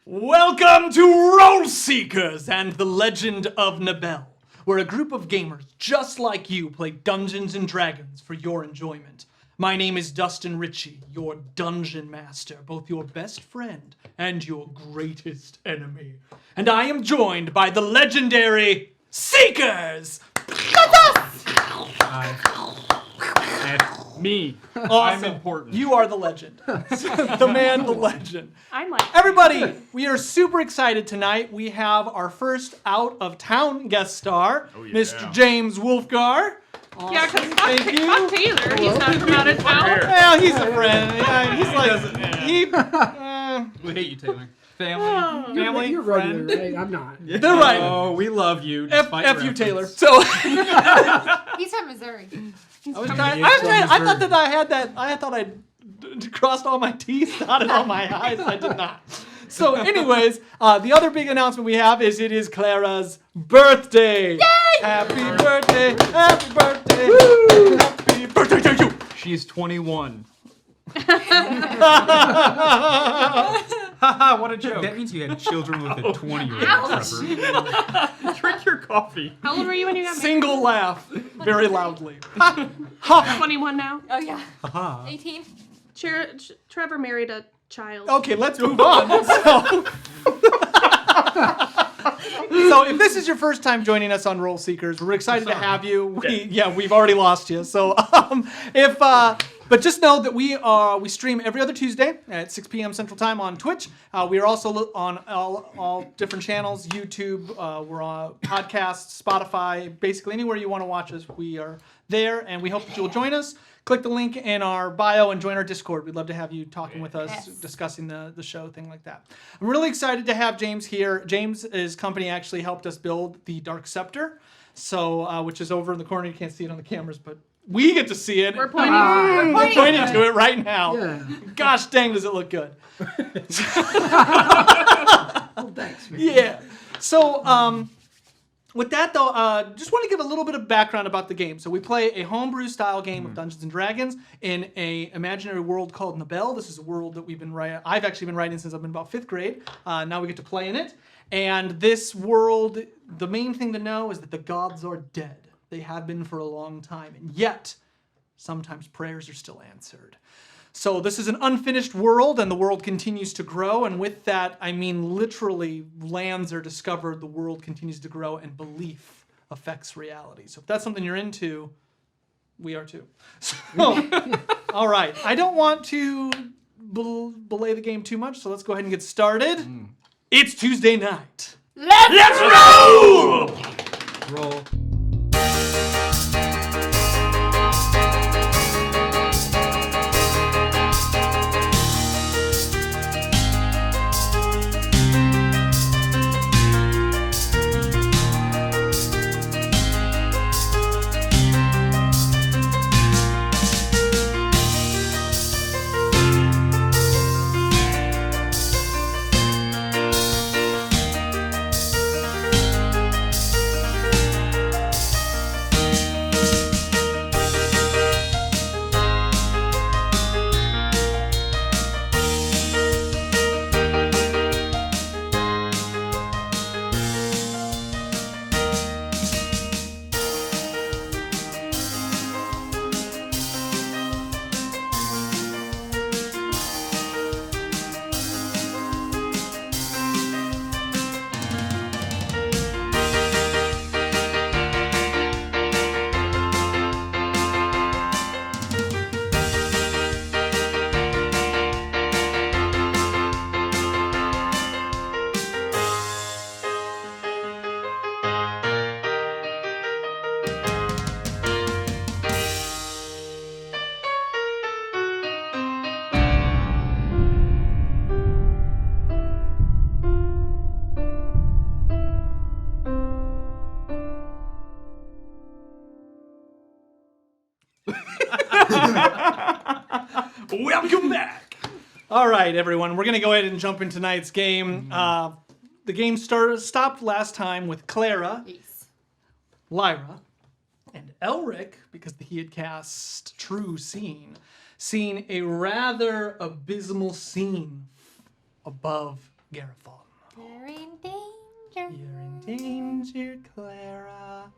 Welcome to Role Seekers and the Legend of Nibel, where a group of gamers just like you play Dungeons and Dragons for your enjoyment. My name is Dustin Ritchea, your dungeon master, both your best friend and your greatest enemy. And I am joined by the legendary Seekers! That's us! Me. Awesome. I'm important. You are the legend. The man, the legend. I'm like... Everybody, we are super excited tonight. We have our first out-of-town guest star, Mr. James Wolfgar. Awesome. Yeah, because Thank you. fuck Taylor. He's not from out of town. Well, he's a friend. Yeah, he's like... We hate you, Taylor. Family, You're friend. right, right? I'm not. They're right. Oh, we love you. F you, Taylor. So... He's from Missouri. I thought that I had that. I thought I'd crossed all my T's, dotted all my I's. I did not. So, anyways, the other big announcement we have is it is Clara's birthday. Yay! Happy birthday! Happy birthday! Woo! Happy birthday to you! She is 21. Haha, what a joke. That means you had children with a 20-year-old, Ouch. Trevor. Drink your coffee. How old were you when you got married? Single laugh, very loudly. 21 now. Oh, yeah. Haha. 18. Trevor married a child. Okay, let's move on. So if this is your first time joining us on Role Seekers, we're excited to have you. We've already lost you. So but just know that we stream every other Tuesday at 6 p.m. Central Time on Twitch. We are also on all different channels, YouTube, we're on podcasts, Spotify, basically anywhere you want to watch us, we are there, and we hope that you'll join us. Click the link in our bio and join our Discord. We'd love to have you talking with us, discussing the show, thing like that. I'm really excited to have James here. James's company actually helped us build the Dark Scepter, so which is over in the corner. You can't see it on the cameras, but we get to see it. We're pointing. We're pointing to it right now. Yeah. Gosh dang, does it look good. Oh, thanks, man. Yeah. So, with that though, just want to give a little bit of background about the game. So we play a homebrew style game of Dungeons and Dragons in a imaginary world called Nibel. This is a world that I've actually been writing since I've been about 5th grade. Now we get to play in it. And this world, the main thing to know is that the gods are dead. They have been for a long time, and yet sometimes prayers are still answered. So this is an unfinished world, and the world continues to grow, and with that, I mean literally lands are discovered, the world continues to grow, and belief affects reality. So if that's something you're into, we are too. So, all right. I don't want to belay the game too much, so let's go ahead and get started. It's Tuesday night. Let's roll! Roll. Welcome back. All right, everyone. We're going to go ahead and jump into tonight's game. The game stopped last time with Clara, Lyra, and Elric, because he had cast True Seeing a rather abysmal scene above Garifon. You're in danger. You're in danger, Clara.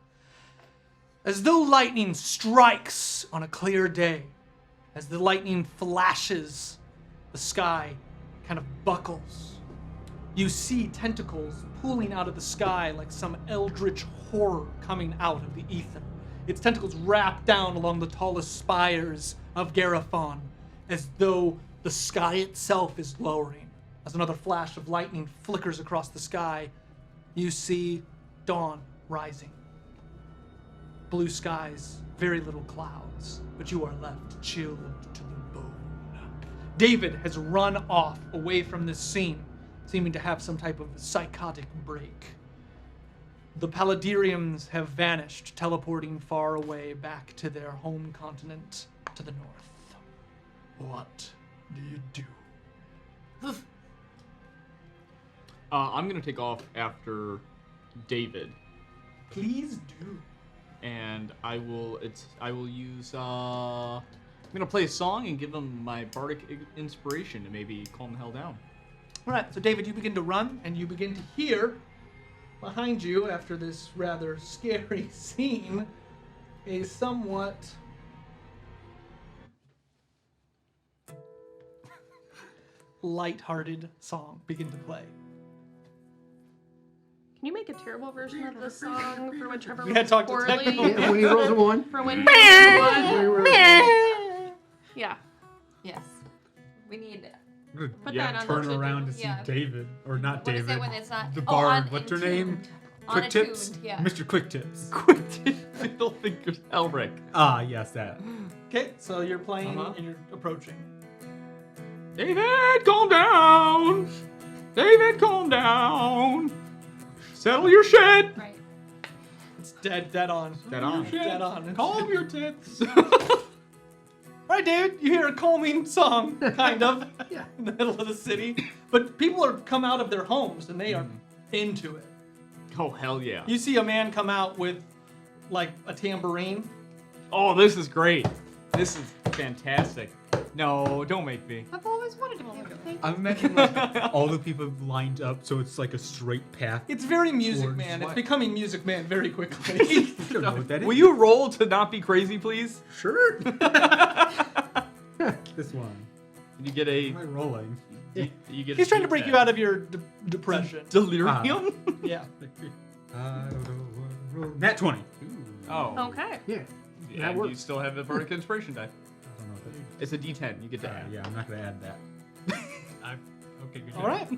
As though lightning strikes on a clear day, as the lightning flashes, the sky kind of buckles. You see tentacles pooling out of the sky like some eldritch horror coming out of the ether. Its tentacles wrap down along the tallest spires of Garifon, as though the sky itself is lowering. As another flash of lightning flickers across the sky, you see dawn rising. Blue skies, very little clouds, but you are left chilled to the bone. David has run off away from this scene, seeming to have some type of psychotic break. The Paladirians have vanished, teleporting far away back to their home continent to the north. What do you do? I'm gonna take off after David, Please do. and I will use. I'm gonna play a song and give him my bardic inspiration to maybe calm the hell down. All right, so David, you begin to run, and you begin to hear behind you, after this rather scary scene, a somewhat light-hearted song begin to play. Can you make a terrible version of this song for whichever We had talked to poorly? technical- Yeah, when he rolls a 1. For when When he rolls a Yeah. Yes. We need. Put yeah, that on turn the around to yeah. see David, or not What is David. it when it's not? The oh, bard. on- What's her intuned. name? On Quick Tips. attuned, yeah. Mr. Quick Tips. Quick Fiddle Fingers Elric. Ah, yes, that. Okay, so you're playing Uh-huh. and you're approaching. David, calm down. David, calm down. Settle your shit. Right. It's dead on. Dead on. Dead on. Calm your tits. Right, dude, you hear a calming song, kind of, Yeah. in the middle of the city. But people are come out of their homes and they are into it. Oh hell yeah. You see a man come out with, like, a tambourine. Oh, this is great. This is fantastic. No, don't make me. I've always wanted to do it. I'm imagining like all the people lined up, so it's like a straight path. It's very Music Towards Man. It's what? becoming Music Man very quickly. I don't know what that is. Will you roll to not be crazy, please? Sure. This one. You get a. Am I rolling? You get. He's trying to break you out of your depression. delirium. Yeah. I don't know what roll. Nat 20. Ooh. Oh. Okay. Yeah. Yeah, That you works. still have the bardic inspiration die. I don't know what that is. It's a D10. You get to add. Yeah, I'm not gonna add that. Okay, good job. All right.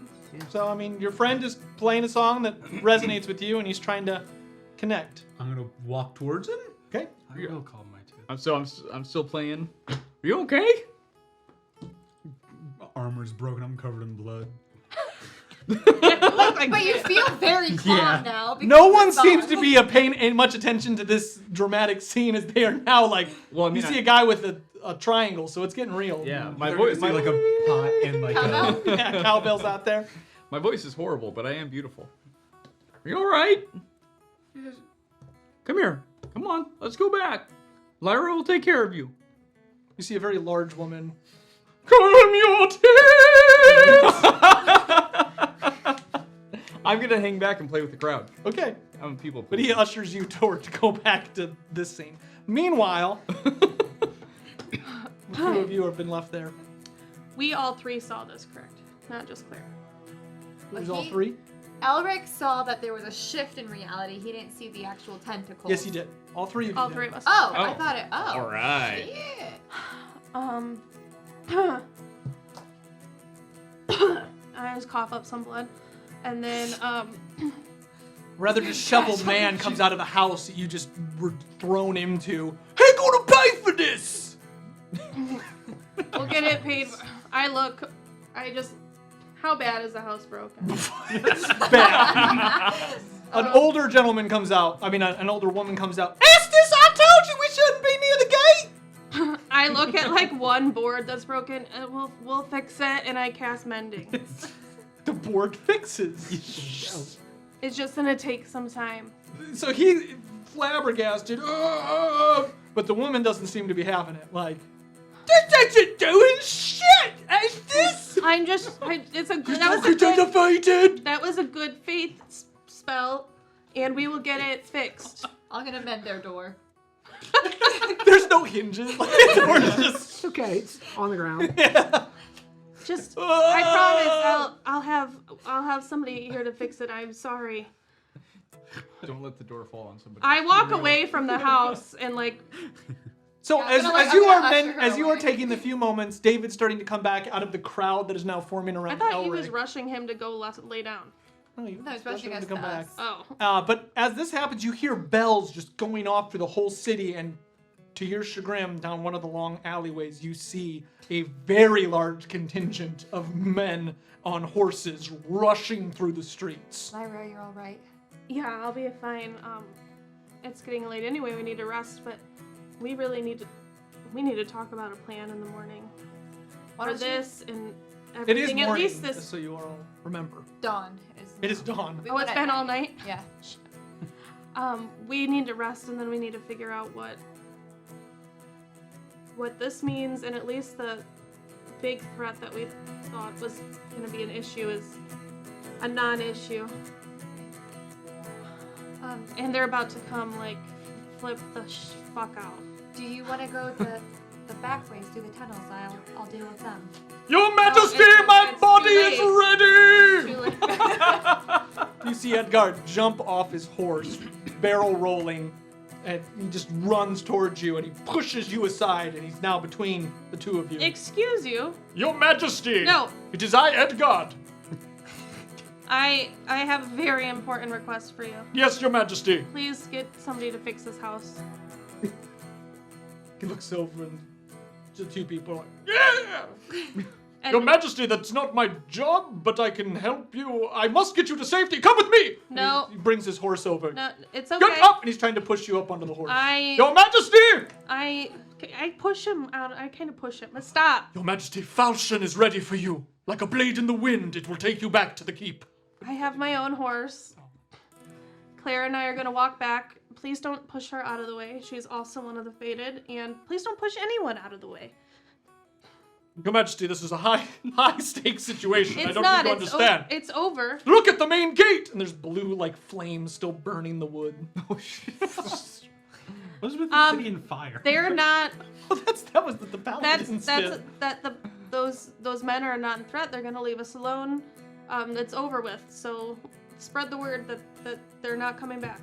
So, I mean, your friend is playing a song that resonates with you and he's trying to connect. I'm gonna walk towards him. Okay? I will call my tip. I'm still playing. Are you okay? Armor's broken. I'm covered in blood. But you feel very calm Yeah. now. because No of one the seems song. to be paying much attention to this dramatic scene as they are now like. Well, I mean, you see a guy with a triangle, so it's getting real. Yeah, my They're voice. gonna see like a pot and like Cowbell? a. Yeah, cowbells out there. My voice is horrible, but I am beautiful. Are you all right? Come here. Come on. Let's go back. Lyra will take care of you. You see a very large woman. Calm your tits! I'm gonna hang back and play with the crowd. Okay. I'm a people. But he ushers you toward to go back to this scene. Meanwhile, the two of you have been left there. We all three saw this, correct? Not just Claire. It was all three? Elric saw that there was a shift in reality. He didn't see the actual tentacles. Yes, you did. All three of you All did. three of us. Oh, Oh. I thought it. Oh. All right. Yeah. I just cough up some blood, and then Rather disheveled man comes out of the house that you just were thrown into. Hey, gonna pay for this! we'll get it paid. How bad is the house broken? Bad. An older gentleman comes out. I mean, an older woman comes out. Estes, I told you we shouldn't be near the gate! I look at like one board that's broken, and we'll fix it, and I cast mending. The board fixes. It's just gonna take some time. So he flabbergasted, but the woman doesn't seem to be having it. Like, This isn't doing shit! Is this? I'm just. It's a good. That was a good faith spell, and we will get it fixed. I'm gonna mend their door. There's no hinges. Like, the door is just... Okay, it's on the ground. Just, I promise, I'll have somebody here to fix it. I'm sorry. Don't let the door fall on somebody. I walk away from the house and like. So Yeah, I'm gonna, as you I'm are gonna usher her as you are away. taking the few moments, David's starting to come back out of the crowd that is now forming I around thought Elric. he was rushing him to go lay down. No, he's No, he's rushing us to come to back. us. Oh. But as this happens, you hear bells just going off through the whole city, and to your chagrin, down one of the long alleyways, you see a very large contingent of men on horses rushing through the streets. Lyra, you're all right. Yeah, I'll be fine. It's getting late anyway. We need to rest, but we really need to talk about a plan in the morning Why for don't you- this and It is everything. At morning, least just this. so you all remember. Dawn is. It is dawn. We Oh, went it's at been all night. night. Yeah. We need to rest, and then we need to figure out what this means, and at least the big threat that we thought was going to be an issue is a non-issue. And they're about to come, like, flip the fuck out. Do you want to go the back ways through the tunnels? I'll deal with them. Your Majesty, it's- my it's body too is late. ready! Too late. You see Edgar jump off his horse, barrel rolling, and he just runs towards you, and he pushes you aside, and he's now between the two of you. Excuse you. Your Majesty! No. It is I, Edgard! I have a very important request for you. Yes, Your Majesty! Please get somebody to fix this house. He looks over, and the two people are like, Yeah! And Your Majesty, that's not my job, but I can help you. I must get you to safety. Come with me! no, he brings his horse over. no, it's Get okay. up! And he's trying to push you up onto the horse. Your Majesty! I push him out. I kind of push him. But stop. Your Majesty, falchion is ready for you. Like a blade in the wind, it will take you back to the keep. I have my own horse. Claire and I are gonna walk back. Please don't push her out of the way. She's also one of the fated, and please don't push anyone out of the way. Your Majesty, this is a high stakes situation. It's I don't not. think you It's understand. it's over. Look at the main gate! And there's blue, like, flames still burning the wood. Oh shit. What's with the city in fire? They're not. Oh, that was the paladins did. Those men are not in threat. They're gonna leave us alone. It's over with. So spread the word that they're not coming back.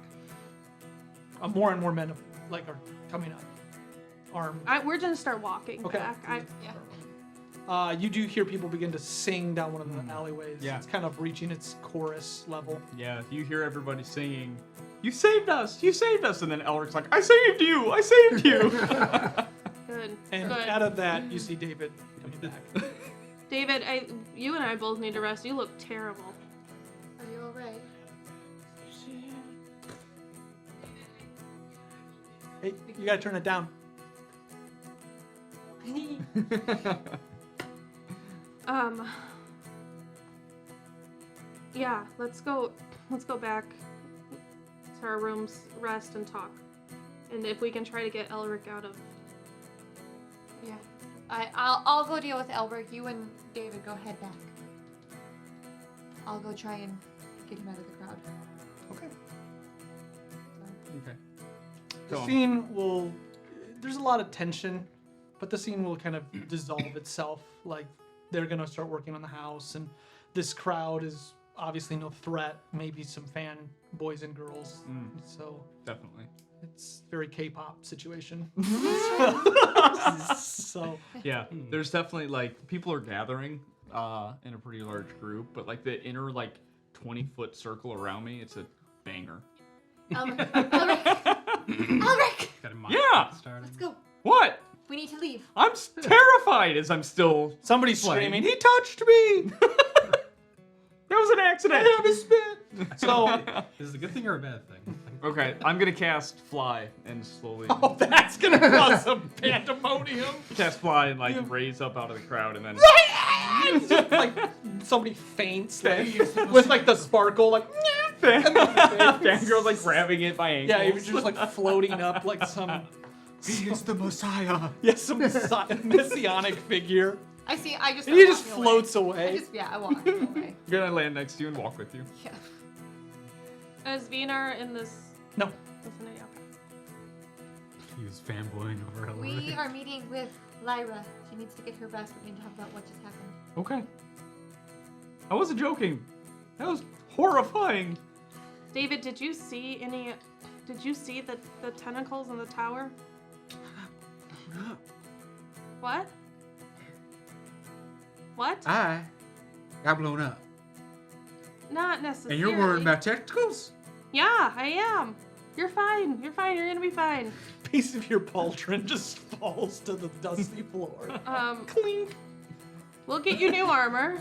More and more men are coming up, armed. We're gonna start walking Okay. back. You do hear people begin to sing down one of the alleyways. Yeah. It's kind of reaching its chorus level. Yeah, you hear everybody singing, "You saved us! You saved us!" And then Elric's like, "I saved you! I saved you!" Good. And Good. out of that, you see David coming back. David, you and I both need to rest. You look terrible. Are you all right? Hey, you gotta turn it down. Yeah, let's go back to our rooms, rest and talk. And if we can try to get Elric out of. Yeah. I'll go deal with Elbert. You and David go head back. I'll go try and get him out of the crowd. Okay. Okay. The scene will. There's a lot of tension, but the scene will kind of dissolve itself. Like, they're gonna start working on the house, and this crowd is obviously no threat. Maybe some fan boys and girls. So Definitely. it's very K-pop situation. So Yeah, there's definitely, like, people are gathering in a pretty large group, but, like, the inner, like, 20-foot circle around me, it's a banger. Elric! Got a mind Yeah. started. Let's go. What? We need to leave. I'm terrified as I'm still... somebody's Flame. screaming, "He touched me!" That was an accident! I have a spit. So Is it a good thing or a bad thing? Okay, I'm gonna cast Fly and slowly oh, that's gonna cause some pandemonium. cast Fly and, like, raise up out of the crowd and then... Like somebody faints like, with like the sparkle, like Fangirl, like, grabbing it by ankles. yeah, you're just like floating up like some He is the Messiah. Yes, some messianic figure. I see. I just. And he start just walking floats away. away. I walk away. I'm gonna land next to you and walk with you. Yeah. Is Vinar in this No. vicinity? Okay. He was fanboying over Elric. We are meeting with Lyra. She needs to get her rest. We need to talk about what just happened. Okay. I wasn't joking. That was horrifying. David, did you see any? Did you see the tentacles in the tower? What? What? I got blown up. Not necessarily. And you're worried about tentacles? Yeah, I am. You're fine. You're fine. You're gonna be fine. Piece of your pauldron just falls to the dusty floor. Clink. We'll get you new armor.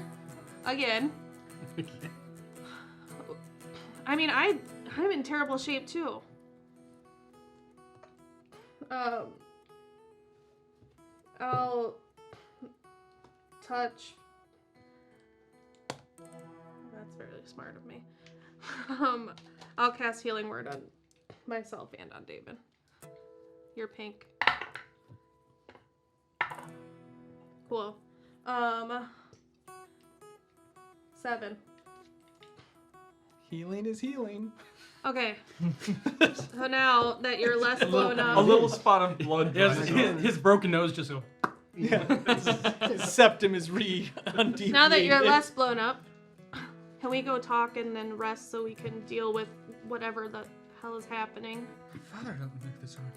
Again. I mean, I'm in terrible shape too. I'll touch. That's very smart of me. I'll cast Healing Word on myself and on David. You're pink. Cool. 7. Healing is healing. Okay. So now that you're less blown up. A little spot of blood. His broken nose just go. Yeah. His septum is undeviated. Now that you're less blown up, can we go talk and then rest so we can deal with whatever the hell is happening? Father, don't make this hard.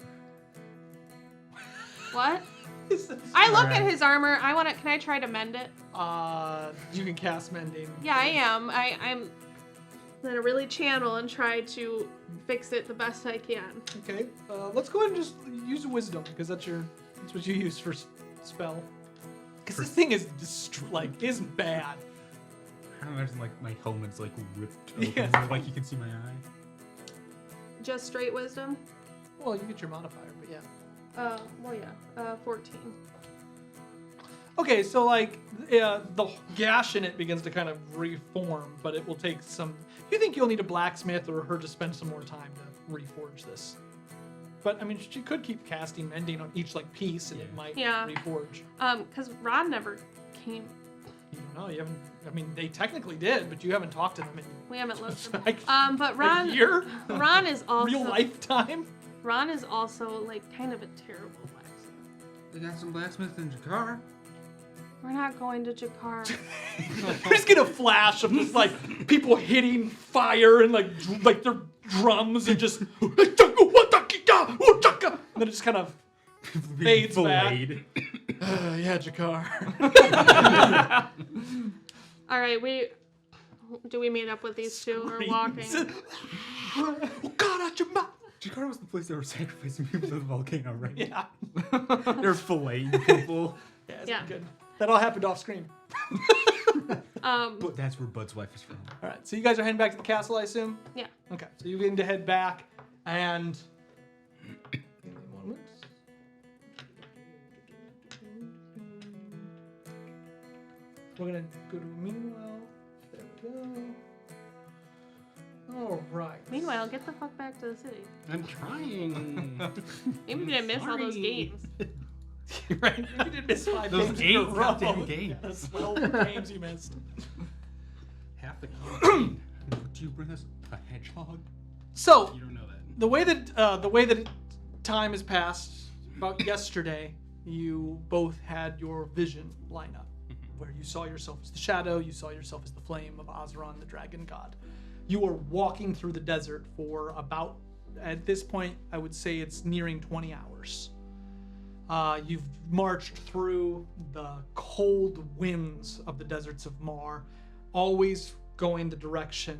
What? I look at his armor. Can I try to mend it? You can cast mending. Yeah, I am. I'm gonna really channel and try to fix it the best I can. Okay. Let's go ahead and just use wisdom because that's what you use for spell. Because this thing is is bad. I don't imagine like my helmet's like ripped open, Yeah. like you can see my eye. Just straight wisdom? Well, you get your modifier, but yeah. 14. Okay, so the gash in it begins to kind of reform, but it will take some. You think you'll need a blacksmith or her to spend some more time to reforge this? But I mean, she could keep casting mending on each piece, and it might reforge. Because Ron never came. You don't know. You haven't. I mean, they technically did, but you haven't talked to them in. We haven't looked. A But Ron. year? Ron is also. Real lifetime. Ron is also kind of a terrible blacksmith. They got some blacksmith in Jakar. We're not going to Jakar. Just get a flash of just people hitting fire and like their drums and just and then it just kind of fades back. Yeah, Jakar. All right, do we meet up with these two or walking? Oh God, out your mouth. Jakar was the place they were sacrificing people to the volcano, right? Yeah. They're filleting people. Yeah. Good. That all happened off screen. But that's where Bud's wife is from. All right, so you guys are heading back to the castle, I assume? Yeah. Okay, so you're going to head back, and... Give me 1 minute. We're going to go to Meanwhile. There we go. All right. Meanwhile, get the fuck back to the city. I'm trying. Maybe we didn't miss all those Sorry. games. Right? You did miss 5 Those games in a 8 row. goddamn games. That's 12 games you missed. Half the campaign. Do you bring us a hedgehog? So, You don't know that. the way that time has passed, about yesterday, you both had your vision line up, where you saw yourself as the shadow, you saw yourself as the flame of Osron, the dragon god. You are walking through the desert for about, at this point, I would say it's nearing 20 hours. You've marched through the cold winds of the deserts of Mar, always going the direction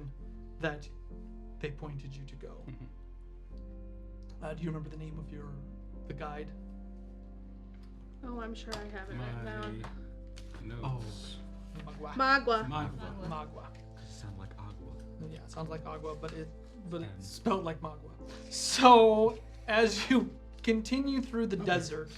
that they pointed you to go. Do you remember the name of the guide? Oh, I'm sure I have it written down. Nose. Magua. Magua. Magua. Sound like agua. Yeah, it sounds like agua, but it's spelled like magua. So as you continue through the desert,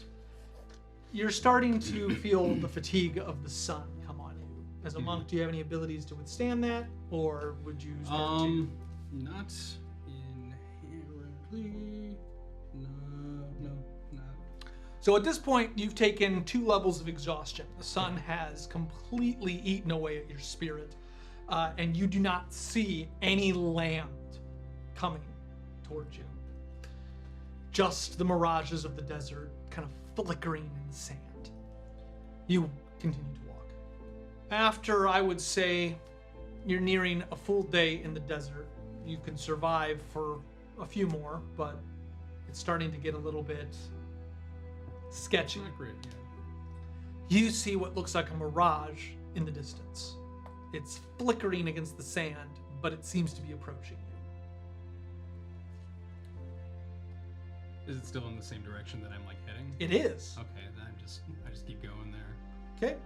you're starting to feel the fatigue of the sun come on you. As a monk, do you have any abilities to withstand that, or would you start to? Not inherently. No. So at this point, you've taken 2 levels of exhaustion. The sun has completely eaten away at your spirit, and you do not see any land coming towards you. Just the mirages of the desert kind of flickering in the sand. You continue to walk. After, I would say, you're nearing a full day in the desert. You can survive for a few more, but it's starting to get a little bit sketchy. Not great, yeah. You see what looks like a mirage in the distance. It's flickering against the sand, but it seems to be approaching you. Is it still in the same direction that I'm like heading? It is. Okay, then I just keep going there. Okay.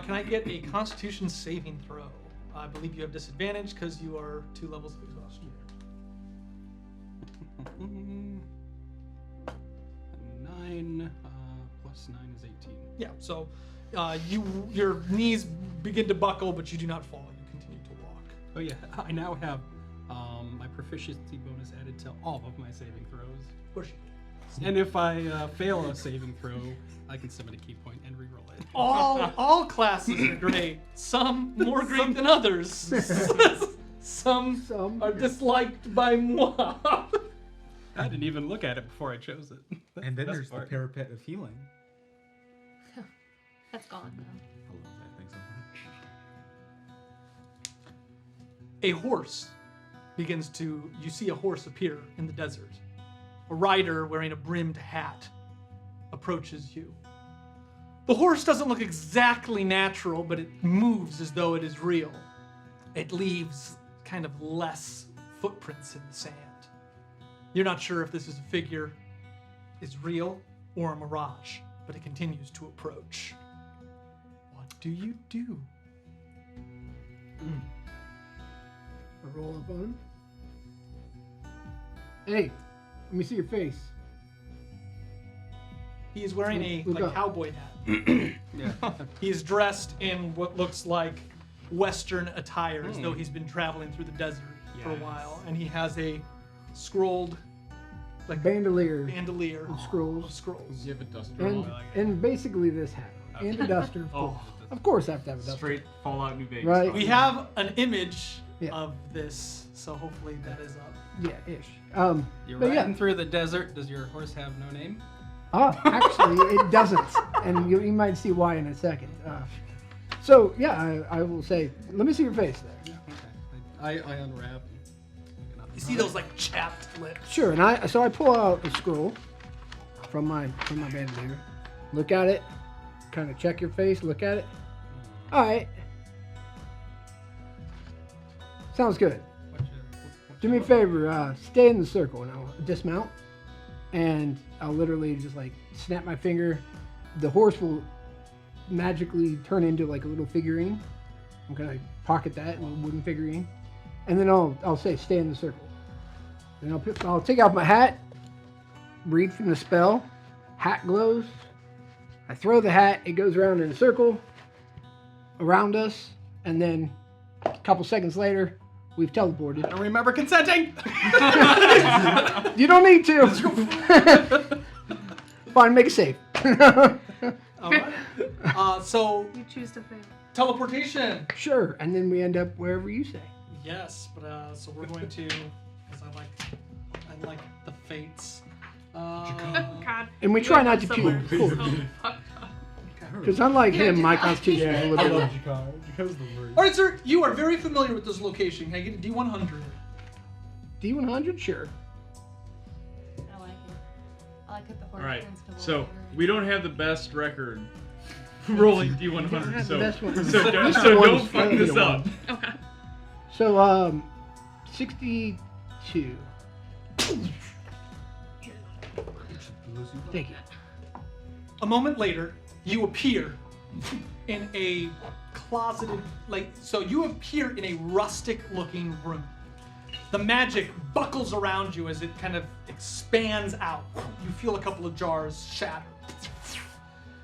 Can I get a Constitution saving throw? I believe you have disadvantage because you are 2 levels of exhaustion. 9 plus 9 is 18. Yeah. So, your knees begin to buckle, but you do not fall. You continue to walk. Oh yeah, I now have my proficiency bonus added to all of my saving throws. Of course you do. And if I fail a saving throw, I can summon a key point and reroll it. All classes are great. Some more great than others. Some are disliked by moi. I didn't even look at it before I chose it. That's And then the there's best part. the parapet of healing. That's gone now. I love that thing so much. A horse begins to. You see a horse appear in the desert. A rider wearing a brimmed hat approaches you. The horse doesn't look exactly natural, but it moves as though it is real. It leaves kind of less footprints in the sand. You're not sure if this is a figure is real or a mirage, but it continues to approach. What do you do? I roll up on him. Hey, let me see your face. He is wearing a Look up. cowboy hat. He is dressed in what looks like Western attire, as though he's been traveling through the desert for a Yes. while, and he has a scrolled Bandolier bandolier of scrolls. of scrolls. Do you have a duster? And, and basically this hat. And a duster. Oh, Of course I have to have a duster. straight Fallout New Vegas. Right. We have an image Yeah. of this, so hopefully that is up. Yeah, ish. You're but riding yeah. through the desert. Does your horse have no name? Actually, it doesn't. And you might see why in a second. So, yeah, I will say, let me see your face there. Okay. I unwrap. You see those like chapped lips. Sure, and I pull out a scroll from my bandolier. Look at it. Kind of check your face. Look at it. All right. Sounds good. Do me a favor. Stay in the circle, and I'll dismount, and I'll literally just like snap my finger. The horse will magically turn into like a little figurine. I'm gonna pocket that little wooden figurine, and then I'll say stay in the circle. Then I'll take off my hat, read from the spell. Hat glows. I throw the hat. It goes around in a circle around us, and then a couple seconds later, we've teleported. I don't remember consenting. You don't need to. Fine, make it safe. All right. So You choose to fail. teleportation. Sure, and then we end up wherever you say. Yes, but so we're going to, because I like the fates. God. And we you try went not to somewhere puke. so fucked up. Because unlike him, my constitution is a I little bit love low. Jakar. Jakar's the word. All right, sir. You are very familiar with this location. Can I get a D100? D100? Sure. I like it. I like it the horse All right. turns to So water. we don't have the best record rolling You don't D100. have So the best one. so don't, This so one's don't fuck better this than up. one. Okay. So, 62. Thank you. A moment later, you appear in a closeted, so you appear in a rustic-looking room. The magic buckles around you as it kind of expands out. You feel a couple of jars shatter.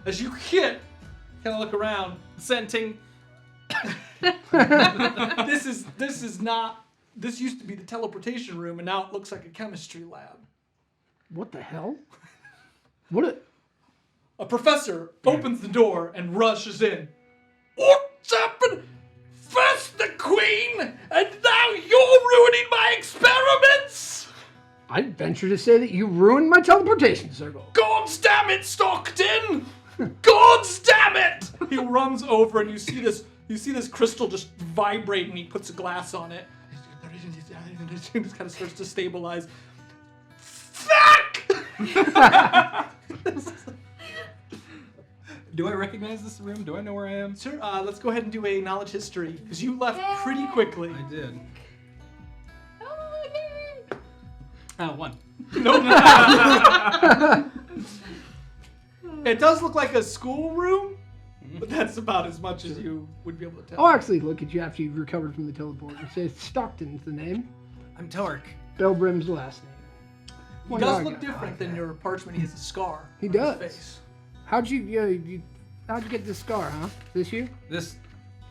As you hit, kind of look around. Consenting. This is not. This used to be the teleportation room, and now it looks like a chemistry lab. What the hell? What? A professor opens the door and rushes in. What's happened? First the queen, and now you're ruining my experiments! I'd venture to say that you ruined my teleportation circle. Gods damn it, Stockton! Gods damn it! He runs over and you see this crystal just vibrate and he puts a glass on it. It just kind of starts to stabilize. Fuck! Do I recognize this room? Do I know where I am? Sure, let's go ahead and do a knowledge history, because you left pretty quickly. I did. Oh, 1. It does look like a schoolroom, but that's about as much as you would be able to tell. I'll actually look at you after you've recovered from the teleport and say Stockton's the name. I'm Torque. Belbrim's the last name. He does look different than your parchment. He has a scar. He on does. His face. How'd you get this scar, huh? This you? This.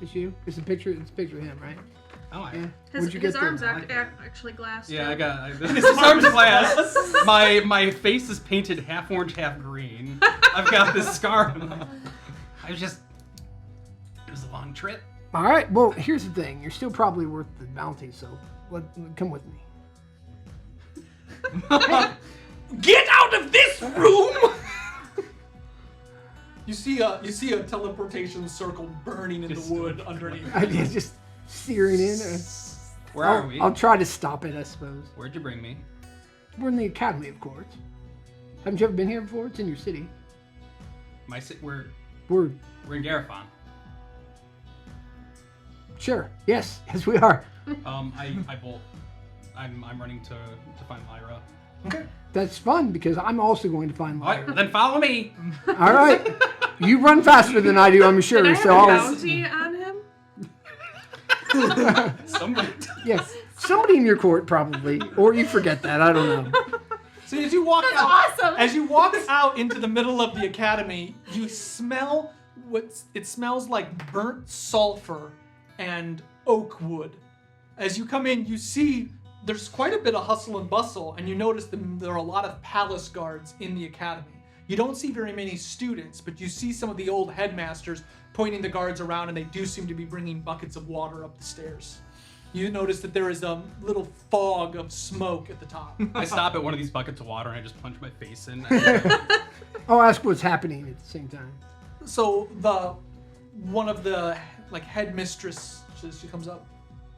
This you? It's a picture of him, right? Oh, Yeah. His, Where'd you his get arms this? actually glassed. Yeah, up. I got. This arm's glass. My face is painted half orange, half green. I've got this scar. I was just. It was a long trip. All right. Well, here's the thing. You're still probably worth the bounty, so come with me. Get out of this room! You see a teleportation circle burning in the wood underneath. It's just searing in. Where are we? I'll try to stop it, I suppose. Where'd you bring me? We're in the academy, of course. Haven't you ever been here before? It's in your city. We're We're in Garifon. sure. Yes, we are. I bolt. I'm running to find Lyra. Okay. That's fun because I'm also going to find All right, Lyra. then follow me. All right. You run faster than I do, I'm sure. Did I have So a I'll. bounty on him? Somebody. Yes. Somebody in your court probably, or you forget that. I don't know. So as you walk That's out, awesome. as you walk out into the middle of the academy, you smell it smells like burnt sulfur and oak wood. As you come in, you see there's quite a bit of hustle and bustle, and you notice there are a lot of palace guards in the academy. You don't see very many students, but you see some of the old headmasters pointing the guards around, and they do seem to be bringing buckets of water up the stairs. You notice that there is a little fog of smoke at the top. I stop at one of these buckets of water and I just plunge my face in. I'll ask what's happening at the same time. So one of the headmistresses, she comes up.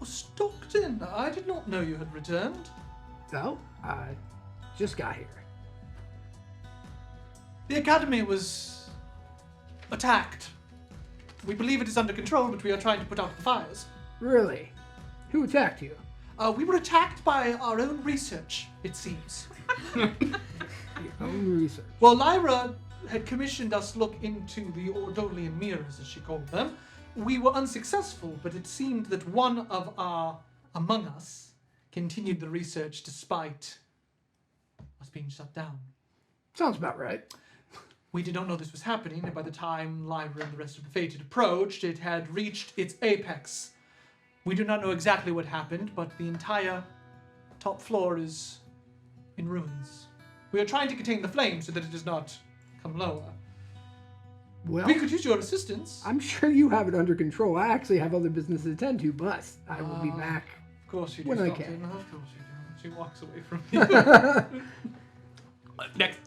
Oh, Stockton, I did not know you had returned. No, I just got here. The academy was attacked. We believe it is under control, but we are trying to put out the fires. Really? Who attacked you? We were attacked by our own research, it seems. Your own research. Well, Lyra had commissioned us look into the Ordolian mirrors, as she called them. We were unsuccessful, but it seemed that one of our among us continued the research despite us being shut down. Sounds about right. We did not know this was happening, and by the time Lyra and the rest of the Fated approached, it had reached its apex. We do not know exactly what happened, but the entire top floor is in ruins. We are trying to contain the flame so that it does not come lower. Well, We could use your assistance. I'm sure you have it under control. I actually have other business to attend to, but I will be back. Of course you do. When I Stockton. can. Of course you do. She walks away from you. Next.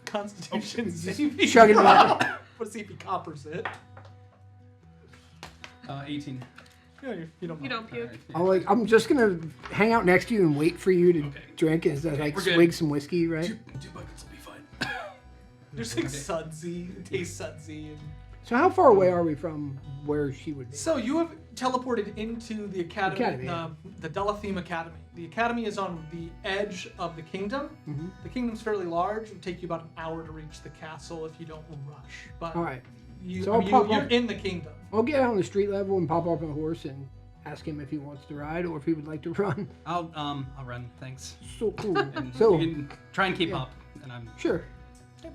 Constitution saving. Chug it out. Let's see if he coppers it. 18. Yeah, you don't. You don't puke. I'm just gonna hang out next to you and wait for you to Okay. drink and we're good. swig some whiskey, right? 2 buckets will be fine. There's like sudsy. It tastes sudsy. And... So how far away are we from where she would be? So you have teleported into the academy, yeah. the Delatheme Academy. The academy is on the edge of the kingdom. Mhm. The kingdom's fairly large. It would take you about an hour to reach the castle if you don't rush. But All right. you, So I'll pop you're up. in the kingdom. I'll get out on the street level and pop up on a horse and ask him if he wants to ride or if he would like to run. I'll run, thanks. So cool. And So you can try and keep yeah. up. And I'm sure.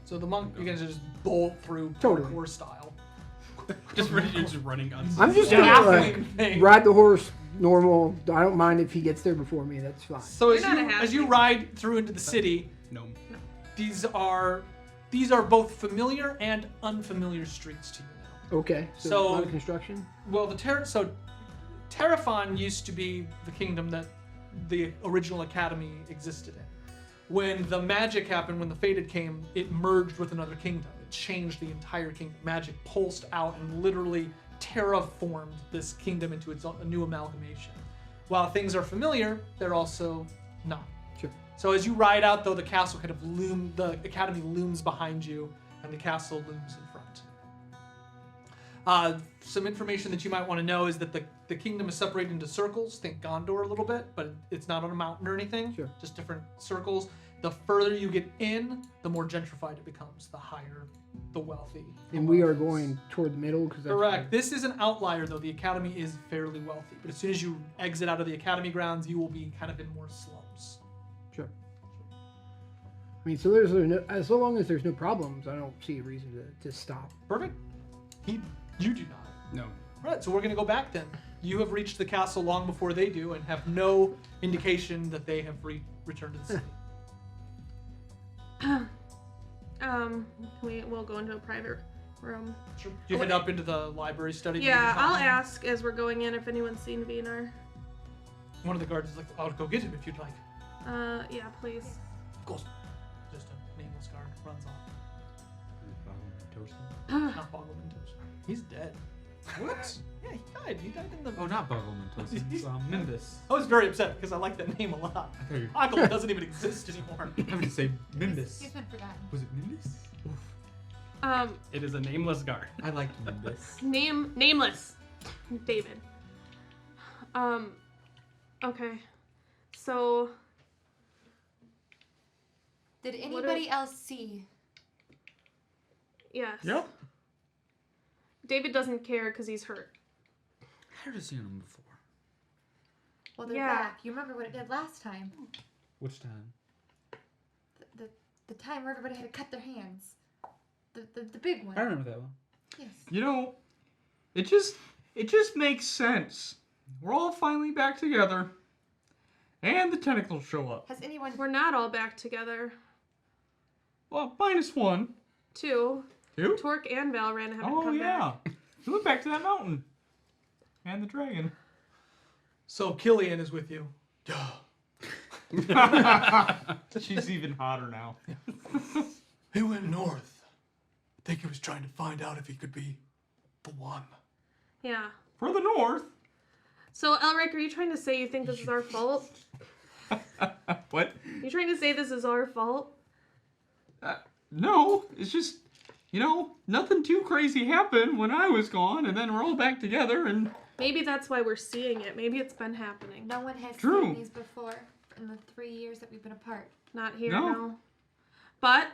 So the monk, you guys just bolt through Totally. parkour style. just ready, you're just running on. I'm just Yeah. gonna Halfling thing. ride the horse normal. I don't mind if he gets there before me. That's fine. So You're not a as you halfling. ride through into the city, No. these are these are both familiar and unfamiliar streets to you now. Okay. So- a lot of construction. Well, Terraphon used to be the kingdom that the original academy existed in. When the magic happened, when the Fated came, it merged with another kingdom. It changed the entire kingdom. Magic pulsed out and literally terraformed this kingdom into a new amalgamation. While things are familiar, they're also not. Sure. So as you ride out, though, the castle kind of the academy looms behind you, and the castle looms in front. Some information that you might want to know is that the kingdom is separated into circles. Think Gondor a little bit, but it's not on a mountain or anything. Sure. Just different circles. The further you get in, the more gentrified it becomes. The higher the wealthy. And we are going toward the middle because Correct. This is an outlier, though. The academy is fairly wealthy, but as soon as you exit out of the academy grounds, you will be kind of in more slums. Sure. I mean, so there's no, as long as there's no problems, I don't see a reason to stop. Perfect. You do not. No. All right, so we're going to go back then. You have reached the castle long before they do and have no indication that they have returned to the city. We'll go into a private room. Sure. You head up into the library study. Yeah, I'll ask as we're going in if anyone's seen Vinar. One of the guards is like, I'll go get him if you'd like. Yeah, please. Of course. Just a nameless guard runs off. Toast. Not Boggleman Toast. He's dead. What? Yeah, he died. He died in the... Oh, not Buggleman Toast. It's Mimbus. I was very upset because I like that name a lot. I thought you Boggleman doesn't even exist anymore. were having to say Mimbus. He's been forgotten. Was it Mimbus? It is a nameless guard. I liked Mimbus. Nameless. David. Okay. So, Did anybody else see? yes. Yep. David doesn't care because he's hurt. I heard seen him before. Well, they're Yeah. back. You remember what it did last time? Which time? The time where everybody had to cut their hands. The big one. I remember that one. Yes. You know, it just makes sense. We're all finally back together, and the tentacles show up. Has anyone? We're not all back together. Well, -1. Two. Two? Torque and Valran haven't Oh come yeah. back. We went back to that mountain. And the dragon. So Killian is with you. She's even hotter now. He went north. I think he was trying to find out if he could be the one. Yeah. For the north. So, Elric, are you trying to say you think this is our fault? What? You trying to say this is our fault? No, it's just, nothing too crazy happened when I was gone, and then we're all back together, and... Maybe that's why we're seeing it. Maybe it's been happening. No one has True. seen these before in the 3 years that we've been apart. Not here, No. no. But,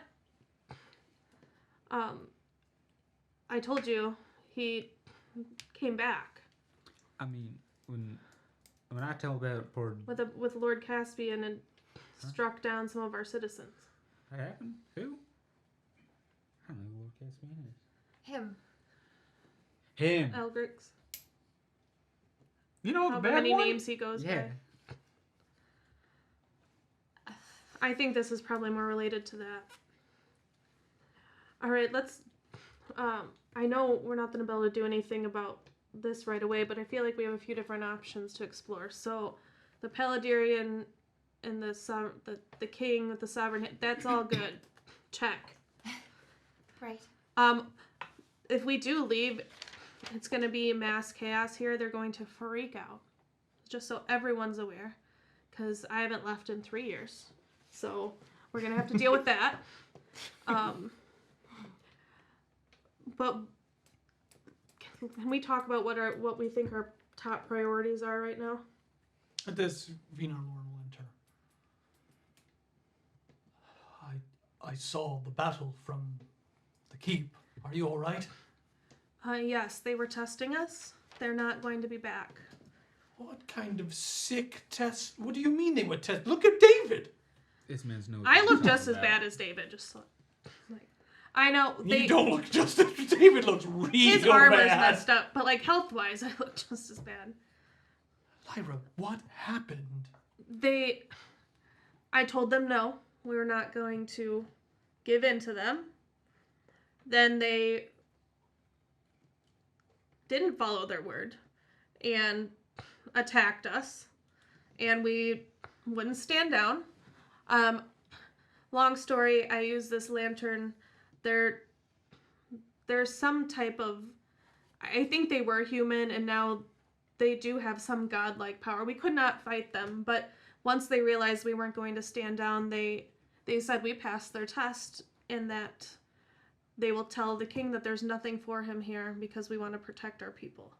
I told you, he came back I mean, when I tell about poor... with Lord Caspian and struck down some of our citizens. That happened? Who? I don't know who Lord Caspian is. Him. Him. Eldrix. You know, the However bad many one? names he goes Yeah. by. I think this is probably more related to that. Alright, let's... I know we're not going to be able to do anything about this right away, but I feel like we have a few different options to explore. So, the Paladirian and the king with the sovereign... That's all good. Check. Right. If we do leave, it's going to be mass chaos here. They're going to freak out. Just so everyone's aware. Because I haven't left in 3 years. So we're going to have to deal with that. But can we talk about what we think our top priorities are right now? At this, Vinar Lorne will enter. I saw the battle from the keep. Are you all right? Yes, they were testing us. They're not going to be back. What kind of sick test? What do you mean they were test? Look at David. This man's no... I look just as bad as David. Just like I know You don't look just as David looks real his armor's bad. messed up, but like health-wise, I look just as bad. Lyra, what happened? I told them no, we were not going to give in to them. then they didn't follow their word and attacked us, and we wouldn't stand down. Long story, I use this lantern. There's some type of, I think they were human, and now they do have some godlike power. We could not fight them, but once they realized we weren't going to stand down, they said we passed their test, and that they will tell the king that there's nothing for him here because we want to protect our people.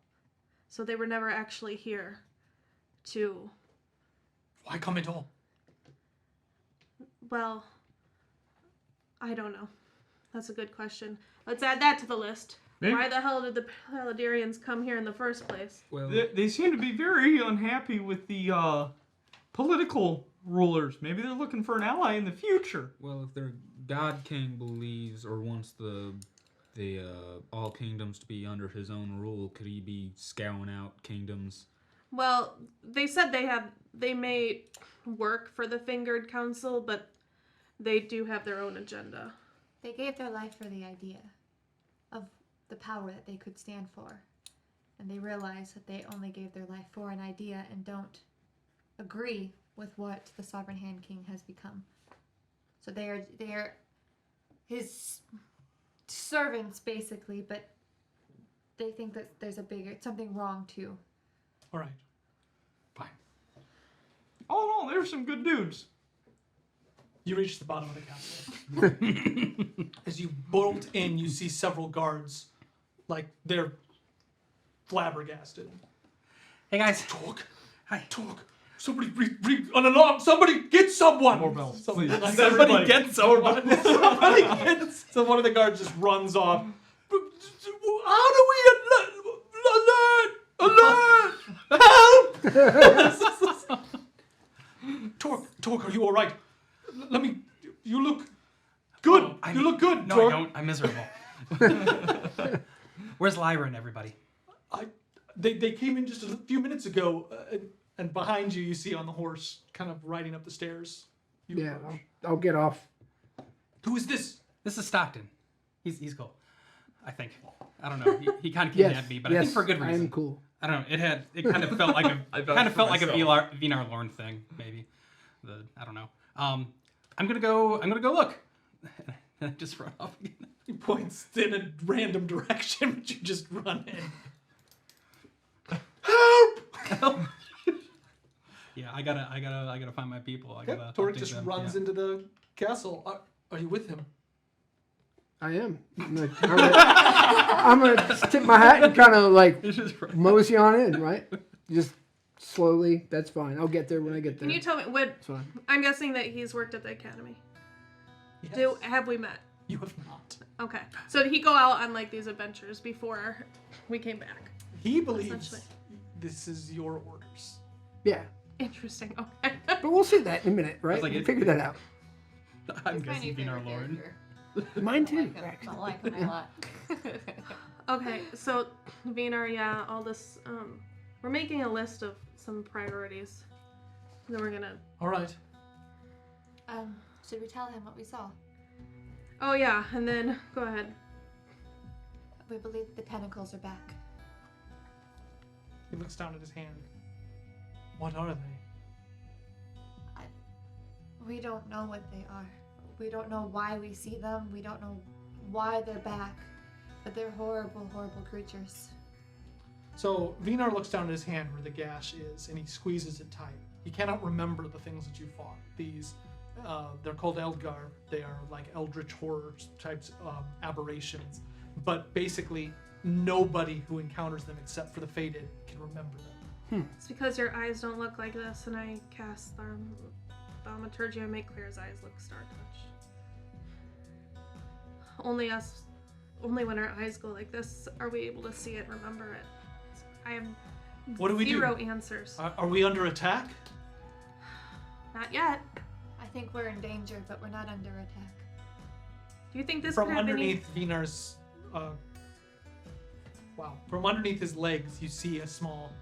So they were never actually here to... Why come at all? Well, I don't know. That's a good question. Let's add that to the list. Maybe. Why the hell did the Paladarians come here in the first place? Well, They seem to be very unhappy with the political rulers. Maybe they're looking for an ally in the future. well, if their God King believes or wants the all kingdoms to be under his own rule, could he be scouring out kingdoms? Well, they said they may work for the Fingered Council, but they do have their own agenda. They gave their life for the idea of the power that they could stand for. And they realized that they only gave their life for an idea and don't agree with what the Sovereign Hand King has become. So they are his servants, basically, but they think that there's something wrong too. All right. Fine. All in all, they're some good dudes. You reach the bottom of the castle. As you bolt in, you see several guards. Like, they're flabbergasted. Hey guys. Talk. Hi. Talk. Somebody an alarm. Somebody get someone. More bells, Somebody, please. like, Somebody get someone. Somebody gets. So one of the guards just runs off. How do we alert? Help! Torque, are you all right? Let me. You look good. Oh, you look good. No, Torque. I don't. I'm miserable. Where's Lyra and everybody? They came in just a few minutes ago, and behind you, you see on the horse, kind of riding up the stairs. You Yeah, approach. I'll get off. Who is this? This is Stockton. He's cool. I think. I don't know. He kind of kidnapped me, but I think for a good I reason. am cool. I don't know. It kind of felt like I a vouch for myself. Vinar Lorne thing, maybe. I don't know. I'm gonna go look. And I just run off again. He points in a random direction, but you just run in. Help! Yeah, I gotta find my people. I gotta. Torque update just them, runs yeah. into the castle. Are you with him? I am. I'm gonna tip my hat and kind of like It's just right. mosey on in, right? Just slowly. That's fine. I'll get there when I get there. Can you tell me what? It's fine. I'm guessing that he's worked at the academy. Yes. Have we met? You have not. Okay. So did he go out on like these adventures before we came back? He believes Essentially. this is your orders. Yeah, Interesting. Okay. but we'll see that in a minute, right? like We'll it- figure that out. I'm He's my new guessing Vinar favorite Lorne. character. Mine too. I like him. actually. I like him a lot. Okay. So Vinar, yeah, all this. We're making a list of some priorities. Then we're gonna. All right. Should we tell him what we saw? Oh yeah, and then go ahead. We believe the tentacles are back. He looks down at his hand. What are they? We don't know what they are. We don't know why we see them. We don't know why they're back. But they're horrible, horrible creatures. So Vinar looks down at his hand where the gash is, and he squeezes it tight. He cannot remember the things that you fought. These, they're called Eldgar. They are like eldritch horror types of aberrations. But basically, nobody who encounters them except for the fated can remember them. It's because your eyes don't look like this, and I cast thaumaturgy and make clear his eyes look star touch. Only when our eyes go like this are we able to see it, remember it. I have What do we do? zero answers. Are we under attack? Not yet. I think we're in danger, but we're not under attack. Do you think this From could have underneath Vinar's, from underneath his legs, you see a small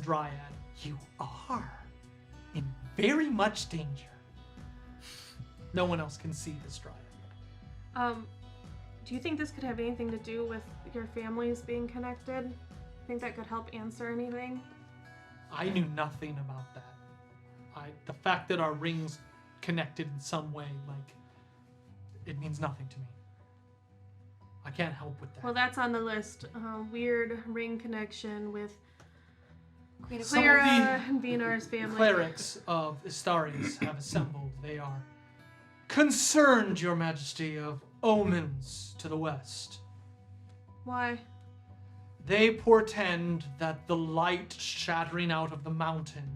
dryad. You are in very much danger. No one else can see this dryad. Do you think this could have anything to do with your families being connected? Think that could help answer anything? I knew nothing about that. The fact that our rings connected in some way, like, it means nothing to me. I can't help with that. Well, that's on the list. Weird ring connection with Queen of Some of Clara and Venar's family. Clerics of Istarius have assembled. They are concerned, Your Majesty, of omens to the west. Why? They portend that the light shattering out of the mountain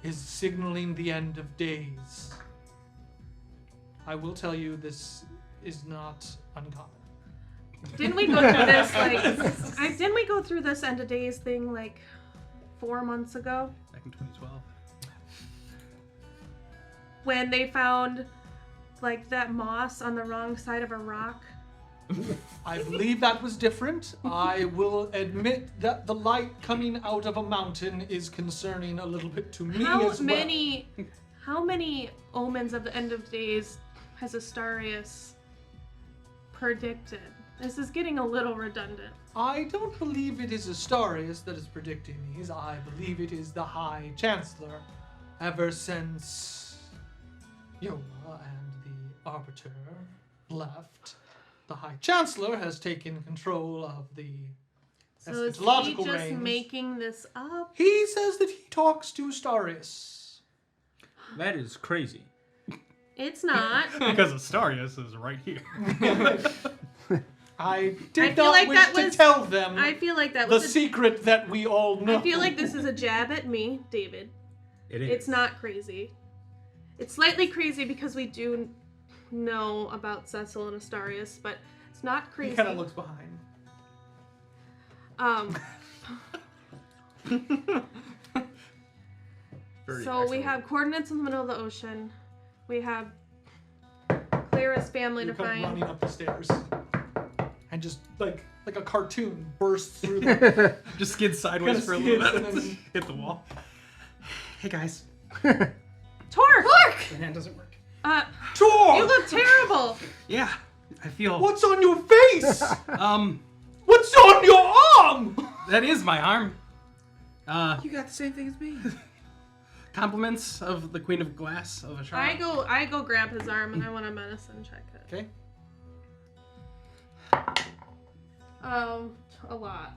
is signaling the end of days. I will tell you, this is not uncommon. Didn't we go through this didn't we go through this end of days thing like 4 months ago Back in 2012. when they found like that moss on the wrong side of a rock? I believe that was different. I will admit that the light coming out of a mountain is concerning a little bit to me as well. How many omens of the end of days has Astarius predicted? This is getting a little redundant. I don't believe it is Astarius that is predicting these. I believe it is the High Chancellor. Ever since Yola and the Arbiter left, the High Chancellor has taken control of the So is he eschatological just reigns. making this up? He says that he talks to Astarius. That is crazy. It's not. Because Astarius is right here. I I did feel not like wish that to was- tell them I feel like that the was secret that we all know. I feel like this is a jab at me, David. It is. It's not crazy. It's slightly crazy because we do know about Cecil and Astarius, but it's not crazy. He kind of looks behind. Very So we excellent. have coordinates in the middle of the ocean. We have Clara's family You to come find. running up the stairs, and just like a cartoon bursts through them. Just skid sideways Kinda for a little skids bit. and then- Hit the wall. Hey guys. Torque! My hand doesn't work. Tor! You look terrible! Yeah. I feel What's on your face? um What's on your arm? that is my arm. You got the same thing as me. Compliments of the Queen of Glass of Ashara. I go grab his arm and I want a medicine check it. Okay. A lot.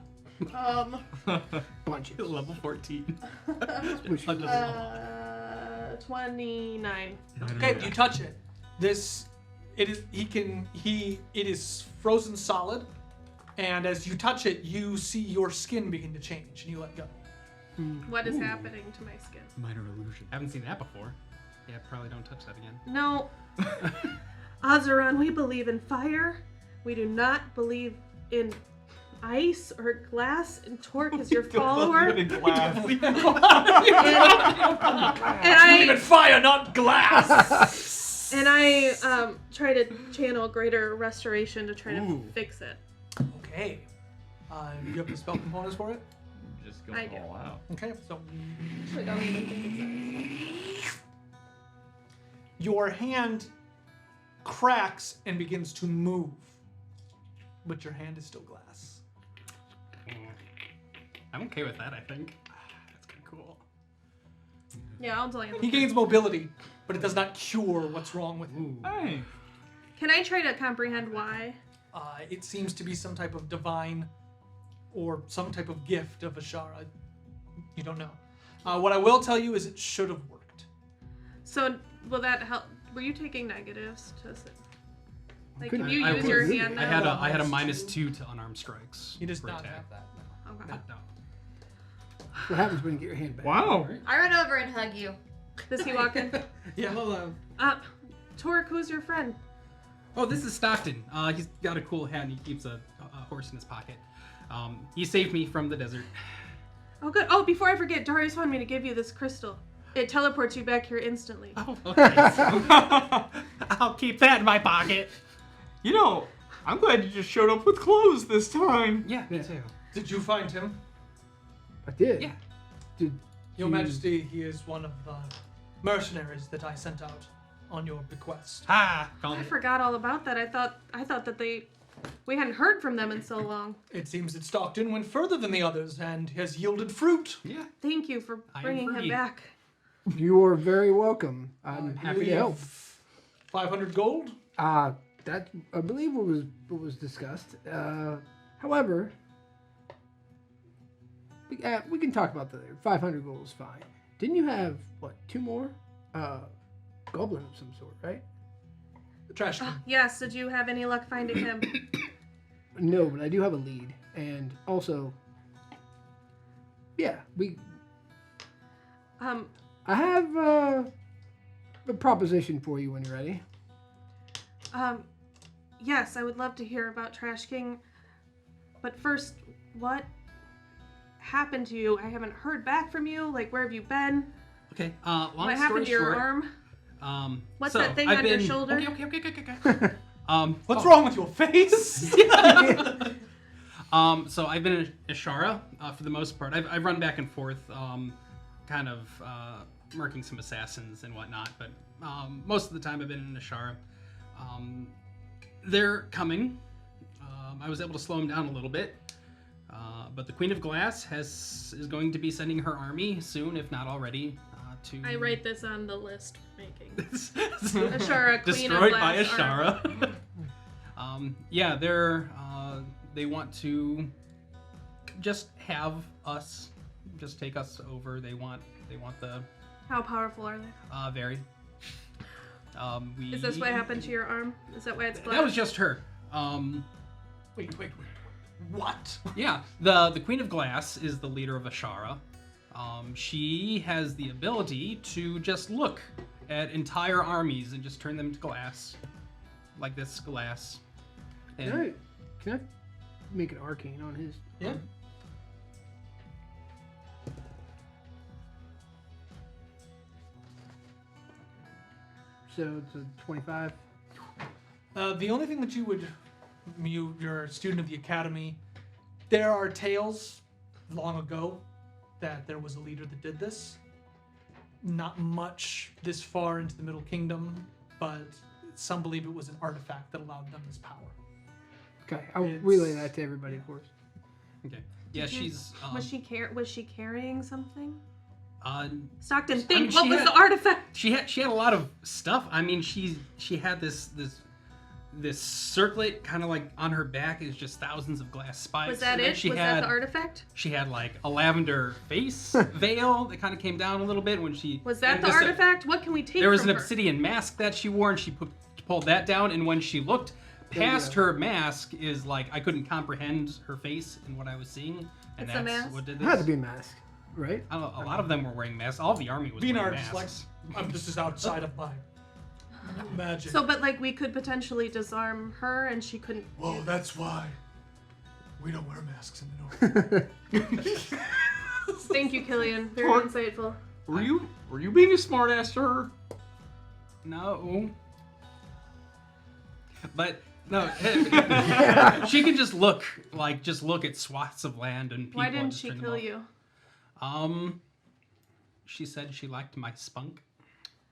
Bunches. Level 14. Which- 29. Okay, you touch it. It is frozen solid, and as you touch it, you see your skin begin to change, and you let go. What is happening to my skin? Minor illusion. Haven't seen that before. Yeah, probably don't touch that again. No. Azeron, we believe in fire. We do not believe in ice or glass, and Torque is your follower. And Even fire, not glass. I try to channel greater restoration to try to Ooh. fix it. Okay. You have the spell components for it? Just I going do. all out. Okay, so I don't even think it's your hand cracks and begins to move, but your hand is still glass. I'm okay with that, I think. That's kind of cool. Yeah, I'll tell you. He gains mobility, but it does not cure what's wrong with him. Hey. Can I try to comprehend why? It seems to be some type of divine or some type of gift of Ashara. You don't know. What I will tell you is it should have worked. So, will that help? Were you taking negatives to sit? Like, Couldn't- can you I use was. your hand I now? had a -2 to unarmed strikes. He does for not attack. have that. No. Okay. No. What happens when you get your hand back? Wow. I run over and hug you. Does he walk in? Yeah. Hello. Torque, who's your friend? Oh, this is Stockton. He's got a cool hat and he keeps a horse in his pocket. He saved me from the desert. Oh, good. Oh, before I forget, Darius wanted me to give you this crystal. It teleports you back here instantly. Oh, okay. I'll keep that in my pocket. You know, I'm glad you just showed up with clothes this time. Yeah, me too. Did you find him? I did. Yeah. Did Your you- Majesty, he is one of the mercenaries that I sent out on your bequest. Ah, called I it. forgot all about that. I thought that they We hadn't heard from them in so long. It seems that Stockton went further than the others and has yielded fruit. Yeah. Thank you for I am bringing him free. back. You are very welcome. I'm happy to help. 500 gold? That I believe what was discussed. However, we can talk about that later. 500 gold is fine. Didn't you have what 2 more? Goblin of some sort, right? The trash can. Yes, did you have any luck finding him? No, but I do have a lead, and also, yeah, I have a proposition for you when you're ready. Yes, I would love to hear about Trash King. But first, what happened to you? I haven't heard back from you. Like, where have you been? Okay. Long What story happened to your short, arm? What's so that thing I've on your been- shoulder? Okay. What's wrong with your face? So I've been in Ashara for the most part. I've run back and forth, kind of murking some assassins and whatnot, but most of the time I've been in Ashara. They're coming. I was able to slow them down a little bit, but the Queen of Glass is going to be sending her army soon, if not already. To I write this on the list we're making. Ashara, Queen destroyed of by Glass Ashara. Yeah, they want to just have us, just take us over. They want the How powerful are they? very. Is this what happened to your arm? Is that why it's black? That was just her. Wait. What? Yeah, the Queen of Glass is the leader of Ashara. She has the ability to just look at entire armies and just turn them to glass, like this glass. And Can I make an arcane on his? Yeah. So it's a 25. The only thing that you're a student of the academy, there are tales long ago that there was a leader that did this. Not much this far into the Middle Kingdom, but some believe it was an artifact that allowed them this power. Okay, I'll It's- relay that to everybody, of course. okay, yeah, she's. Was she carrying something? I Stockton, mean, think. What she was had- the artifact? She had a lot of stuff. I mean, she had this circlet kind of like on her back is just thousands of glass spikes. Was that And then it? Was that the artifact? She had like a lavender face veil that kind of came down a little bit when she. Was that and the this- artifact? What can we take There was from an her? obsidian mask that she wore, and she pulled that down. And when she looked past her mask, is like I couldn't comprehend her face and what I was seeing, and It's a that's mask? what did It this. had to be a mask, right? I don't know, a lot of them were wearing masks. All the army was wearing Beanard masks. just like, this is outside of my magic. So, but like we could potentially disarm her, and she couldn't. Whoa, that's why we don't wear masks in the North. Thank you, Killian. Very Or- insightful. Were you being a smartass to her? No. But no, she can just look at swaths of land and people. Why and didn't just she turn them kill off. you? She said she liked my spunk.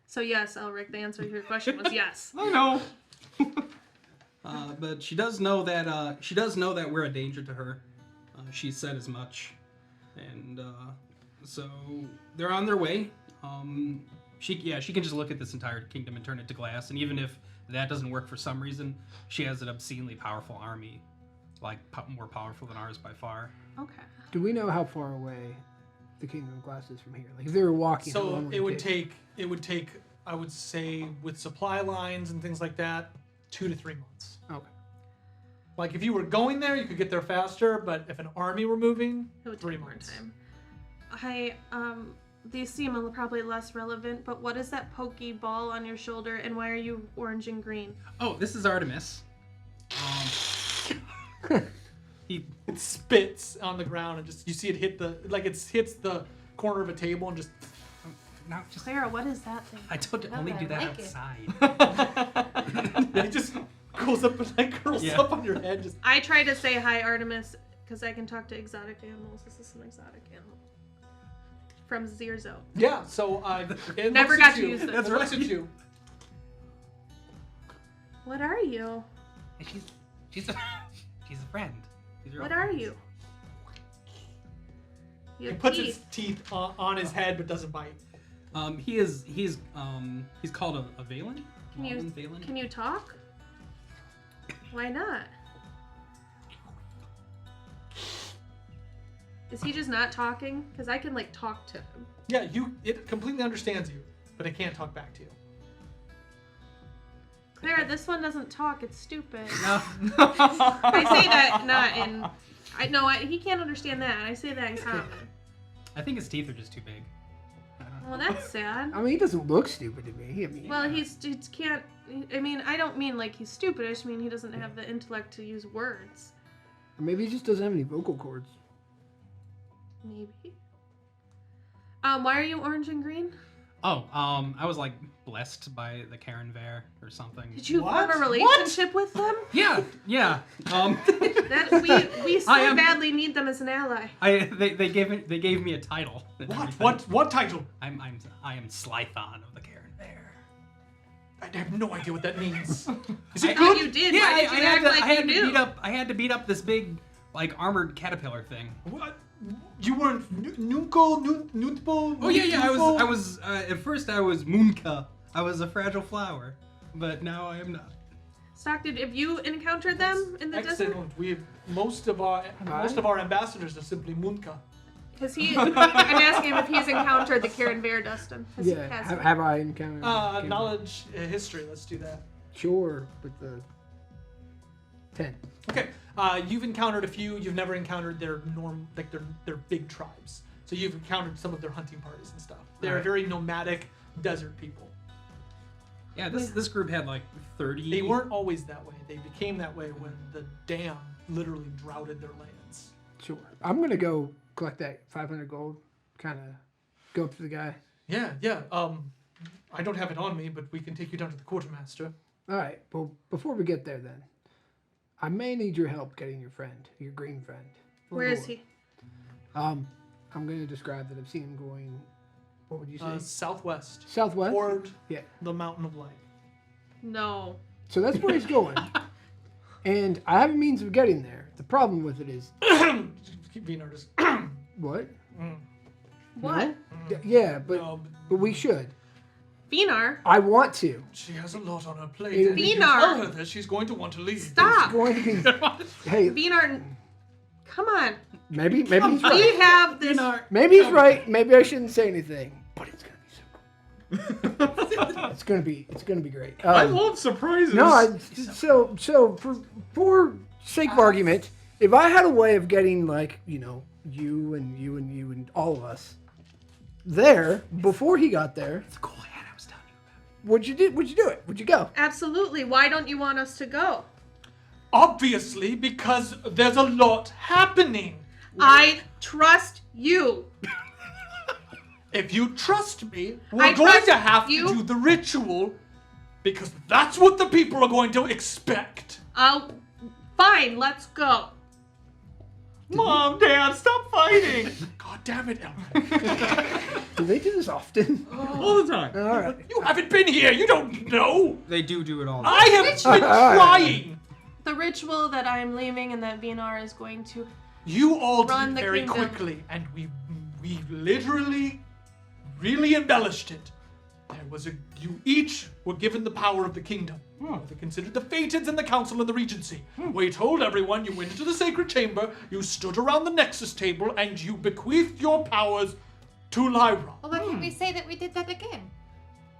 So yes, Elric, the answer to your question was yes. I know. But she does know that we're a danger to her. She said as much, and so they're on their way. She can just look at this entire kingdom and turn it to glass, and even if that doesn't work for some reason, she has an obscenely powerful army, like more powerful than ours by far. Okay. Do we know how far away the Kingdom of Glass is from here? Like if they were walking, how So long it would take, I would say, with supply lines and things like that, 2 to 3 months. Okay. Like if you were going there, you could get there faster, but if an army were moving, It would 3 take more months. time. These seem probably less relevant, but what is that pokey ball on your shoulder, and why are you orange and green? Oh, this is Artemis. He It spits on the ground and just you see it hit hits the corner of a table and just. now just Clara, what is that thing? I don't No, only but do I that like it. outside. It just goes up and like curls Yeah. up on your head. Just I try to say hi, Artemis, because I can talk to exotic animals. This is an exotic animal. From Zirzo. yeah. So it Never looks got at to you. use this. It looks at you. What are you? She's a friend. These What our are friends. you? You He have puts teeth. his teeth on his head but doesn't bite. He's called a Valen. Can you Valen? can you talk? Why not? Is he just not talking? Because I can like talk to him. Yeah, it completely understands you, but it can't talk back to you. Clara, this one doesn't talk. It's stupid. No. I say that not in. I know he can't understand that. I say that in common. I think his teeth are just too big. Well, that's sad. I mean, he doesn't look stupid to me. I mean, Well, he can't. I mean, I don't mean like he's stupid. I just mean he doesn't have the intellect to use words. or maybe he just doesn't have any vocal cords. Maybe. Why are you orange and green? Oh, I was like blessed by the Karen Vare or something. Did you What? form a relationship with them? Yeah. That we so I am- badly need them as an ally. They gave me a title. and everything. What title? I am Slython of the Karen Vare. I have no idea what that means. Is I it thought good? you did. Yeah, Why did you act like you knew? I had to beat up this big, like armored caterpillar thing. What? You weren't Nunpo? Oh yeah. I was. At first I was Moonka. I was a fragile flower, but now I am not. Stockton, have you encountered them in the desert? Excellent. We have most of our ambassadors are simply Munka. Because I'm asking him if he's encountered the Karen Vare, Dustin. Has he- Yeah, has he? have I encountered? Knowledge, history. Let's do that. Sure, with the 10. Okay. You've encountered a few. You've never encountered their their big tribes. So you've encountered some of their hunting parties and stuff. They're Alright. very nomadic desert people. Yeah, this group had like 30. They weren't always that way. They became that way when the dam literally droughted their lands. Sure. I'm gonna go collect that 500 gold. Kind of go up to the guy. Yeah. I don't have it on me, but we can take you down to the quartermaster. All right. Well, before we get there, then, I may need your help getting your friend, your green friend. Where is he? I'm gonna describe that I've seen him going. What would you say? Southwest. Southwest. Toward Yeah. the Mountain of Light. No. So that's where he's going. And I have a means of getting there. The problem with it is Keep being artist. what? What? No? Yeah, but No, we should. Vinar? I want to. she has a lot on her plate. It- And if you Vinar! tell her that she's going to want to leave. Stop! Going to be. Hey, Vinar, come on. maybe he's right. We have this. Maybe he's right. Maybe I shouldn't say anything. But it's gonna be so cool. it's gonna be great. I love surprises. No, so for sake of argument, if I had a way of getting like you and all of us there before he got there, It's a cool hat I was telling you about. would you do it? Would you go? Absolutely. Why don't you want us to go? Obviously, because there's a lot happening. I trust you. If you trust me, I we're going trust to have you. to do the ritual because that's what the people are going to expect. Fine, let's go. Mom, Dad, stop fighting! God damn it, Elmer. Do they do this often? all the time. All right. You haven't been here. You don't know. They do it all. I have been trying. The ritual that I'm leaving and that Vinar is going to. You all Run did the it very kingdom. quickly, and we literally really embellished it. You each were given the power of the kingdom. They considered the Fateds and the council and the regency. We told everyone you went into the sacred chamber, you stood around the nexus table, and you bequeathed your powers to Lyra. Well, why can't we say that we did that again?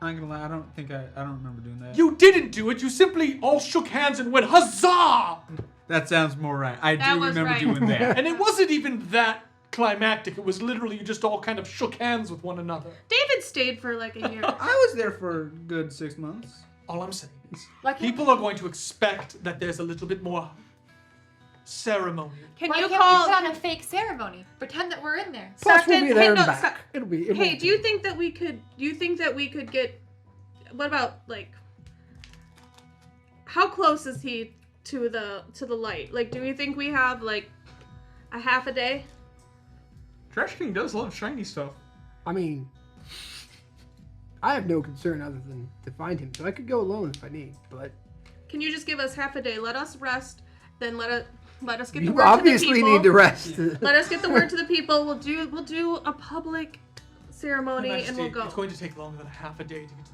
I'm not gonna lie, I don't remember doing that. You didn't do it. You simply all shook hands and went huzzah! That sounds more right. I That do was remember right. doing that. And it wasn't even that climactic. It was literally you just all kind of shook hands with one another. David stayed for like a year. I was there for a good 6 months. All I'm saying is Why can't people are going to expect that there's a little bit more ceremony. Can Why you can't call? we put on a fake ceremony? Pretend that we're in there. Plus, we'll Stockton, be there hey, and no, back. stop. It'll be. Hey, do you think that we could? Do you think that we could get? What about like? How close is he to the light? Like, do you think we have like a half a day? Trash King does love shiny stuff. I mean, I have no concern other than to find him, so I could go alone if I need. But Can you just give us half a day? Let us rest, then let us. Let us get the You word to the obviously people. need to rest. Let us get the word to the people. We'll do a public ceremony Your and we'll Majesty, go. It's going to take longer than half a day to get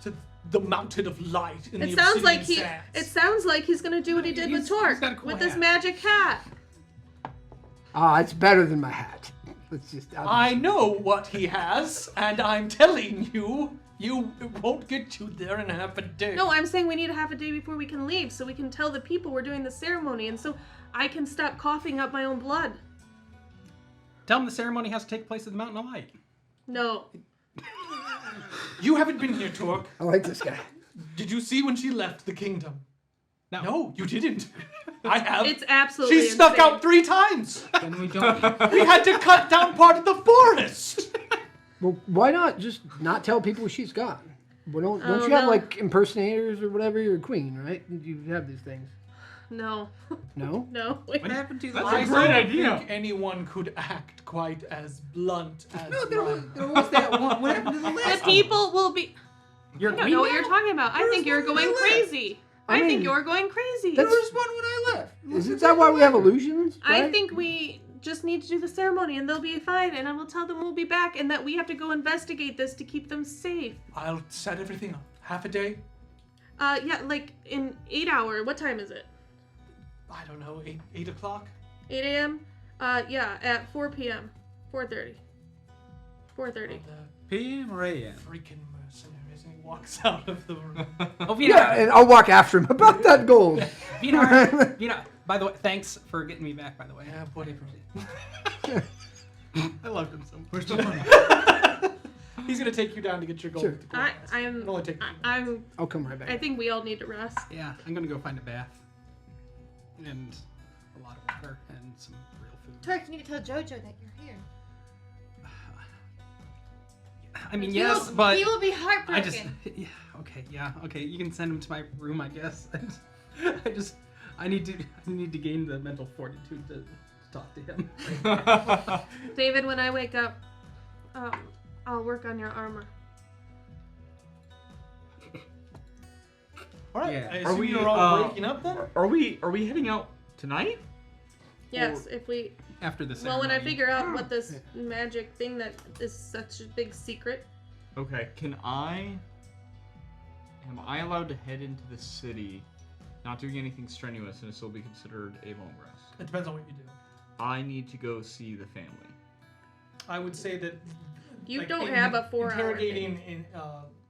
to the mountain of light in It the sounds like obsidian he. sands. It sounds like he's gonna do what he did with He's Torque got a cool with this hat. magic hat. It's better than my hat. Let's just. I know what he has, and I'm telling you, it won't get you there in half a day. No, I'm saying we need a half a day before we can leave, so we can tell the people we're doing the ceremony, and so I can stop coughing up my own blood. Tell them the ceremony has to take place at the Mountain of Light. No. You haven't been here, Torque. I like this guy. Did you see when she left the kingdom? No. No, you didn't. I have. It's absolutely She snuck insane. out 3 times. Then we don't. We had to cut down part of the forest. Well, why not just not tell people she's gone? Well, don't Oh, you have no. like impersonators or whatever? You're a queen, right? You have these things. No. No. No. What happened to the That's I a don't great idea. think anyone could act quite as blunt as No, there was, mine. there was that one. What happened to the The last people will be. You're I don't know what you're talking about. I think you're going crazy. I think mean, you're going crazy. There was one when I left. Isn't that why we have illusions? I right? think we just need to do the ceremony and they'll be fine, and I will tell them we'll be back and that we have to go investigate this to keep them safe. I'll set everything up. Half a day? Yeah, like in 8 hours. What time is it? I don't know, 8 o'clock? 8 a.m.? Yeah, at 4 p.m. 4:30. 4:30. The PM or AM? freaking mercenaries, and he walks out of the room. Oh, Vina, Yeah, and I'll walk after him about that gold. Vina, by the way, thanks for getting me back, by the way. Yeah, whatever. I loved him so much. Where's the money? He's gonna take you down to get your gold. Sure. with the gold mask. It'll only take I'll come right back. I think we all need to rest. Yeah, I'm gonna go find a bath. And a lot of water and some real food. Torque, you need to tell Jojo that you're here. I mean, He yes, will, but he will be I heartbroken. just okay. You can send him to my room, I guess. I need to gain the mental fortitude to talk to him. David, when I wake up, I'll work on your armor. All right. Yeah. I Are assume we, you're all breaking up then? Are we heading out tonight? Yes, if we. After the Well, ceremony. when I figure out what this magic thing that is such a big secret. Okay. Am I allowed to head into the city, not doing anything strenuous, and still be considered a long rest? It depends on what you do. I need to go see the family. I would say that You like, don't in- have a 4 hour interrogating in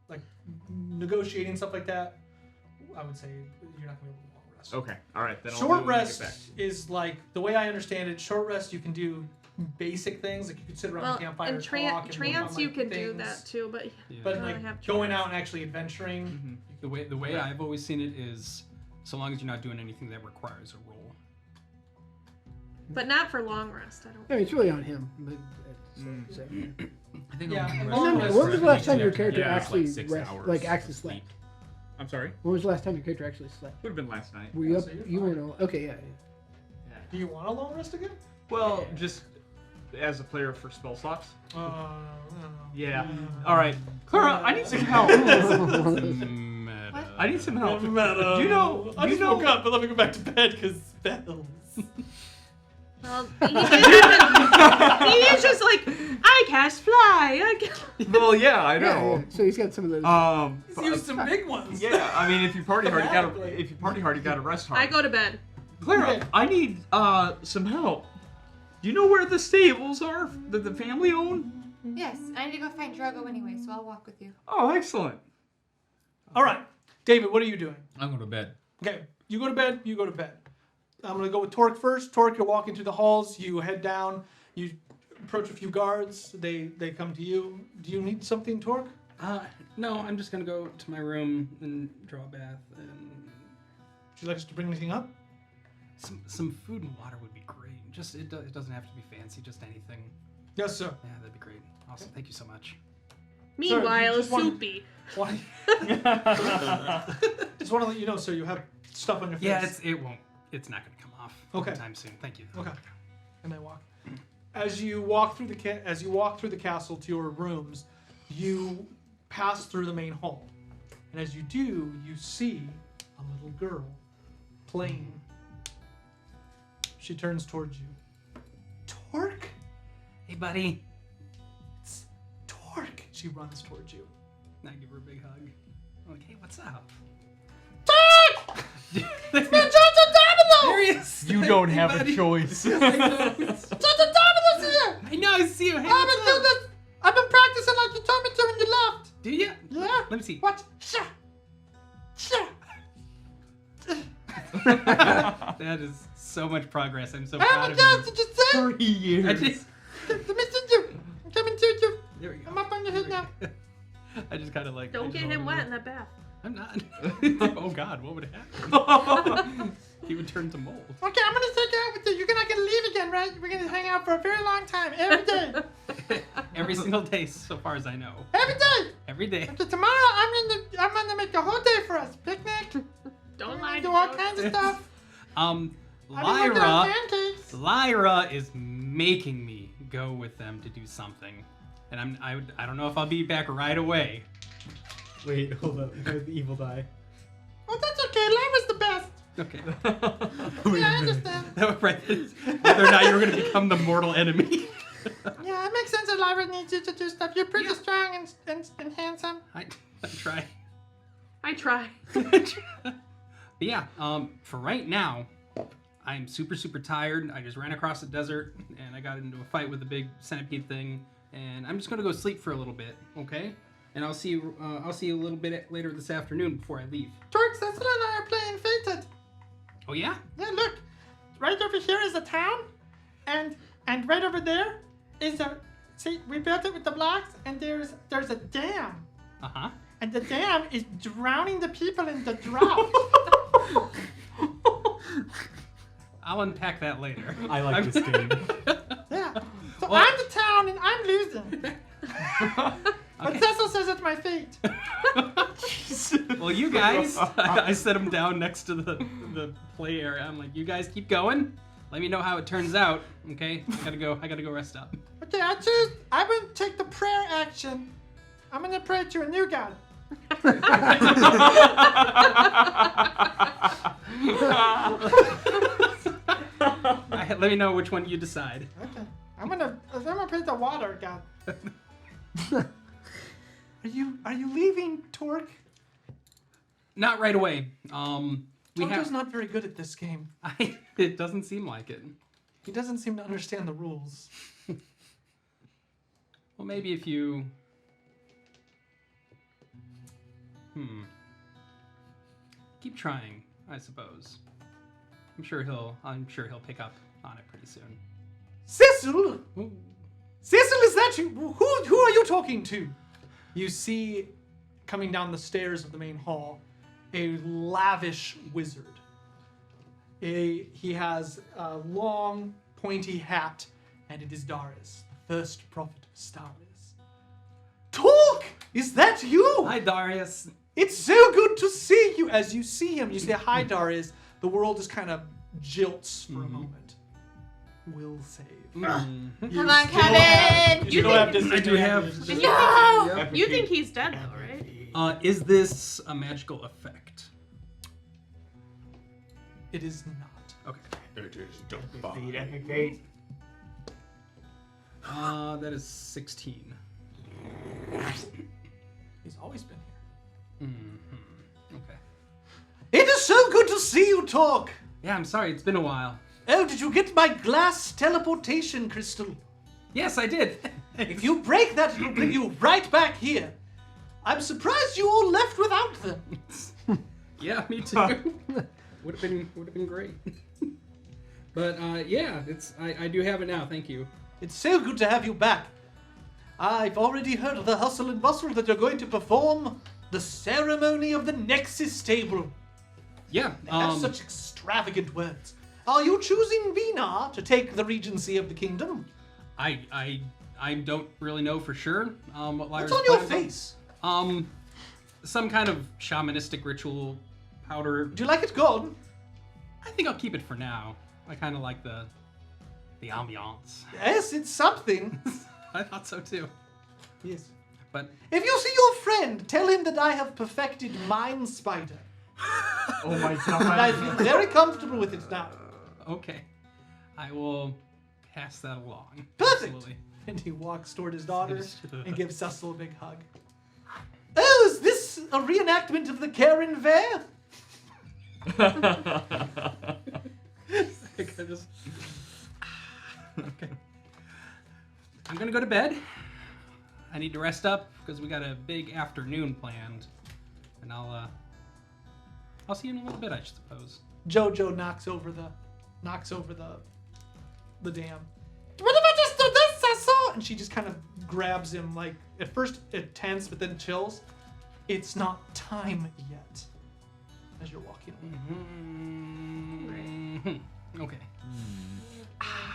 like negotiating stuff like that. I would say you're not gonna be able to long rest. Okay. All right. Then Short I'll go when I get rest back. is like the way I understand it. Short rest you can do basic things like you could sit around Well, the campfire and and talk and work on, trance you like, could do things. that too, but Yeah. But I like have going trance. out and actually adventuring, the way I've always seen it is, so long as you're not doing anything that requires a roll. but not for long rest. I don't. I mean, it's really on him. But so. I think Yeah, only and rest long is rest- When was the last time yeah, your character yeah, it's actually like 6 rest, hours like actually sleep. slept? I'm sorry. When was the last time your character actually slept? Would have been last night. Were you up? so you're You fine. weren't all. Okay, yeah. do you want a long rest again? Well, just as a player for spell slots. Uh, Yeah. All right, Clara, I need some help. Meta. I need some help. Meta. Do you know? I just woke up, but let me go back to bed because spells. Well, he's just like, I cast fly. I cast... Well, yeah, I Yeah, know. yeah. So he's got some of those. He's used some big ones. Yeah, I mean, if you party hard, Thematically. you gotta rest hard. I go to bed. Clara, I need some help. Do you know where the stables are that the family own? Yes, I need to go find Drogo anyway, so I'll walk with you. Oh, excellent. All right, David, what are you doing? I'm going to bed. Okay, you go to bed. You go to bed. I'm gonna go with Torque first. Torque, you're walking through the halls. You head down. You approach a few guards. They come to you. Do you need something, Torque? No, I'm just gonna go to my room and draw a bath and Would you like us to bring anything up? some food and water would be great. Just it doesn't have to be fancy, just anything. Yes, sir. Yeah, that'd be great. Awesome. Thank you so much. Meanwhile, just want- Soupy. Why? Just want to let you know, sir. You have stuff on your face. Yeah, it's not gonna come off Okay. anytime soon. Thank you. Okay. And I walk. As you walk through the castle to your rooms, you pass through the main hall, and as you do, you see a little girl playing She turns towards you. Torque? Hey, buddy. It's Torque. She runs towards you. I give her a big hug. I'm like, hey, what's up? Torque! It's been Judge Domino! There he is. You don't have a choice. I know. Judge Domino's here! I know, I see you. Hey, I've what's been doing up? this. I've been practicing like you told me to when you left. Do you? Yeah? Let me see. What? Sure. That is so much progress. I'm so How proud many of times you. did you say? 30 years. I just, Let me see you. I'm coming to you. there we go. I'm up on your head now. I just kind of like. Don't I just get him wanted wet to- in that bath. I'm not. Oh God, what would happen? He would turn to mold. Okay, I'm gonna take you out with you. You're not gonna leave again, right? We're gonna hang out for a very long time, every day. Every single day, so far as I know. Every day. Every day. Okay, tomorrow I'm gonna make a whole day for us. Picnic. Don't We're lie gonna do to all Joe. kinds of stuff. I've been working on pancakes. Lyra is making me go with them to do something, and I don't know if I'll be back right away. Wait, hold up. There's the evil die. Oh, that's okay. Lyra's the best. Okay. Yeah, I understand. That was right. Whether or not you were going to become the mortal enemy. Yeah, it makes sense that Lyra needs you to do stuff. You're pretty strong and handsome. I try. I try. But yeah, for right now, I'm super tired. I just ran across the desert and I got into a fight with a big centipede thing, and I'm just gonna go sleep for a little bit, okay? And I'll see you a little bit later this afternoon before I leave. Torque, Cecil and I are playing Fated. Oh yeah? Yeah, look. Right over here is a town, and right over there is a. See, we built it with the blocks, and there's a dam, Uh huh. and the dam is drowning the people in the drought. I'll unpack that later. I like this game. Yeah. So Well- I'm the town, and I'm losing. But Okay. Cecil says it's my fate. Well, you guys, I set them down next to the play area. I'm like, you guys keep going. Let me know how it turns out. Okay, I gotta go rest up. Okay, I'm gonna take the prayer action. I'm gonna pray to a new god. Let me know which one you decide. Okay. I'm gonna pray to water god. Are you leaving, Torque? Not right away. Torque's not very good at this game. It doesn't seem like it. He doesn't seem to understand the rules. Well, maybe if you. Keep trying, I suppose. I'm sure he'll pick up on it pretty soon. Cecil! Ooh. Cecil, is that you? Who are you talking to? You see, coming down the stairs of the main hall, a lavish wizard. He has a long, pointy hat, and it is Darius, the first prophet of Staris. Talk! Is that you? Hi, Darius. It's so good to see you. As you see him, you say, hi, Darius. The world just kind of jilts for a moment. Will save. Come on, Kevin! You I do have. No! You think he's dead though, right? Is this a magical effect? It is not. Okay. That is 16. He's always been here. Okay. It is so good to see you talk. Yeah, I'm sorry. It's been a while. Oh, did you get my glass teleportation crystal? Yes, I did. If you break that, it'll bring you right back here. I'm surprised you all left without them. Yeah, me too. would have been great. But yeah, I do have it now. Thank you. It's so good to have you back. I've already heard the hustle and bustle that you're going to perform the ceremony of the Nexus table. Yeah. They have such extravagant words. Are you choosing Vina to take the regency of the kingdom? I don't really know for sure. What Lyra's What's on your plans are. face? Some kind of shamanistic ritual powder. Do you like it gone? I think I'll keep it for now. I kind of like the ambiance. Yes, it's something. I thought so too. Yes. But If you see your friend, tell him that I have perfected Mind Spider. Oh my And I god. feel very comfortable with it now. okay. I will pass that along. Perfect. Absolutely. And he walks toward his daughter Just- and gives Cecil a big hug. Oh, is this a reenactment of the Karen Fair? Like, I just... Okay. I'm gonna go to bed. I need to rest up because we got a big afternoon planned, and I'll see you in a little bit, I suppose. Jojo knocks over the dam. What if I just do this, Cecil? And she just kind of grabs him, like at first it tense, but then chills. It's not time yet. As you're walking away. Mm-hmm. Okay.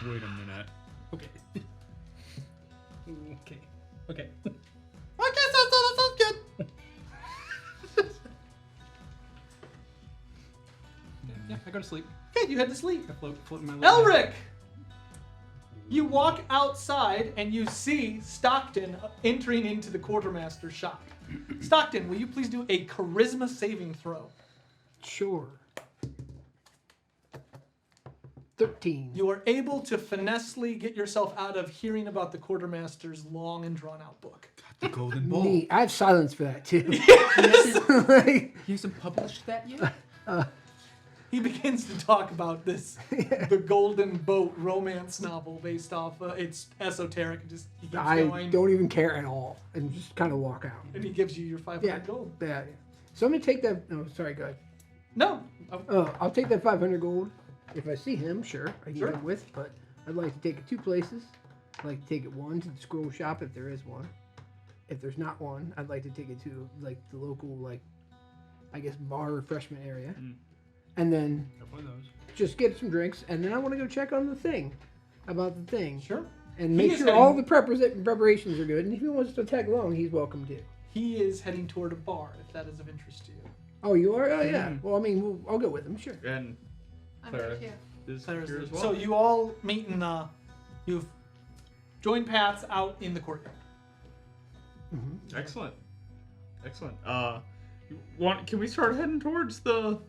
Wait a minute. Okay. Okay. Okay. Okay, Cecil, that sounds good. Yeah, I go to sleep. Okay, you head to sleep. I float in my little bed. Elric! You walk outside and you see Stockton entering into the quartermaster's shop. Stockton, will you please do a charisma saving throw? Sure. 13. You are able to finessely get yourself out of hearing about the quartermaster's long and drawn out book. The golden bowl. Neat. I have silence for that too. Like, He hasn't published that yet? He begins to talk about this, the Golden Boat romance novel based off. It's esoteric. Just he keeps I going, don't even care at all, and just kind of walk out. and he gives you your 500 Yeah, gold. yeah. So I'm gonna take that. No, sorry, go ahead. No, I'll take that 500 gold if I see him. Sure, I can Sure. go with. But I'd like to take it 2 places. I'd like to take it 1 to the scroll shop if there is one. If there's not one, I'd like to take it to like the local I guess bar refreshment area, and then One of those. just get some drinks, and then I want to go check on the thing, about the thing, sure. and He make is sure heading- all the preparations are good. And if he wants to tag along, he's welcome to. He is heading toward a bar, if that is of interest to you. Oh, you are? Oh, yeah. Well, I mean, I'll go with him, sure. And I'm Clara here too. is There's here the- as well. So you all meet in you've joined paths out in the courtyard. Excellent. Can we start heading towards the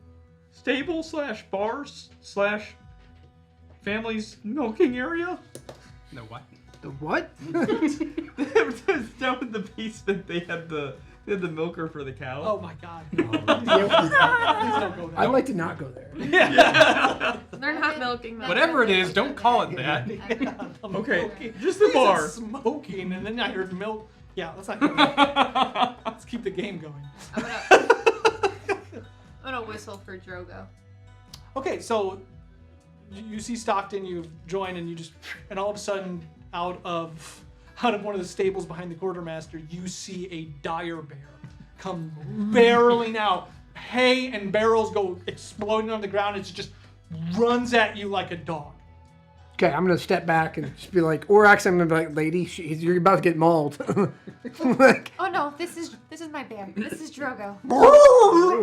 stable / bars / family's milking area? No what? The what? Down in the basement, they had the milker for the cow. Oh my god. Yeah, Please don't go there. I'd like to not go there. They're not milking them. Whatever it is, don't call it that. Okay, just the bar. Smoking, and then I heard milk. Yeah, let's not go there. Let's keep the game going. I'm gonna whistle for Drogo. Okay, so you see Stockton, you've joined, and all of a sudden, out of one of the stables behind the quartermaster, you see a dire bear come barreling out. Hay and barrels go exploding on the ground. It just runs at you like a dog. Okay, I'm gonna step back and just be like, or actually, I'm gonna be like, lady, you're about to get mauled. Like, Oh no, this is my bear. This is Drogo.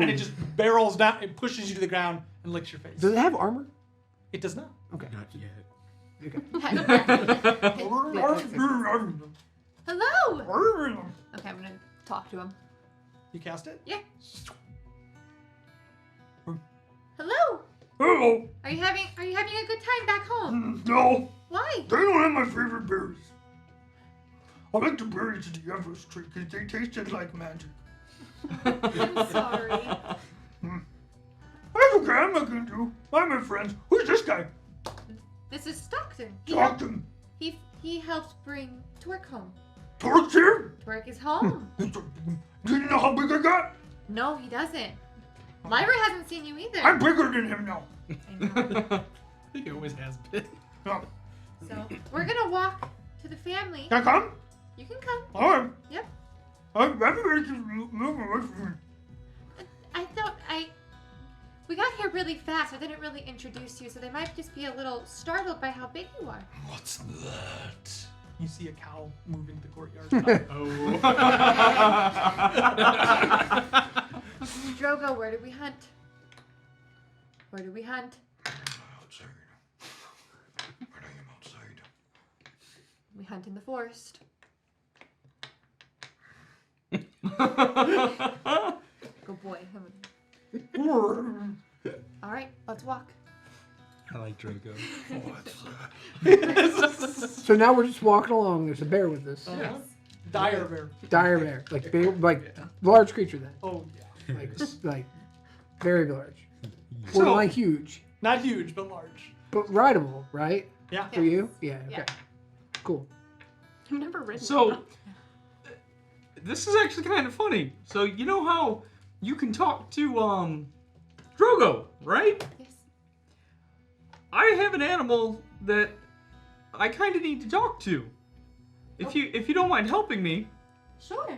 And it just barrels down, it pushes you to the ground and licks your face. does it have armor? It does not. Okay. Not yet. Hello. Okay, I'm gonna talk to him. You cast it? Yeah. Hello. Hello. Are you having a good time back home? No, Why? they don't have my favorite berries. I like the berries in the Everest tree because they tasted like magic. I'm sorry. That's okay, I'm not gonna do. Bye, my friends. Who's this guy? This is Stockton. Talk to him. He helps bring Torque home. Torque's here? Torque is home. Do you know how big I got? No, he doesn't. Lyra hasn't seen you either. I'm bigger than him now. I know. I think it always has been. Yeah. So we're gonna walk to the family. Can I come? You can come. Alright. Yep. Everybody just move away from me. We got here really fast. I didn't really introduce you, so they might just be a little startled by how big you are. What's that? You see a cow moving to the courtyard. Drogo, where do we hunt? Where do we hunt? Outside. When I am outside. We hunt in the forest. Good boy. All right, let's walk. I like Draco. So now we're just walking along. There's a bear with us. Dire bear. Dire bear, like big, like large creature then, Oh yeah. like very large, So- borderline huge, Not huge, but large. but rideable, right? Yeah. For you? Yeah. Okay. Yeah. Cool. I've never ridden. So, this is actually kind of funny. So, you know how you can talk to, Drogo, right? Yes. I have an animal that I kind of need to talk to. If you don't mind helping me. Sure.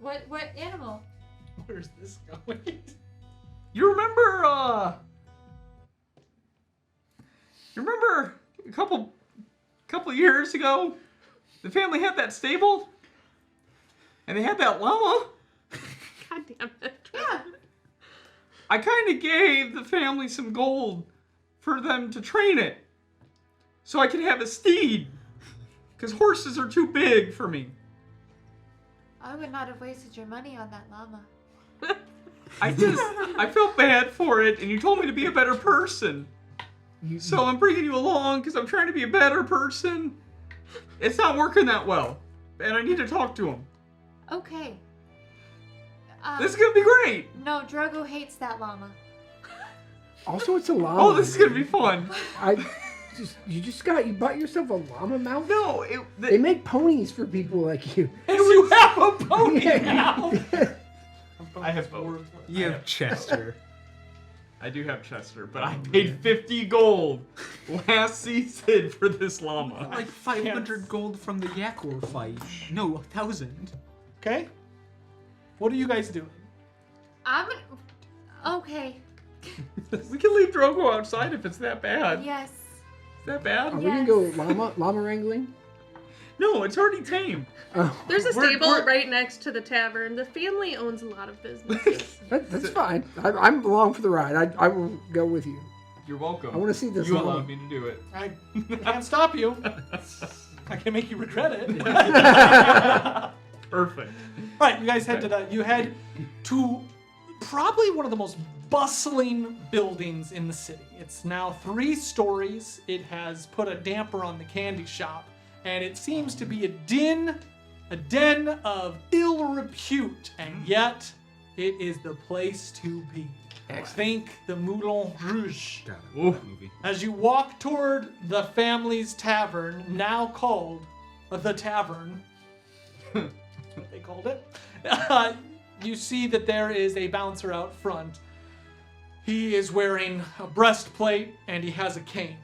What animal? Where's this going? You remember, a couple years ago, the family had that stable? And they had that llama? God damn it. Yeah. I kind of gave the family some gold for them to train it. So I could have a steed. Because horses are too big for me. I would not have wasted your money on that llama. I felt bad for it, and you told me to be a better person. So I'm bringing you along because I'm trying to be a better person. It's not working that well, and I need to talk to him. Okay. This is gonna be great. No, Drogo hates that llama. Also, it's a llama. Oh, this is gonna be fun. You bought yourself a llama mount? No, They make ponies for people like you. And you have a pony now. I have both. You have Chester. I do have Chester, but I paid 50 gold last season for this llama. Like 500 gold from the Yakor fight. No, 1,000. Okay. What are you guys doing? Okay. We can leave Drogo outside if it's that bad. Yes. Is that bad? Are we gonna go llama wrangling? No, it's already tame. Oh, There's a We're- stable we're- right next to the tavern. The family owns a lot of businesses. that's fine. I'm along for the ride. I will go with you. You're welcome. I want to see this You llama. allowed me to do it. I can't stop you. I can make you regret it. Perfect. All right, you guys head to probably one of the most bustling buildings in the city. It's now 3 stories. It has put a damper on the candy shop, and it seems to be a den of ill repute, and yet it is the place to be. Think the Moulin Rouge. God, I love that movie. As you walk toward the family's tavern, now called the Tavern, that's what they called it, you see that there is a bouncer out front. He is wearing a breastplate and he has a cane.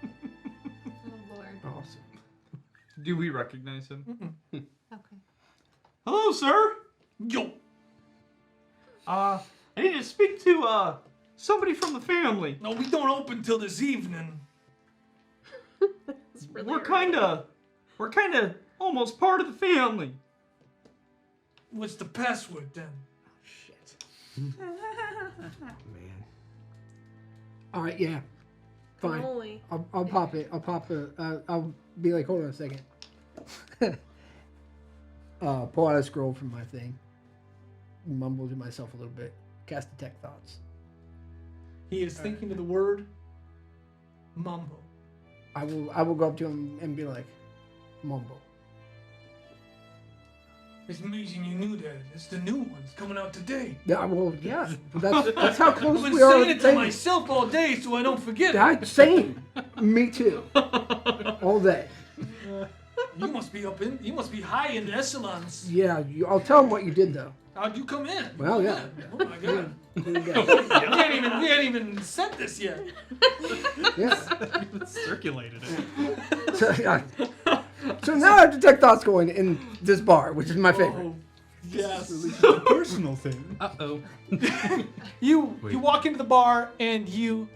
Oh Lord. Awesome. Do we recognize him? Okay. Hello, sir. Yo! I need to speak to somebody from the family. No, we don't open till this evening. It's really We're kind of almost part of the family. What's the password then? Man. All right, yeah. Fine. Holy. I'll pop it. I'll be like, hold on a second. Pull out a scroll from my thing. Mumble to myself a little bit. Cast detect thoughts. He is thinking of the word mumbo. I will go up to him and be like, mumble. It's amazing you knew that. It's the new one. It's coming out today. Yeah, well, yeah. That's how close I've been we are. saying it to myself all day so I don't forget it. Same. Me too. All day. You must be high in the echelons. Yeah, I'll tell him what you did though. How'd you come in? Well, yeah. Oh my god. Here we go. we ain't even said this yet. Yeah. Circulated it. So, yeah. So now I have detect thoughts going in this bar, which is my favorite. Oh, yes. It's a personal thing. Uh-oh. You Wait. you walk into the bar and you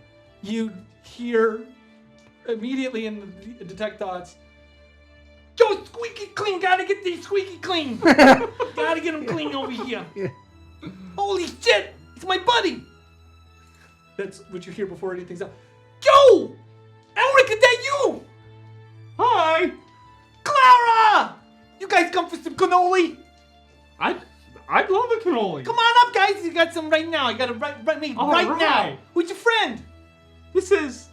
hear immediately in the detect thoughts, "Yo, squeaky clean! Gotta get these squeaky clean! Gotta get them clean over here! Yeah. Holy shit! It's my buddy!" That's what you hear before anything's up. Yo, Elric, is that you? Hi. Clara! You guys come for some cannoli? I'd love a cannoli. Come on up, guys. You got some right now. I got it right All now. right. Who's your friend? This is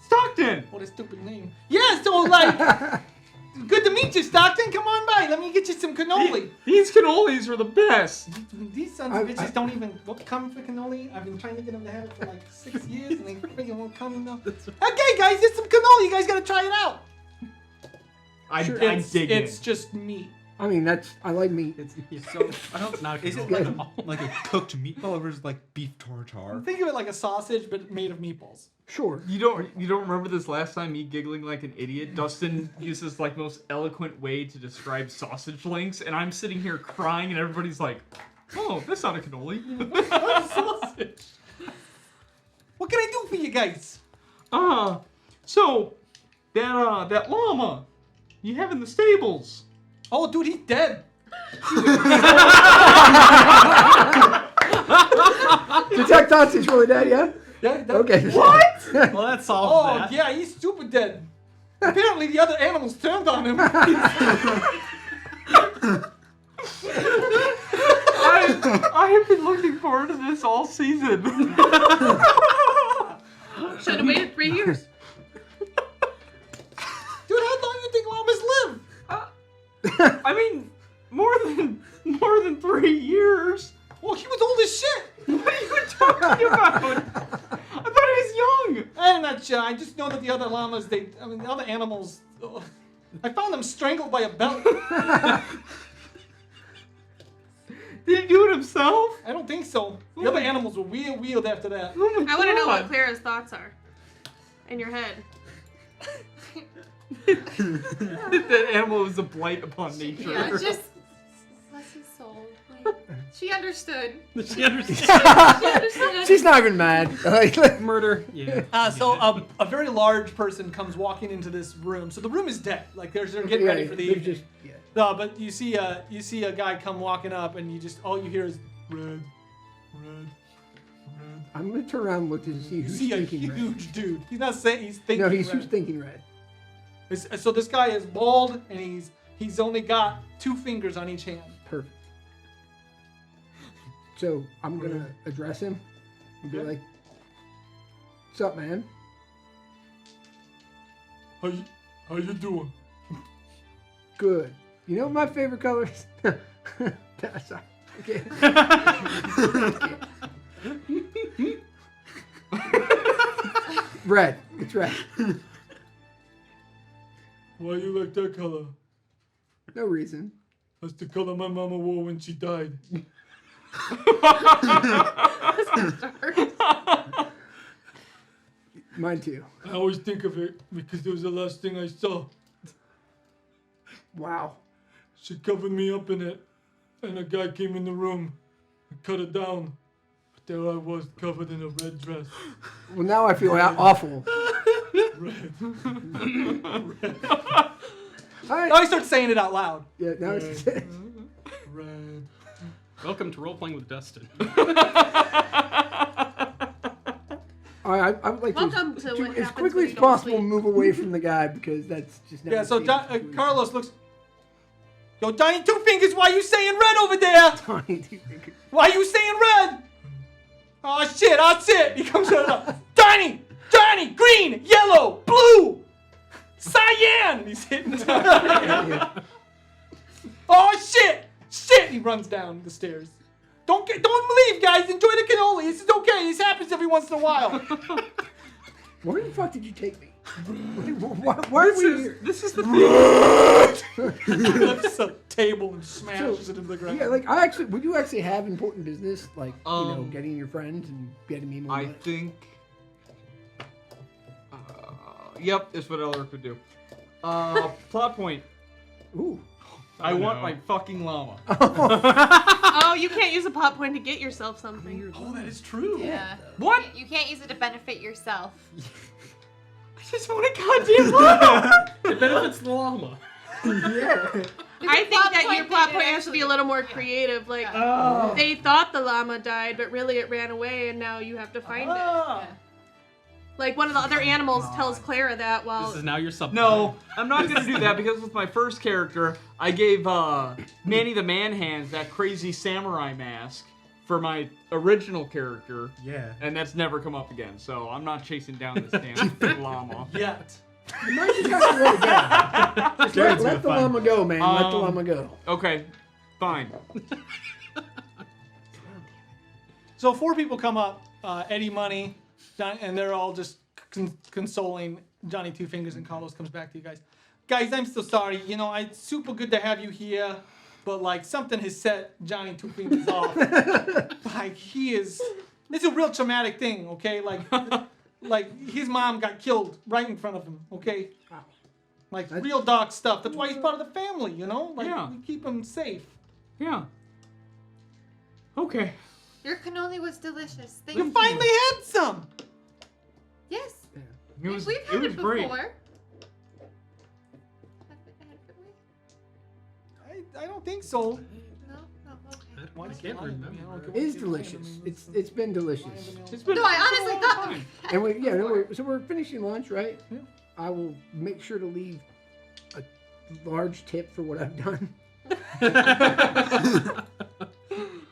Stockton. What a stupid name. Yeah, so like, good to meet you, Stockton. Come on by. Let me get you some cannoli. These cannolis are the best. These sons of bitches don't even come for cannoli. I've been trying to get them to have it for like 6 years, and they freaking won't come enough. Okay, guys, here's some cannoli. You guys gotta try it out. I dig it. It's just meat. I mean, I like meat. So I don't. Not Is it good. like a cooked meatball or is it like beef tartare? Think of it like a sausage, but made of meatballs. Sure. You don't remember this last time me giggling like an idiot? Dustin used this like most eloquent way to describe sausage links, and I'm sitting here crying, and everybody's like, "Oh, that's not a cannoli." Sausage. What can I do for you guys? So that llama you have in the stables. Oh, dude, he's dead. Detect Toxi's really dead, yeah? Yeah, Okay. What? well, that solves Oh, that. yeah, he's super dead. Apparently, the other animals turned on him. I have been looking forward to this all season. Should have waited 3 years. Dude, how long do you think llamas live? I mean, more than 3 years. Well, he was old as shit. What are you talking about? I thought he was young. I'm not sure. I just know that the other llamas, the other animals, I found them strangled by a belt. Did he do it himself? I don't think so. The other animals were wheeled after that. I want to know what Clara's thoughts are. In your head. That animal was a blight upon nature. Yeah, just bless his soul. Like, she understood. She understands. She understood. She's not even mad. Like, Murder. Yeah. So a very large person comes walking into this room. So the room is dead. Like they're getting ready for the they're evening. just, yeah. No, but you see a guy come walking up, and all you hear is red. I'm gonna turn around and look to see You who's see a thinking red. huge dude. He's not saying he's thinking. No, he's red. who's thinking red. So this guy is bald, and he's only got 2 fingers on each hand. Perfect. So I'm gonna address him and be like, "What's up, man? How you doing? Good. You know what my favorite color is? Sorry. Okay. Red. It's red. Why you like that color? No reason. That's the color my mama wore when she died. Mine too. I always think of it because it was the last thing I saw. Wow. She covered me up in it, and a guy came in the room and cut it down. But there I was, covered in a red dress. Well, now I feel awful. Red. All right. Now he starts saying it out loud. Yeah. Now it's. Red. Welcome to Role Playing with Dustin. All right. I would like Welcome to what as happens quickly when as you don't possible sleep. move away from the guy because that's just. Yeah. So never Carlos looks. Yo, Donnie, 2 fingers. Why you saying red over there? Why you saying red? Oh shit! He comes out. Donnie, green, yellow, blue, cyan. And he's hitting down. Oh shit! He runs down the stairs. Don't leave, guys. Enjoy the cannoli. This is okay. This happens every once in a while. Where the fuck did you take me? Why are we here? This is the thing. He lifts a table and smashes So, it into the ground. Yeah, like would you actually have important business, like getting your friends and getting me more I money? think. Yep, that's what Elric would do. Plot point. Ooh. I want my fucking llama. Oh, you can't use a plot point to get yourself something. Oh, that is true. Yeah. What? You can't use it to benefit yourself. I just want a goddamn llama. It benefits the llama. Yeah. I think plot that point your plot that point it has to be a actually- little more yeah. creative. Like, Oh. they thought the llama died, but really it ran away, and now you have to find it. Ah. Like, one of the other animals tells Clara that while... This is now your sub. No, I'm not gonna do that because with my first character, I gave Manny the Man Hands that crazy samurai mask for my original character, Yeah. and that's never come up again. So I'm not chasing down this damn llama. Yet. You might just have to let it go. Just let the llama go, man. Let the llama go. Okay, fine. So 4 people come up, Eddie, Money, and they're all just consoling Johnny Two Fingers, and Carlos comes back to you guys. Guys, I'm so sorry. You know, it's super good to have you here, but like something has set Johnny Two Fingers off. Like it's a real traumatic thing, okay? Like his mom got killed right in front of him, okay? Like real dark stuff. That's why he's part of the family, you know? Like we keep him safe. Yeah. Okay. Your cannoli was delicious. Thank You you. finally had some. Yes. It was, We've had it was it before. great. I don't think so. No? Oh, okay. Why I does can't Johnny- remember. It is delicious. It's been delicious. It's been No, I honestly thought And we're finishing lunch, right? Yeah. I will make sure to leave a large tip for what I've done.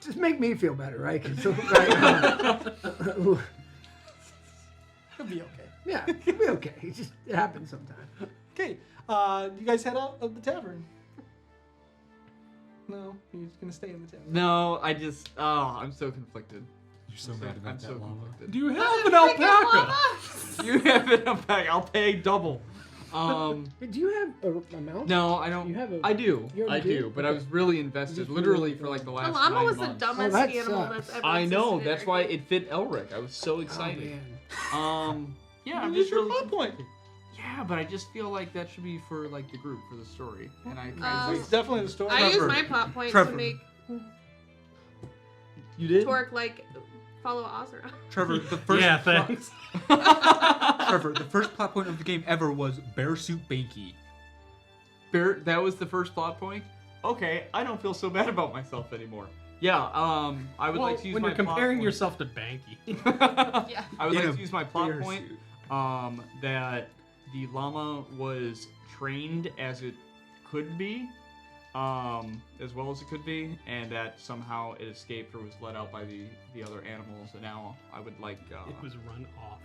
Just make me feel better, right? 'Cause, It'll be okay. yeah, it'll be okay. It happens sometimes. Okay, you guys head out of the tavern. No, you're just gonna stay in the tavern. No, I'm so conflicted. You're so mad about I'm that so llama. conflicted. Do you have an alpaca? You have an alpaca. I'll pay double. Do you have a mount? No, I don't. You have a- I do. you already I do. do? But I Okay. was really invested, You literally feel for like the The last llama 9 was the months. dumbest that animal sucks. that's ever I know. existed. That's why it fit Elric. I was so Oh, excited. man. Yeah, I'm Use just your really. plot point. Yeah, but I just feel like that should be for like the group for the story, and I. It's definitely the story. I use Trevor. my plot point Trevor. to make You did. Torque like follow Ozra. Trevor, the first Yeah, thanks. Trevor, the first plot point of the game ever was Bear Suit Banky. Bear, that was the first plot point. Okay, I don't feel so bad about myself anymore. Yeah, I would like to use when my you're comparing plot yourself to Banky. point. Yeah. I would In like a to use my plot bear point. suit. That the llama was trained as it could be, as well as it could be, and that somehow it escaped or was let out by the other animals. And now I would like It was run off.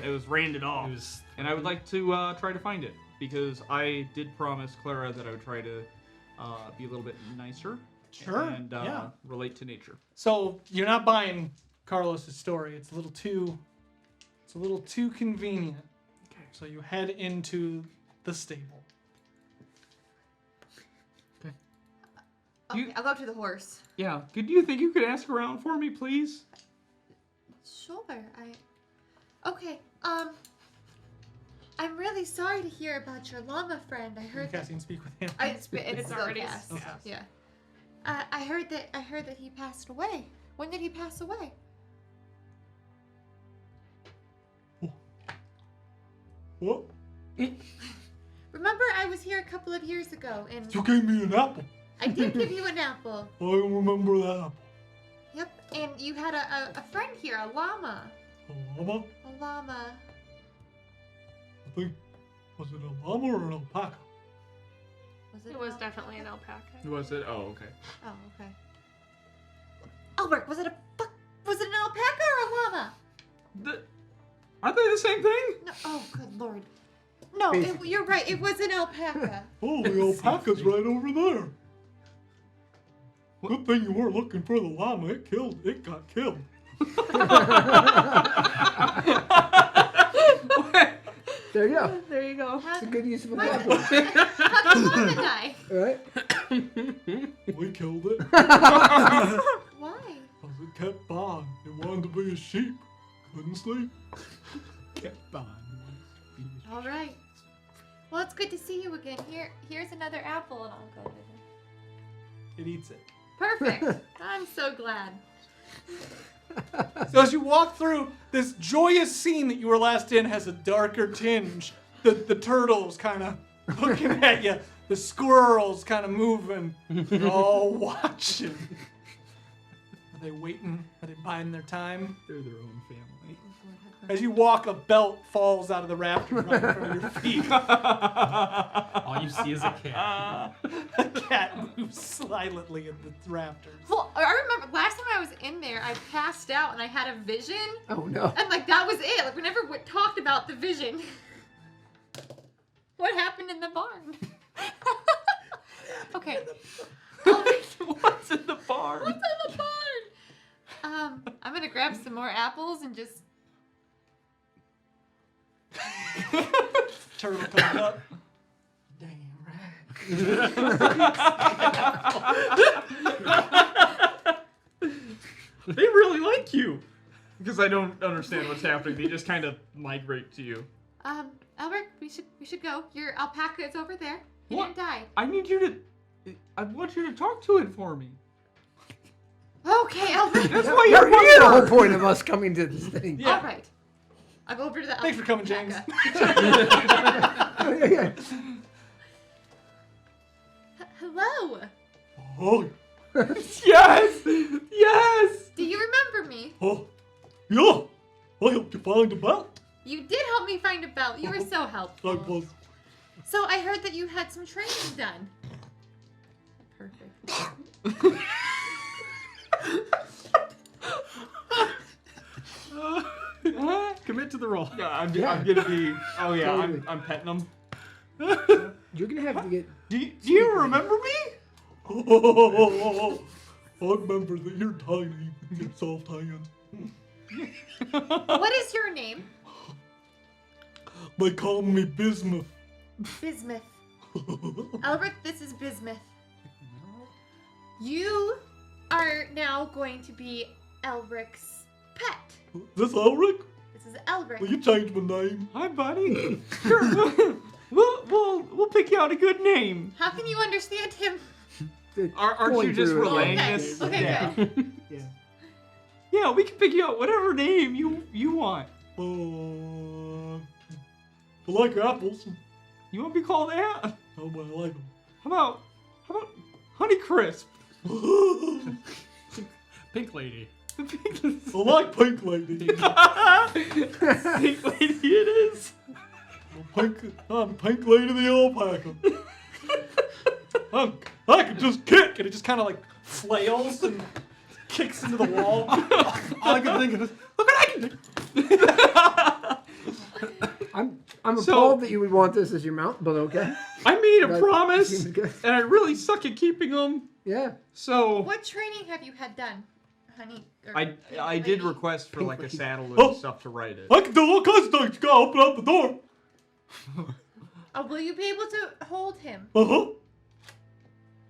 it was reined off, It was. and I would like to try to find it because I did promise Clara that I would try to be a little bit nicer. Sure, And yeah. relate to nature. So you're not buying Carlos's story. It's a little too convenient. Okay. So you head into the stable. Okay, I'll go to the horse. Yeah. Do you think you could ask around for me, please? Sure. Okay. I'm really sorry to hear about your llama friend. I You heard that. casting speak with him. It's It's still already cast. cast. Yeah. I heard that he passed away. When did he pass away? What? Remember, I was here a couple of years ago, and You gave me an apple. I did give you an apple. I don't remember that apple. Yep, and you had a friend here, a llama. A llama? A llama. I think, was it a llama or an alpaca? Was It an was alpaca? definitely an alpaca. Was it? Oh, okay. Oh, okay. Albert, was it an alpaca or a llama? Aren't they the same thing? No. Oh, good lord. No, you're right. It was an alpaca. Oh, the alpaca's right over there. Good thing you weren't looking for the llama. It got killed. There you go. There you go. It's a good use of a How plot point. did the llama die? Right? We killed it. Why? Because it kept on. It wanted to be a sheep. Couldn't sleep. Kept on. All right. Well, it's good to see you again. Here's another apple, and I'll go with it. It eats it. Perfect. I'm so glad. So as you walk through, this joyous scene that you were last in has a darker tinge. The turtles kind of looking at you. The squirrels kind of moving. You're all watching. Are they waiting? Are they biding their time? They're their own family. As you walk, a belt falls out of the rafters right in front of your feet. All you see is a cat. A cat moves silently in the rafters. Well, I remember last time I was in there, I passed out and I had a vision. Oh no. And like that was it. Like we never talked about the vision. What happened in the barn? Okay. What's in the barn? What's in the barn? I'm gonna grab some more apples and just. Turtle comes up. They really like you. Because I don't understand what's happening. They just kind of migrate to you. Albert, we should go. Your alpaca is over there. He What? didn't die. I need you to... I want you to talk to it for me. Okay, Albert. That's why You're you're the whole here! point of us coming to this thing. Yeah. All right. I'll go over to the Thanks for coming, James. alpaca. Hello. Oh, Yes! Yes! Do you remember me? oh, yeah. I helped you find the belt. You did help me find a belt. You were so helpful. I was. So I heard that you had some training done. Perfect. Commit to the role. Yeah, I'm Yeah. gonna be... Oh yeah, Totally. I'm petting them. You're gonna have to get. Do you remember me? Oh, I remember that you're tiny with your soft hands. What is your name? They call me Bismuth. Bismuth. Albert, this is Bismuth. You are now going to be Elric's pet. This Elric? This is Elric. Will you change my name? Hi, buddy. Sure. We'll pick you out a good name. How can you understand him? Aren't you Going just through it. relaying Okay, this? okay, yeah. good. Yeah, we can pick you out whatever name you want. I like apples. You want to be called that? Oh, but I like them. How about Honeycrisp? Pink lady. I like Pink Lady. Pink lady it is. I'm Pink Lady the alpaca. I can just kick, and it just kind of like flails and kicks into the wall. All I can think of is, look what I can do. I'm So- appalled that you would want this as your mount, but okay. I made a That promise, seems good. and I really suck at keeping them. Yeah. So What training have you had done, honey? or I pink did lady? request for Pink like a lady. saddle and Oh. stuff to ride it. I can do all kinds of things. You gotta open up the door. Oh, will you be able to hold him? Uh-huh.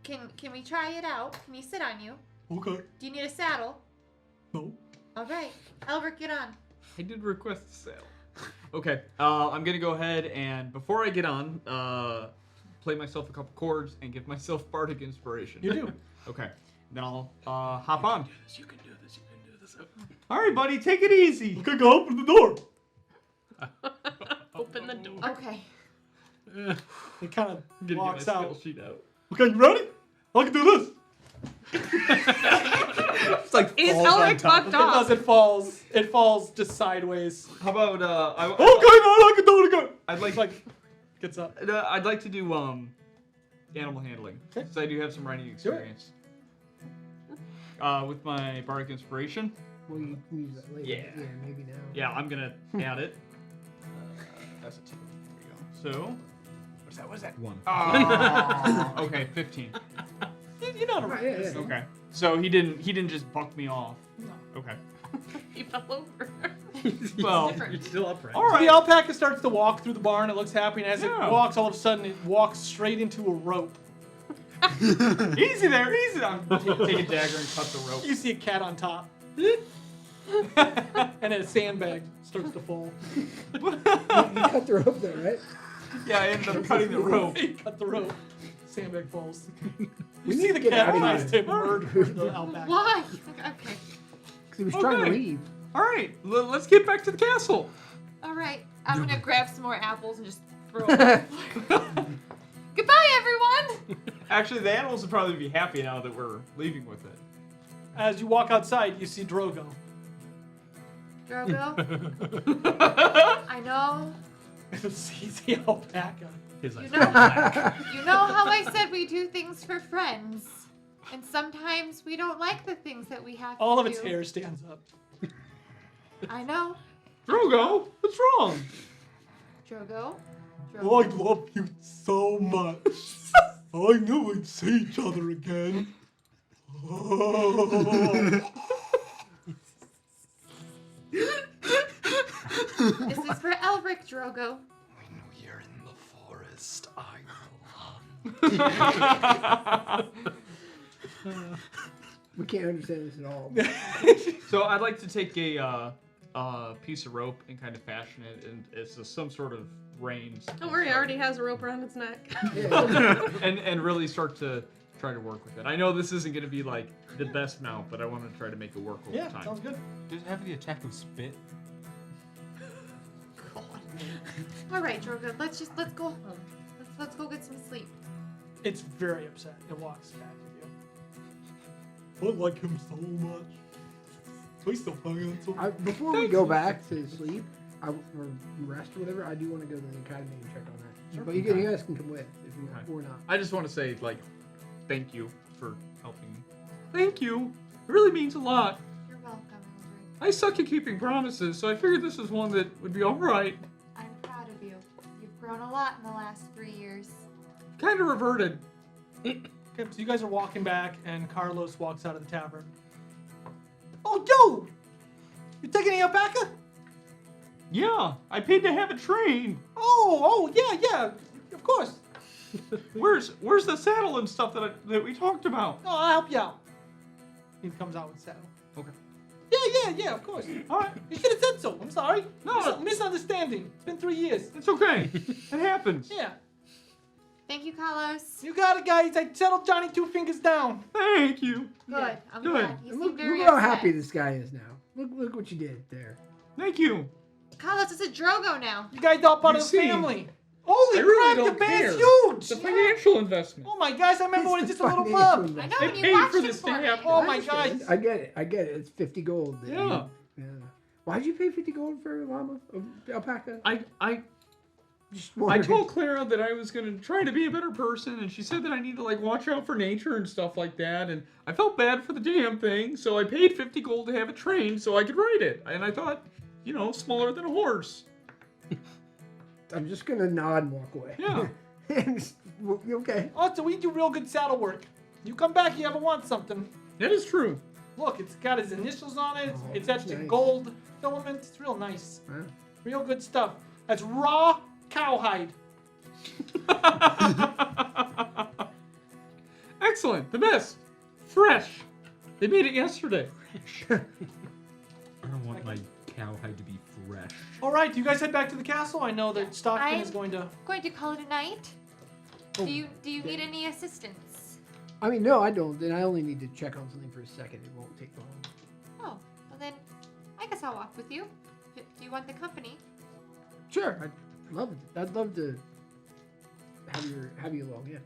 Can we try it out? Can he sit on you? Okay. Do you need a saddle? No. All right, Albert, get on. I did request a saddle. Okay, I'm gonna go ahead and before I get on, play myself a couple chords and give myself bardic inspiration. You do. Okay, then I'll hop on. You can do this. You can do this. All right, buddy, take it easy. Okay, go open the door. Open the door. Okay. He kind of I'm gonna walks get my out. skill sheet out. Okay, you ready? I can do this. It's like Is falls on Elric top fucked of It off? does. It falls just sideways. How about Okay, man, I can do it again. I'd like Like gets up. I'd like to do animal handling since I do have some riding experience. With my bardic inspiration. Well, you can use that later. Yeah. Yeah, maybe now. Yeah, I'm gonna add it. That's a 2. There we go. So. What's that? 1. Okay, 15. You're not Right, a yeah, yeah. Okay. So he didn't just buck me off. Okay. He fell over. Well, You're still upright. all So right. the alpaca starts to walk through the barn. It looks happy, and as Yeah. it walks, all of a sudden it walks straight into a rope. Easy there, easy. I'm take a dagger and cut the rope. You see a cat on top, and a sandbag starts to fall. You cut the rope there, right? Yeah, I ended up cutting the rope. You cut the rope. Sandbag falls. You We see need the to get cat out of tries here. to murder the alpaca. Why? Okay. Because he was trying to Okay. leave. All right, let's get back to the castle. All right. I'm gonna grab some more apples and just throw them. Goodbye, everyone. Actually, the animals would probably be happy now that we're leaving with it. as you walk outside, you see Drogo. Drogo, I know. Sees the alpaca. His You eyes know, you know how I said we do things for friends, and sometimes we don't like the things that we have All to of its do. hair stands up. I know. Drogo, what's wrong? Drogo. Oh, I love you so much. I knew we'd see each other again. This is for Elric, Drogo. When we're in the forest, I We can't understand this at all. So I'd like to take a piece of rope and kind of fashion it, and it's some sort of reins. Don't worry, it already has a rope around its neck. and really start to try to work with it. I know this isn't going to be like the best mount, but I want to try to make it work over Yeah, time. sounds good. Does it have the attack of spit? All right, Drogo. Let's go home. Let's go get some sleep. It's very upset. It walks back with you. I like him so much. He's so handsome. Before we go back to sleep, or rest or whatever, I do want to go to the academy and check on that. Sure. But you guys can come with if you want or not. I just want to say, like, thank you for helping me. Thank you. It really means a lot. You're welcome, Elric. I suck at keeping promises, so I figured this is one that would be alright. I'm proud of you. You've grown a lot in the last 3 years. Kind of reverted. Okay, so you guys are walking back, and Carlos walks out of the tavern. Oh, yo! You taking the alpaca? Yeah, I paid to have it trained. Oh, yeah, of course. Where's the saddle and stuff that we talked about? Oh, I'll help you out. He comes out with saddle. Okay. Yeah, of course. All right. You should have said so. I'm sorry. No. Misunderstanding. It's been 3 years. It's okay. It happens. Yeah. Thank you, Carlos. You got it, guys. I settled Johnny 2 fingers down. Thank you. Good. I'm Good. glad. You seem Look very how upset. happy this guy is now. Look what you did there. Thank you. Carlos is a Drogo now. You guys all part You of the see, family. Holy I really crap, don't the band's care. huge. The financial investment. Oh my gosh, I remember when it's just a little Financial pub. investment. I know I when you paid watched for it this for to me. happen. Oh I my understand. gosh. I get it. It's 50 gold. Yeah. Yeah. Why'd you pay 50 gold for a llama? Alpaca? I Just I wondering. told Clara that I was gonna try to be a better person, and she said that I need to like watch out for nature and stuff like that. And I felt bad for the damn thing, so I paid 50 gold to have it trained so I could ride it. And I thought, you know, smaller than a horse. I'm just gonna nod and walk away. Yeah. Okay. Oh, so we do real good saddle work. You come back, you ever want something. That is true. Look, it's got his initials on it. Oh, It's etched in nice. gold filament. It's real nice. Huh? Real good stuff. That's raw cowhide. Excellent. The best. Fresh. They made it yesterday. I don't want my cowhide to be fresh. All right, do you guys head back to the castle? I know that Stockton I'm is going to. going to call it a night. Oh, Do you need any assistance? I mean, no, I don't. Then I only need to check on something for a second. It won't take long. Oh, well then, I guess I'll walk with you. Do you want the company? Sure. I'd love to have you along. Yeah.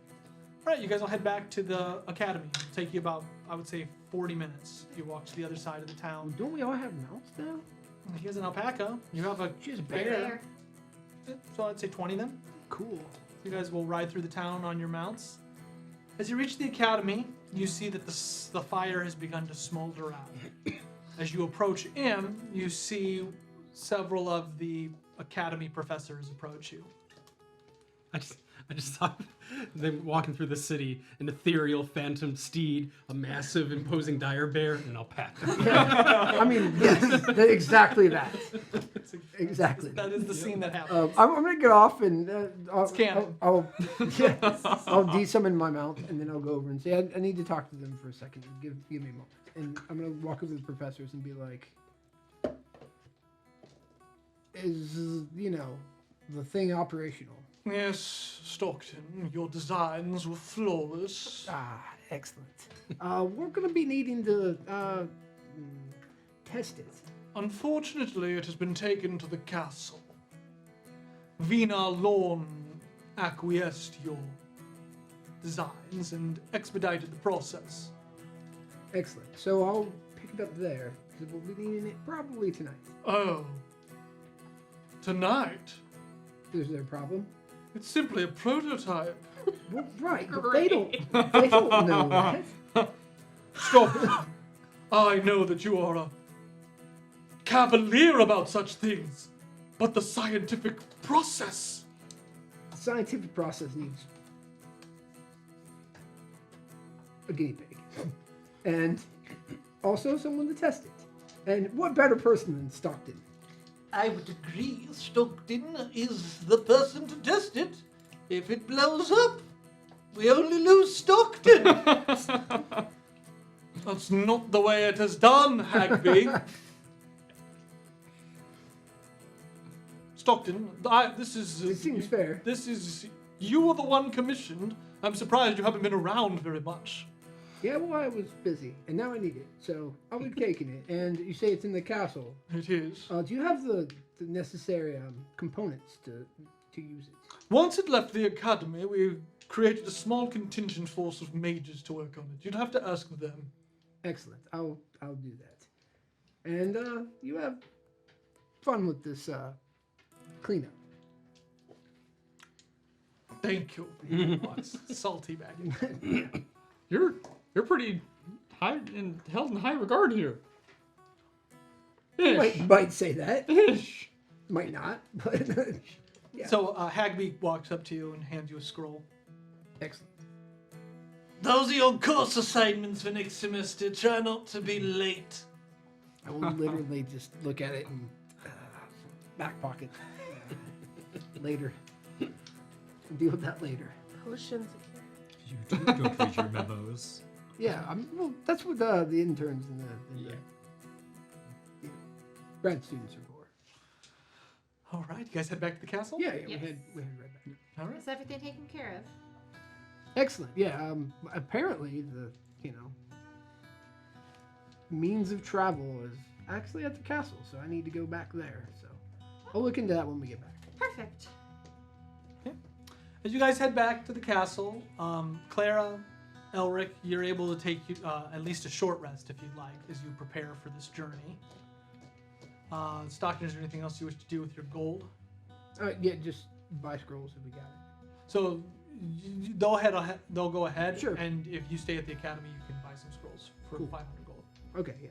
All right, you guys will head back to the academy. It'll take you about, I would say, 40 minutes. You walk to the other side of the Well, town. don't we all have mounts now? He has an alpaca. You have a She has a bear. So I'd say 20 then. Cool. You guys will ride through the town on your mounts. As you reach the academy, you see that the fire has begun to smolder out. As you approach in, you see several of the academy professors approach you. I just thought them walking through the city, an ethereal phantom steed, a massive imposing dire bear, and an alpaca. I mean, yes, exactly that. Exactly. That is the scene that happens. I'm gonna get off and I'll, It's canon. I'll de-summon my mount and then I'll go over and say I need to talk to them for a second. Give me a moment. And I'm gonna walk over to the professors and be like, "Is the thing operational?" Yes, Stockton, your designs were flawless. Ah, excellent. We're gonna be needing to test it. Unfortunately, it has been taken to the castle. Vina Lorne acquiesced your designs and expedited the process. Excellent. So I'll pick it up there because we'll be needing it probably tonight. Oh. Tonight? Is there a problem? It's simply a prototype. Well, right, but they don't know that. Stop. I know that you are a cavalier about such things, but the scientific process. The scientific process needs a guinea pig. And also someone to test it. And what better person than Stockton? I would agree. Stockton is the person to test it. If it blows up, we only lose Stockton. That's not the way it is done, Hagby. Stockton, this is... It seems fair. This is... You are the one commissioned. I'm surprised you haven't been around very much. Yeah, well, I was busy, and now I need it. So I'll be taking it. And you say it's in the castle. It is. Do you have the necessary components to use it? Once it left the academy, we created a small contingent force of mages to work on it. You'd have to ask them. Excellent. I'll do that. And you have fun with this cleanup. Thank you. Salty bag. You're pretty held in high regard here. Ish. Might say that. Ish. Might not. But yeah. So Hagby walks up to you and hands you a scroll. Excellent. Those are your course assignments for next semester. Try not to be late. I will literally just look at it and back pocket. Later. Deal with that later. Potions. You don't read your memos. Yeah, well, that's what the interns and the grad students are for. All right, you guys head back to the castle? Yeah, Yes. we had right back. All right. Is everything taken care of? Excellent. Yeah. Apparently the means of travel is actually at the castle, so I need to go back there. So I'll look into that when we get back. Perfect. As you guys head back to the castle, Clara, Elric, you're able to take at least a short rest if you'd like as you prepare for this journey. Stockton, is there anything else you wish to do with your gold? Yeah, just buy scrolls if we got it. So they'll go ahead, Sure. and if you stay at the academy, you can buy some scrolls for Cool. 500 gold. Okay, yeah.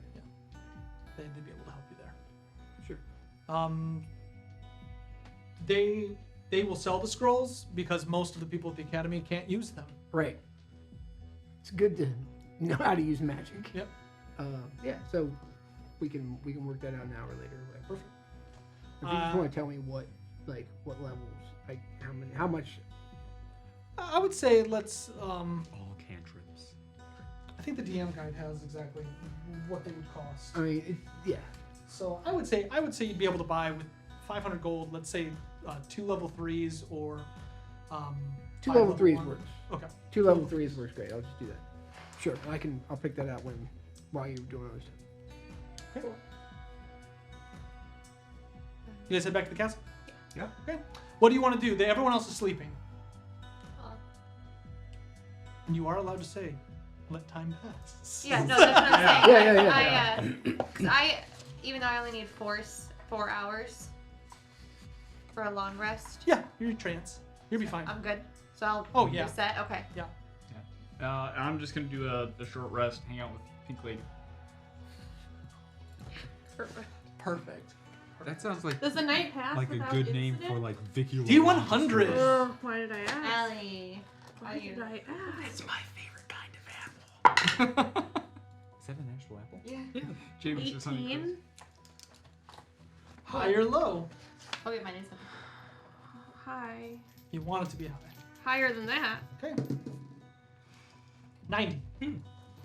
They'd be able to help you there. Sure. They will sell the scrolls because most of the people at the academy can't use them. Right. It's good to know how to use magic. Yep. Yeah, so we can work that out now or later. Whatever. Perfect. If you just want to tell me what levels, like how much. I would say let's. All cantrips. I think the DM guide has exactly what they would cost. I mean, yeah. So I would say you'd be able to buy with 500 gold. Let's say 2 level 3s or 2 5 level 3s one. works. Okay. 2 level 3s works great. I'll just do that. Sure, I'll pick that out while you're doing other stuff. Okay. You guys head back to the castle? Yeah. Okay. What do you want to do? Everyone else is sleeping. Well, And you are allowed to say, let time pass. yeah, no, that's what I'm saying. Yeah. 'Cause I even though I only need 4 hours for a long rest, Yeah, you're in trance. You'll be fine. I'm good. So I'll Oh, yeah. reset. Okay. Yeah. I'm just gonna do a short rest, hang out with Pink Lady. Perfect. That sounds like Does the night pass a without good name incident? for like Vicky. D100. Oh, why did I ask? Allie. Why did I ask? my favorite kind of apple. Is that an actual apple? Yeah. James is honey 18? High or low? Oh wait, mine is High. You want it to be high. Higher than that. Okay. 90.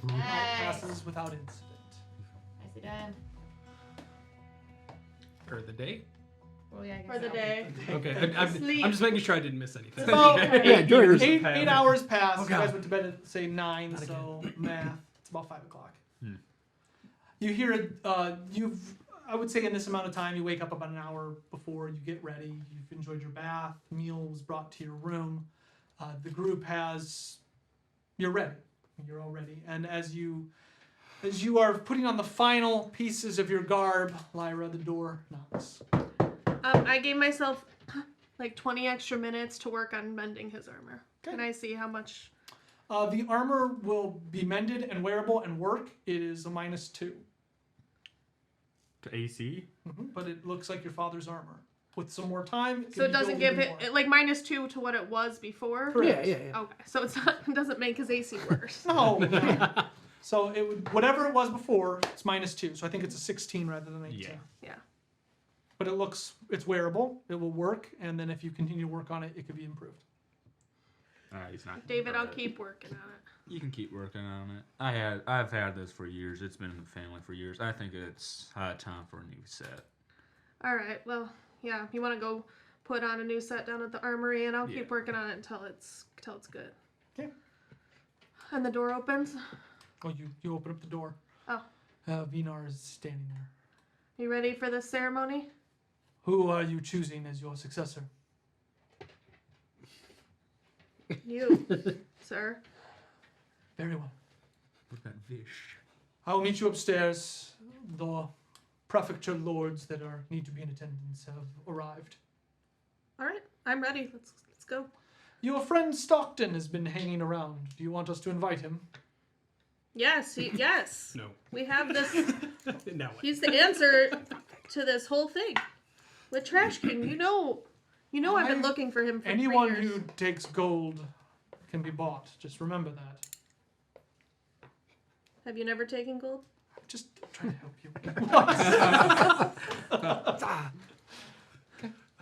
Nice. Passes without incident. Nicely done. For the day? Well, yeah, I guess For the so. day. Okay, I'm Sleep. just making sure I didn't miss anything. It's about Yeah, during your 8 hours pass. Oh, You guys God. went to bed at say 9, Not so math. It's about 5 o'clock. Hmm. You hear it. I would say in this amount of time, you wake up about an hour before you get ready. You've enjoyed your bath. Meal was brought to your room. The group has. You're ready. You're all ready. And as you As you are putting on the final pieces of your garb, Lyra, the door knocks. I gave myself like 20 extra minutes to work on mending his armor. Okay. Can I see how much? The armor will be mended and wearable and work. It is a -2. To AC? But it looks like your father's armor. With some more time, So it doesn't give it like -2 to what it was before? Correct. Yeah. Okay, so it's not, it doesn't make his AC worse. No. So it would, whatever it was before, it's -2. So I think it's a 16 rather than 18. Yeah. But it's wearable, it will work, and then if you continue to work on it, it could be improved. He's not. David, I'll keep working on it. You can keep working on it. I've had this for years. It's been in the family for years. I think it's high time for a new set. All right, well, yeah, you want to go put on a new set down at the armory, and I'll keep working on it until it's good. Okay. And the door opens. Oh, you open up the door. Oh. Vinar is standing there. You ready for this ceremony? Who are you choosing as your successor? You, sir. Very well. What about Vish? I will meet you upstairs. The prefecture lords that need to be in attendance have arrived. All right, I'm ready. Let's go. Your friend Stockton has been hanging around. Do you want us to invite him? Yes, yes. No. We have this. No. He's the answer to this whole thing. With Trash King, you know I've been looking for him for Anyone 3 years. who takes gold can be bought. Just remember that. Have you never taken gold? I'm just trying to help you.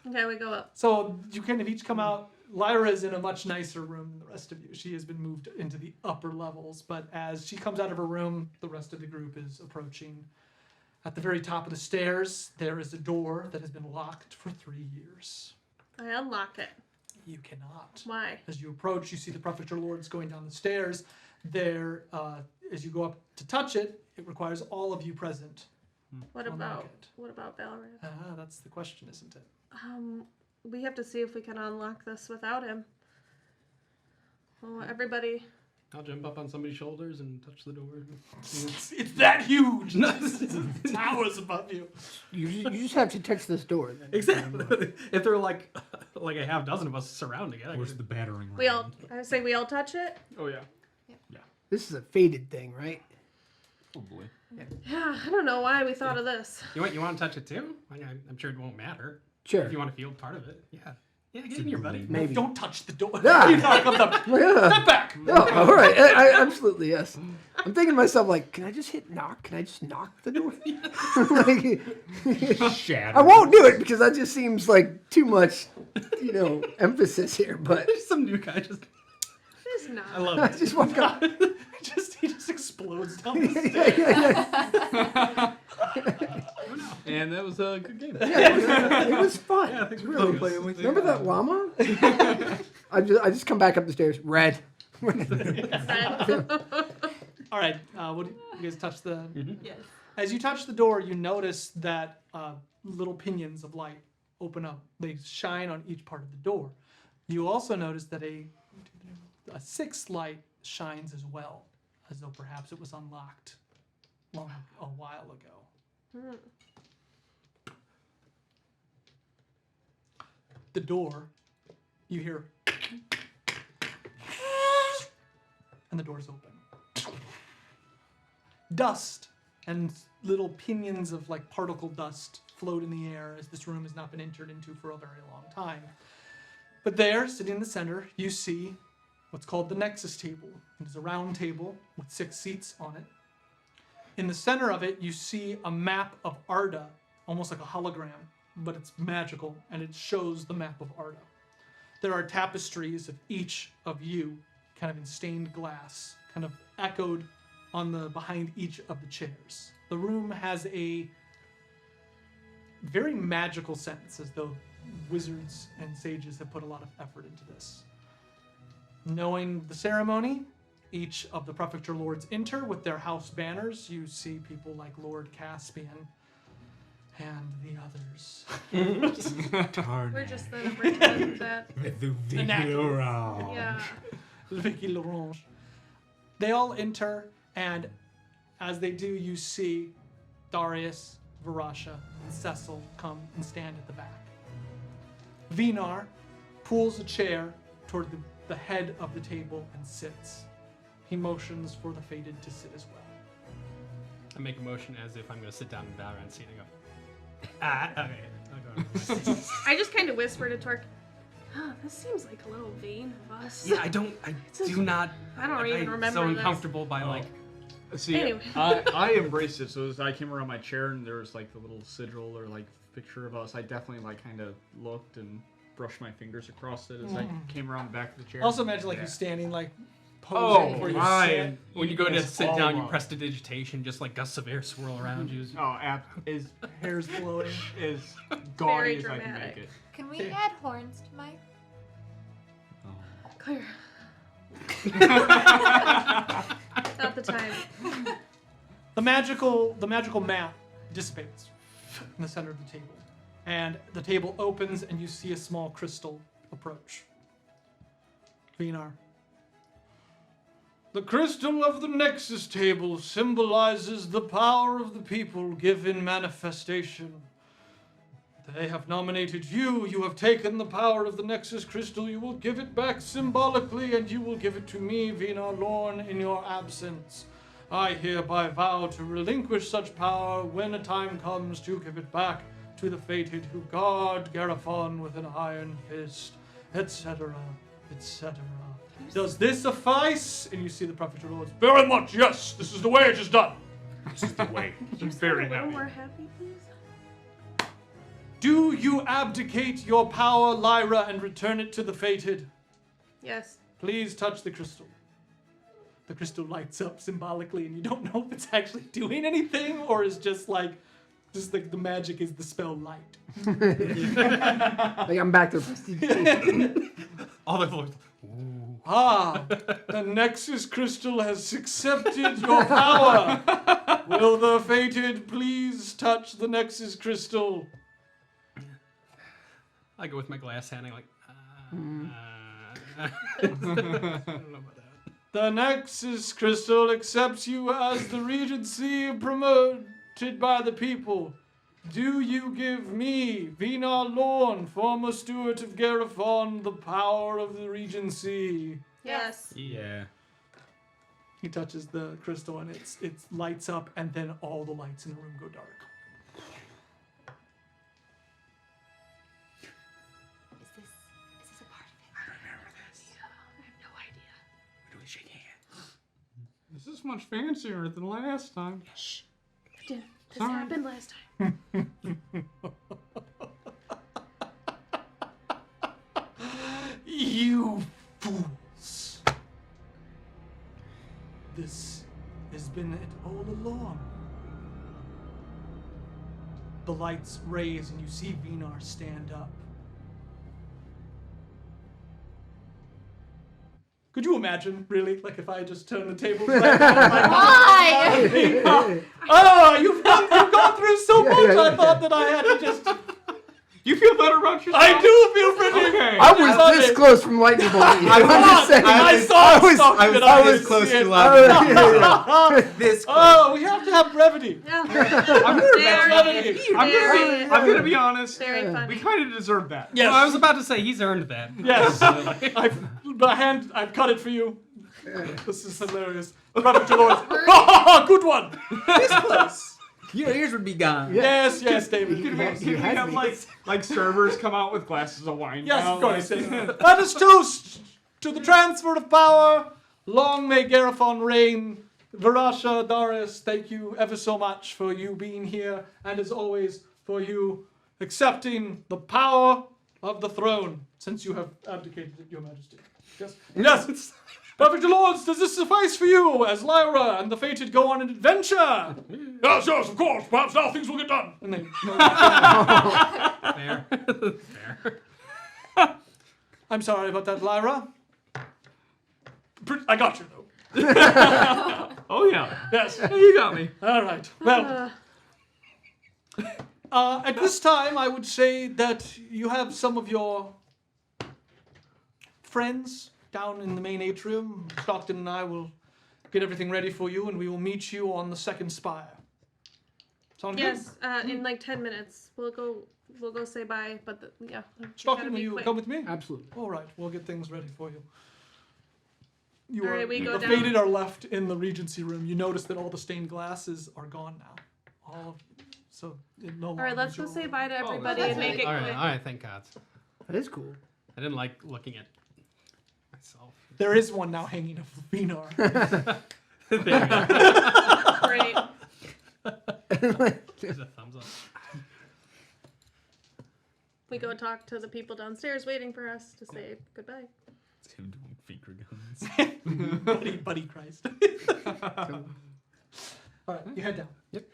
Okay, we go up. So you kind of each come out. Lyra is in a much nicer room than the rest of you. She has been moved into the upper levels, but as she comes out of her room, the rest of the group is approaching. At the very top of the stairs, there is a door that has been locked for 3 years. I unlock it. You cannot. Why? As you approach, you see the prefecture lords going down the stairs. There, as you go up to touch it, it requires all of you present. What Unlock about Valorant? That's the question, isn't it? We have to see if we can unlock this without him. Well, everybody. I'll jump up on somebody's shoulders and touch the door. It's that huge. It towers above you. You just have to touch this door. Then. Exactly. If there are like a half dozen of us surrounding it, Where's the battering ram? I say we all touch it. Oh yeah. This is a faded thing, right? Probably. Yeah, I don't know why we thought of this. You want to touch it too? I'm sure it won't matter. Sure. If you want to feel part of it, yeah. Yeah, get in here, buddy. Maybe. Don't touch the door. Yeah. You knock on the- Step back. Oh, all right. I absolutely, yes. I'm thinking to myself, like, can I just hit knock? Can I just knock the door? Shatter. I won't do it because that just seems like too much, emphasis here. But There's some new guy just. It's not. I love I it. just walk up. He just explodes down the stairs. And that was a good game. It was fun. Yeah, thanks for Really. playing with Remember that llama? I just come back up the stairs. Red. All right. What do you guys touch the? Yes. As you touch the door, you notice that little pinions of light open up. They shine on each part of the door. You also notice that a sixth light shines as well, as though perhaps it was unlocked a while ago. The door, you hear, and the door's open. Dust and little pinions of particle dust float in the air as this room has not been entered into for a very long time. But there, sitting in the center, you see what's called the nexus table. It is a round table with 6 seats on it. In the center of it, you see a map of Arda, almost like a hologram, but it's magical, and it shows the map of Arda. There are tapestries of each of you, kind of in stained glass, kind of echoed behind each of the chairs. The room has a very magical sense, as though wizards and sages have put a lot of effort into this. Knowing the ceremony, each of the prefecture lords enter with their house banners. You see people like Lord Caspian and the others. We're just gonna pretend that. The Vicky Yeah. Vicky L'Orange. They all enter, and As they do, you see Darius, Varasha, and Cecil come and stand at the back. Vinar pulls a chair toward the head of the table and sits. He motions for the Fated to sit as well. I make a motion as if I'm going to sit down in Valorant seat and go, okay. I'll go. I just kind of whispered to Torque, this seems like a little vain of us. Yeah, I do not. I don't even remember so this. uncomfortable by like. See, Anyway. I embraced it. So as I came around my chair and there was like the little sigil or like picture of us, I definitely like kind of looked and brushed my fingers across it as I came around the back of the chair. Also imagine like you standing like posing where you sit. When you go to sit all down, you up. press the digitation, just like gusts of air swirl around you. Oh, is Hair's blowing. as Very gaudy as I can dramatic. make it. Can we add horns to my? Clear. Not the time. The magical map dissipates in the center of the table, and the table opens, and you see a small crystal approach. Vinar. The crystal of the Nexus table symbolizes the power of the people given manifestation. They have nominated you. You have taken the power of the Nexus crystal. You will give it back symbolically, and you will give it to me, Vinar Lorn, in your absence. I hereby vow to relinquish such power when a time comes to give it back to the Fated who guard Garifon with an iron fist, etc., etc. Does this suffice? And you see the Prophet Lords. Very much, yes. This is the way it is done. This is the way. Could you sound a little more happy, please? Do you abdicate your power, Lyra, and return it to the Fated? Yes. Please touch the crystal. The crystal lights up symbolically, and you don't know if it's actually doing anything or is just like the magic is the spell light. Like I'm back to prestidigitation. All the floors. Ah, the Nexus crystal has accepted your power. Will the Fated please touch the Nexus crystal? I go with my glass hand. I'm like, I don't know about that. The Nexus crystal accepts you as the Regency promoted by the people. Do you give me, Vinar Lorn, former steward of Garifon, the power of the Regency? Yes. Yeah. He touches the crystal, and it lights up, and then all the lights in the room go dark. Is this a part of it? I remember this. I have no idea. We're doing shake hands. This is much fancier than last time. Shh. This Sorry. happened last time. You fools! This has been it all along. The lights raise, and you see Vinar stand up. Could you imagine, really, like if I just turned the tables right now? Why? Oh, you've gone through so much. I thought that I had to just. You feel better about yourself? I do feel pretty. Okay. I was this close from lightning bolting. I'm just saying. I saw something. I was close to laughing. This close. Oh, we have to have brevity. Yeah. I'm gonna be honest. Very funny. We kind of deserve that. Yes. Well, I was about to say he's earned that. Yes. I've cut it for you. This is hilarious. Prophet Lords. Good one. This close. Your ears would be gone. Yes, David. You Can had we have me. like servers come out with glasses of wine? Yes, now? of course. Let us toast to the transfer of power. Long may Garifon reign. Varasha, Darius, thank you ever so much for you being here, and as always, for you accepting the power of the throne, since you have abdicated it, Your Majesty. Yes. Yes. Perfect Lords, does this suffice for you as Lyra and the Fated go on an adventure? Yes, yes, of course. Perhaps now things will get done. And they, Fair. I'm sorry about that, Lyra. I got you, though. Oh yeah. Yes. You got me. All right. Well, at this time, I would say that you have some of your friends down in the main atrium. Stockton and I will get everything ready for you, and we will meet you on the second spire. Sound Yes, in like 10 minutes. We'll go say bye, but yeah. good? Stocking, will you quick. come with me? Absolutely. All right, we'll get things ready for you. All right, we go the down. Fated are left in the Regency room. You notice that all the stained glasses are gone now. So it no All longer right, let's is go your say room. bye to everybody that's and make it All quick. right, thank God. That is cool. I didn't like looking at myself. There is one now hanging of Phenar. Great. There's a thumbs up. We go talk to the people downstairs waiting for us to say goodbye. It's him doing finger guns. buddy Christ. All right, you head down. Yep.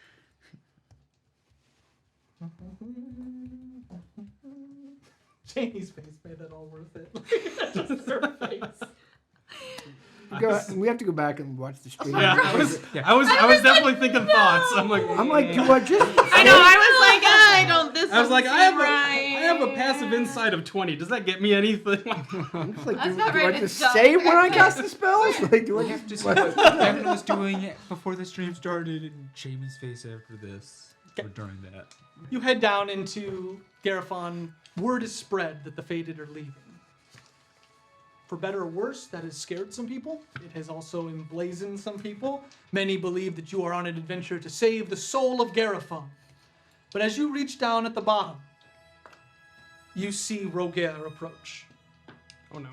Janie's face made that all worth it. Just her face. We have to go back and watch the stream. Yeah, I was definitely thinking thoughts. I'm like, do I just? I know. I was like, I don't. This. I was like, doesn't I seem have a right. passive insight of 20. Does that get me anything? I'm just like, That's do not I right, just it's say dumb. when I cast the spells? Like, do I have just? to see what Evan was doing before the stream started and Jamie's face after this. Or during that. You head down into Garifon. Word is spread that the Fated are leaving. For better or worse, that has scared some people. It has also emblazoned some people. Many believe that you are on an adventure to save the soul of Garifon. But as you reach down at the bottom, you see Roger approach. Oh no.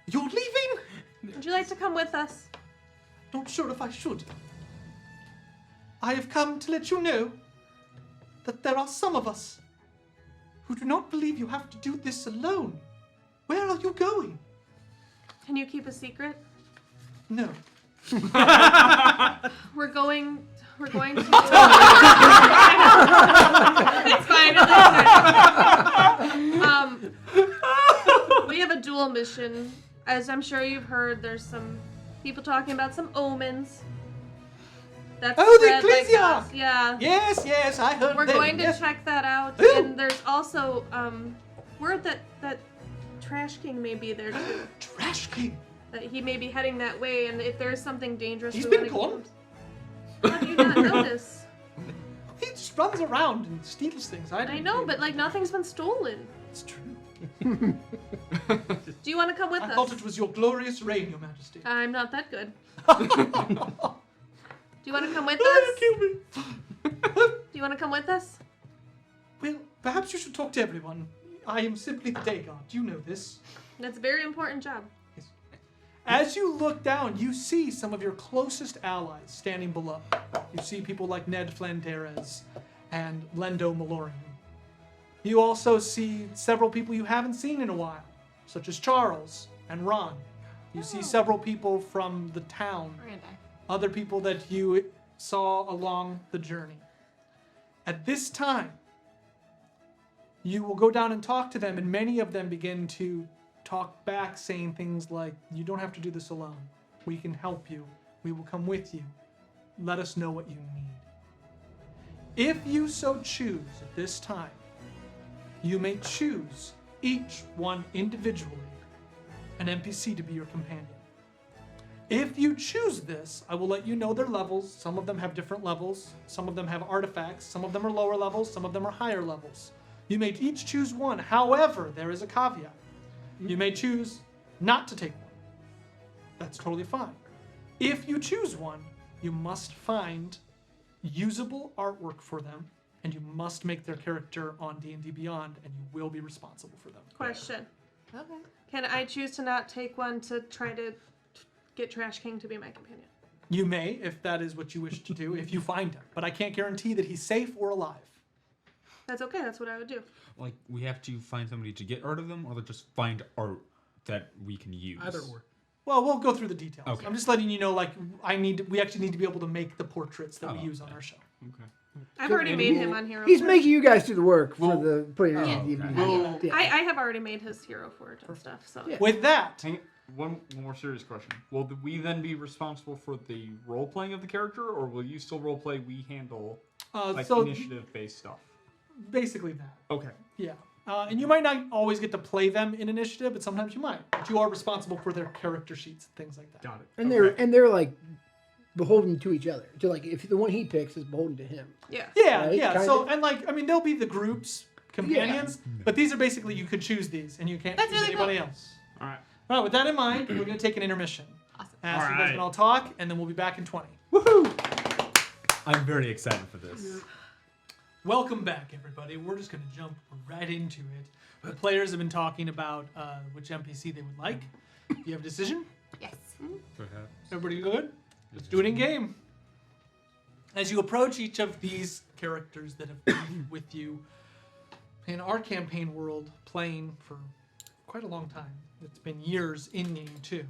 You're leaving? Would you like to come with us? Not sure if I should. I have come to let you know that there are some of us who do not believe you have to do this alone. Where are you going? Can you keep a secret? No. We're going to. It's fine. We have a dual mission. As I'm sure you've heard, there's some people talking about some omens. That's Oh, the spread like Ecclesia! us. Yeah. Yes, I heard We're them. going to Yes. check that out. Ooh. And there's also word that Trash King may be there too. Trash King. That he may be heading that way, and if there's something dangerous, He's we been want to keep him. How do you not notice? He just runs around and steals things. I know, but like nothing's been stolen. It's true. Do you want to come with I us? thought it was your glorious reign, Your Majesty. I'm not that good. Do you want to come with us? Kill me. Do you want to come with us? Well, perhaps you should talk to everyone. I am simply the day guard. You know this. That's a very important job. As you look down, you see some of your closest allies standing below. You see people like Ned Flanderes and Lendo Malorian. You also see several people you haven't seen in a while, such as Charles and Ron. You see several people from the town, We're gonna die. other people that you saw along the journey. At this time, you will go down and talk to them, and many of them begin to talk back, saying things like, you don't have to do this alone. We can help you. We will come with you. Let us know what you need. If you so choose at this time, you may choose each one individually an NPC to be your companion. If you choose this, I will let you know their levels. Some of them have different levels. Some of them have artifacts. Some of them are lower levels. Some of them are higher levels. You may each choose one. However, there is a caveat. You may choose not to take one. That's totally fine. If you choose one, you must find usable artwork for them, and you must make their character on D&D Beyond, and you will be responsible for them. Question. Okay. Can I choose to not take one to try to get Trash King to be my companion? You may, if that is what you wish to do, if you find him. But I can't guarantee that he's safe or alive. That's okay. That's what I would do. Like, we have to find somebody to get art of them, or just find art that we can use? Either or. Well, we'll go through the details. Okay. I'm just letting you know, like, we actually need to be able to make the portraits that we Oh, use on okay. our show. Okay. I've already made him on Hero He's Forge. making you guys do the work for Well, the putting it yeah. on DVD. Well, Yeah. I have already made his Hero Forge and stuff. So Yeah. With that, One more serious question. Will we then be responsible for the role playing of the character, or will you still role play? We handle like so initiative based stuff. basically that. Okay. Yeah. And you might not always get to play them in initiative, but sometimes you might. But you are responsible for their character sheets and things like that. Got it. And Okay. they're like beholden to each other. So like if the one he picks is beholden to him. Yeah. Yeah, Right, yeah. kind So of? and like I mean, they'll be the group's companions, but these are basically you could choose these, and you can't That's choose really anybody cool. else. All right. All right. With that in mind, we're gonna take an intermission. Awesome. So you All guys right. can all talk, and then we'll be back in 20. I'm very excited for this. Welcome back, everybody. We're just going to jump right into it. The players have been talking about which NPC they would like. Do you have a decision? Yes. Perhaps. Everybody good? Let's do it in game. As you approach each of these characters that have been with you in our campaign world, playing for quite a long time. It's been years in game too.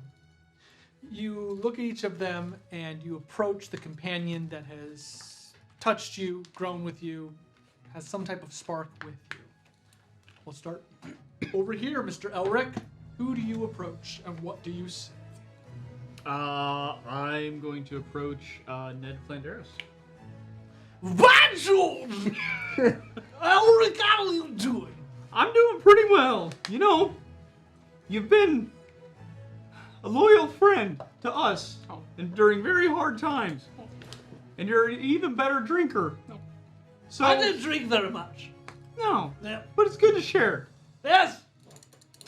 You look at each of them and you approach the companion that has touched you, grown with you, has some type of spark with you. We'll start over here, Mr. Elric. Who do you approach and what do you say? I'm going to approach Ned Flanderis. Vigil! Elric, how are you doing? I'm doing pretty well. You know, you've been a loyal friend to us and during very hard times. And you're an even better drinker. So I didn't drink very much. no, Yeah. but it's good to share. Yes.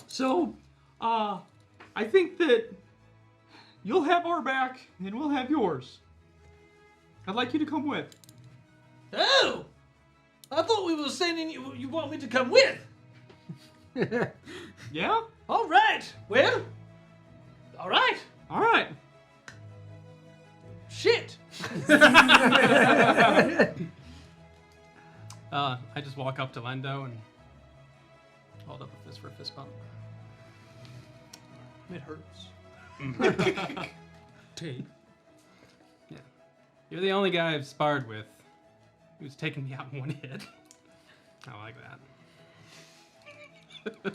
So, I think that you'll have our back and we'll have yours. I'd like you to come with. Oh, I thought we were saying you want me to come with. Yeah? All right. Well, all right. All right. Shit. I just walk up to Lendo and hold up a fist for a fist bump. It hurts. Take. Yeah. You're the only guy I've sparred with who's taken me out in one hit. I like that.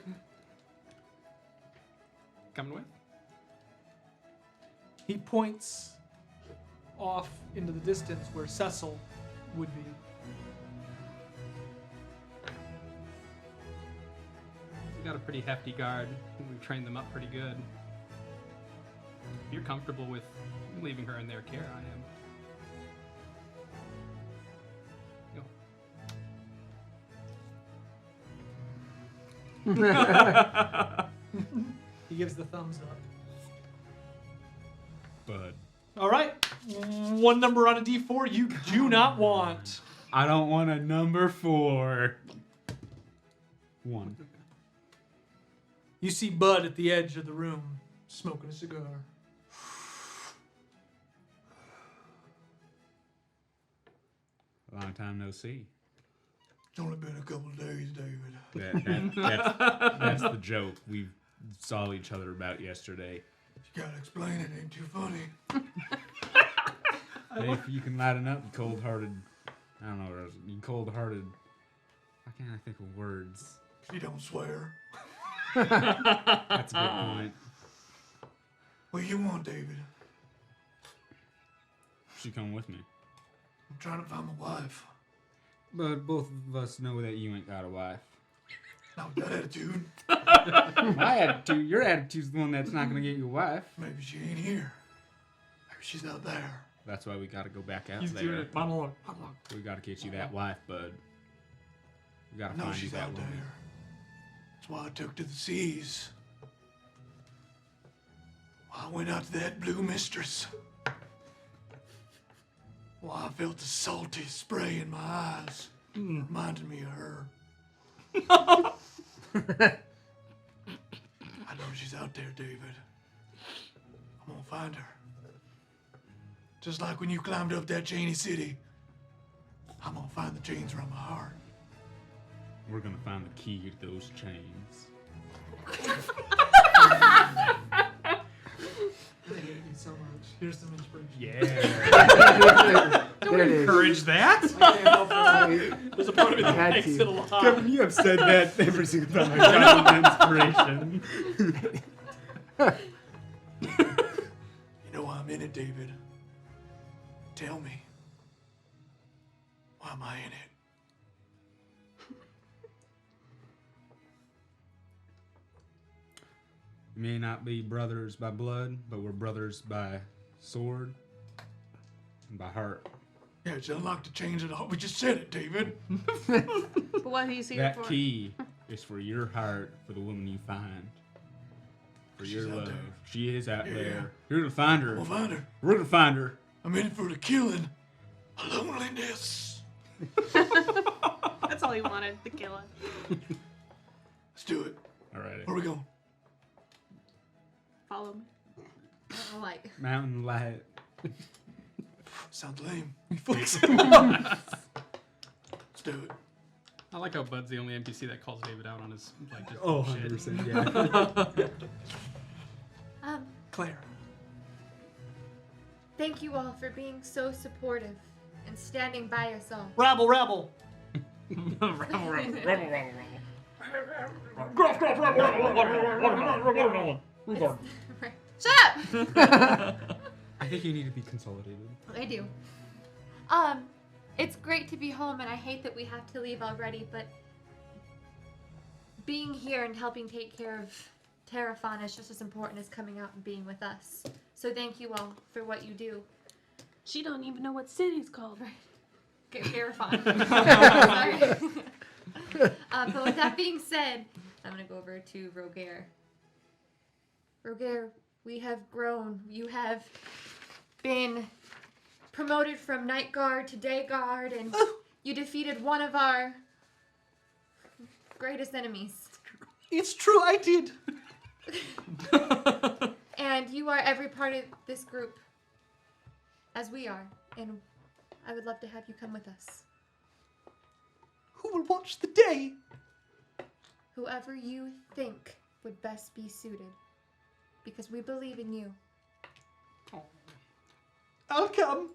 Coming with? He points off into the distance where Cecil would be. We got a pretty hefty guard. We've trained them up pretty good. If you're comfortable with leaving her in their care, I am. He gives the thumbs up. Bud. All right. One number on a D4 you do not want. I don't want a number 4. 1. You see Bud at the edge of the room, smoking a cigar. Long time no see. It's only been a couple of days, David. That's the joke we saw each other about yesterday. You gotta explain it. Ain't too funny. Hey, if you can lighten up, you cold-hearted. I don't know what else. You cold-hearted. Why can't I think of words? You don't swear. That's a good point. What do you want, David? She come with me. I'm trying to find my wife. But both of us know that you ain't got a wife. Not with that attitude. My attitude, your attitude's the one that's not gonna get you a wife. Maybe she ain't here. Maybe she's out there. That's why we gotta go back out He's there. doing it. Monologue. We gotta get you that wife, bud. We gotta I know find you she's that out woman. there. That's why I took to the seas. Why I went out to that blue mistress. Why I felt the salty spray in my eyes. Reminded me of her. I know she's out there, David. I'm gonna find her. Just like when you climbed up that chainy city. I'm gonna find the chains around my heart. We're gonna find the key to those chains. I hate you so much. Here's some inspiration. Yeah. There it is. Encourage that. I can't help it. There's a part of me that Had makes to. it a lot. Kevin, you have said that every single time I got an inspiration. You know why I'm in it, David? Tell me. Why am I in it? We may not be brothers by blood, but we're brothers by sword and by heart. Yeah, it's unlocked to change it all. We just said it, David. But what he's here That for? key is for your heart, for the woman you find. For She's your out love. there. She is out Yeah. there. You're gonna find her. We'll find her. We're gonna find her. I'm in for the killing. Loneliness. That's all he wanted, the killing. Let's do it. Alrighty. Where we going? Follow me. Like, Mountain light. Sounds lame. He flicks him off. Let's do it. I like how Bud's the only NPC that calls David out on his like just Oh, shit. 100%, yeah. Claire. Thank you all for being so supportive and standing by us all. Rabble, rabble. Shut up! I think you need to be consolidated. I do. It's great to be home, and I hate that we have to leave already, but being here and helping take care of Terrafon is just as important as coming out and being with us. So thank you all for what you do. She don't even know what city's called. Terrafon. Sorry. But with that being said, I'm gonna go over to Rogaire. Rogaire, we have grown. You have been promoted from Night Guard to Day Guard, and you defeated one of our greatest enemies. It's true, I did. And you are every part of this group, as we are, and I would love to have you come with us. Who will watch the day? Whoever you think would best be suited, because we believe in you. I'll come.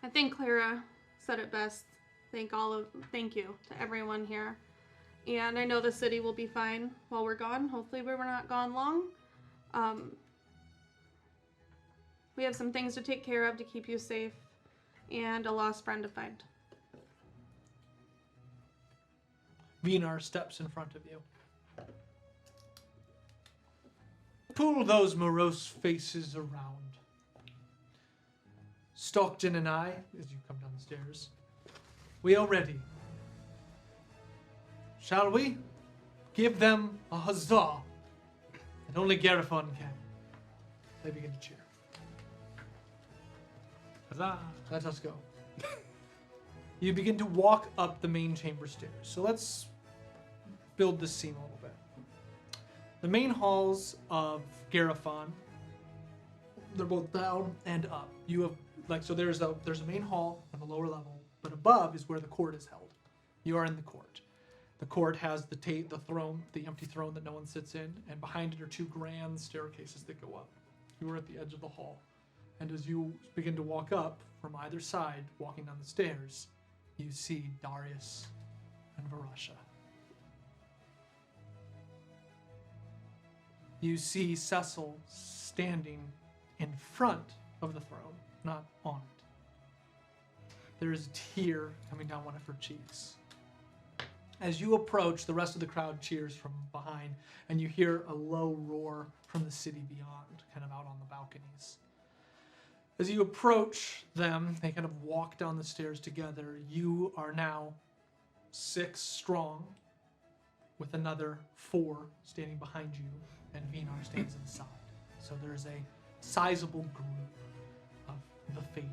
I think Clara said it best. Thank you to everyone here. And I know the city will be fine while we're gone. Hopefully we're not gone long. We have some things to take care of to keep you safe, and a lost friend to find. Vinar steps in front of you. Pull those morose faces around. Stockton and I, as you come down the stairs, we are ready. Shall we? Give them a huzzah. And only Garifon can. They begin to cheer. Huzzah. Let us go. You begin to walk up the main chamber stairs. So let's build this scene a little bit. The main halls of Garifon, they're both down and up. You have so there's a main hall on the lower level, but above is where the court is held. You are in the court. The court has the throne, the empty throne that no one sits in, and behind it are two grand staircases that go up. You are at the edge of the hall. And as you begin to walk up from either side, walking down the stairs, you see Darius and Varasha. You see Cecil standing in front of the throne, not on it. There is a tear coming down one of her cheeks. As you approach, the rest of the crowd cheers from behind, and you hear a low roar from the city beyond, kind of out on the balconies. As you approach them, they kind of walk down the stairs together. You are now 6 strong, with another 4 standing behind you, and Vinar stands inside. So there's a sizable group of the Fated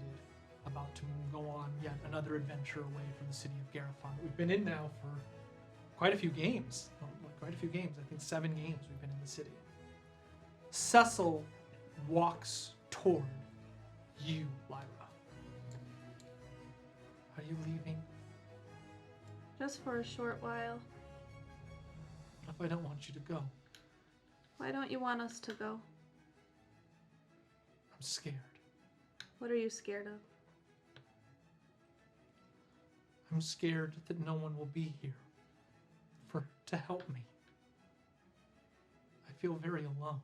about to go on yet another adventure away from the city of Garifon. We've been in now for quite a few games. I think 7 games we've been in the city. Cecil walks toward you, Lyra. Are you leaving? Just for a short while. What if I don't want you to go? Why don't you want us to go? I'm scared. What are you scared of? I'm scared that no one will be here to help me. I feel very alone.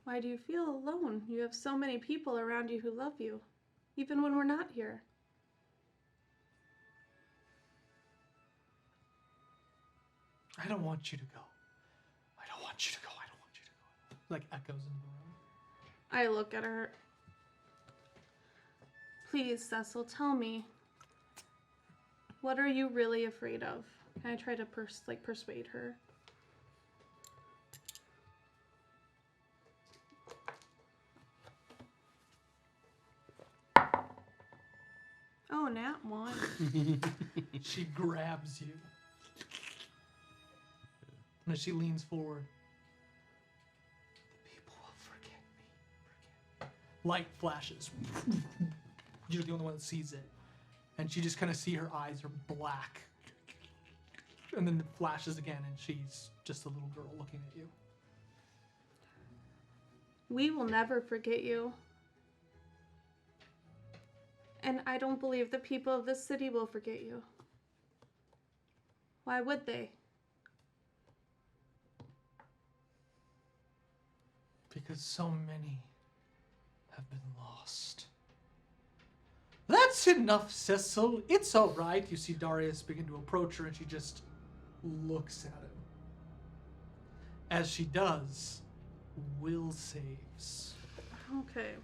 Why do you feel alone? You have so many people around you who love you. even when we're not here. I don't want you to go. I don't want you to go. I don't want you to go. Like echoes in the room. I look at her. Please, Cecil, tell me. What are you really afraid of? Can I try to persuade her? Oh, nat 1. She grabs you. And as she leans forward, the people will forget me. Light flashes. You're the only one that sees it. And she just kind of see her eyes are black. And then it flashes again, and she's just a little girl looking at you. We will never forget you. And I don't believe the people of this city will forget you. Why would they? Because so many have been lost. That's enough, Cecil. It's all right. You see Darius begin to approach her, and she just looks at him. As she does, will saves. Okay.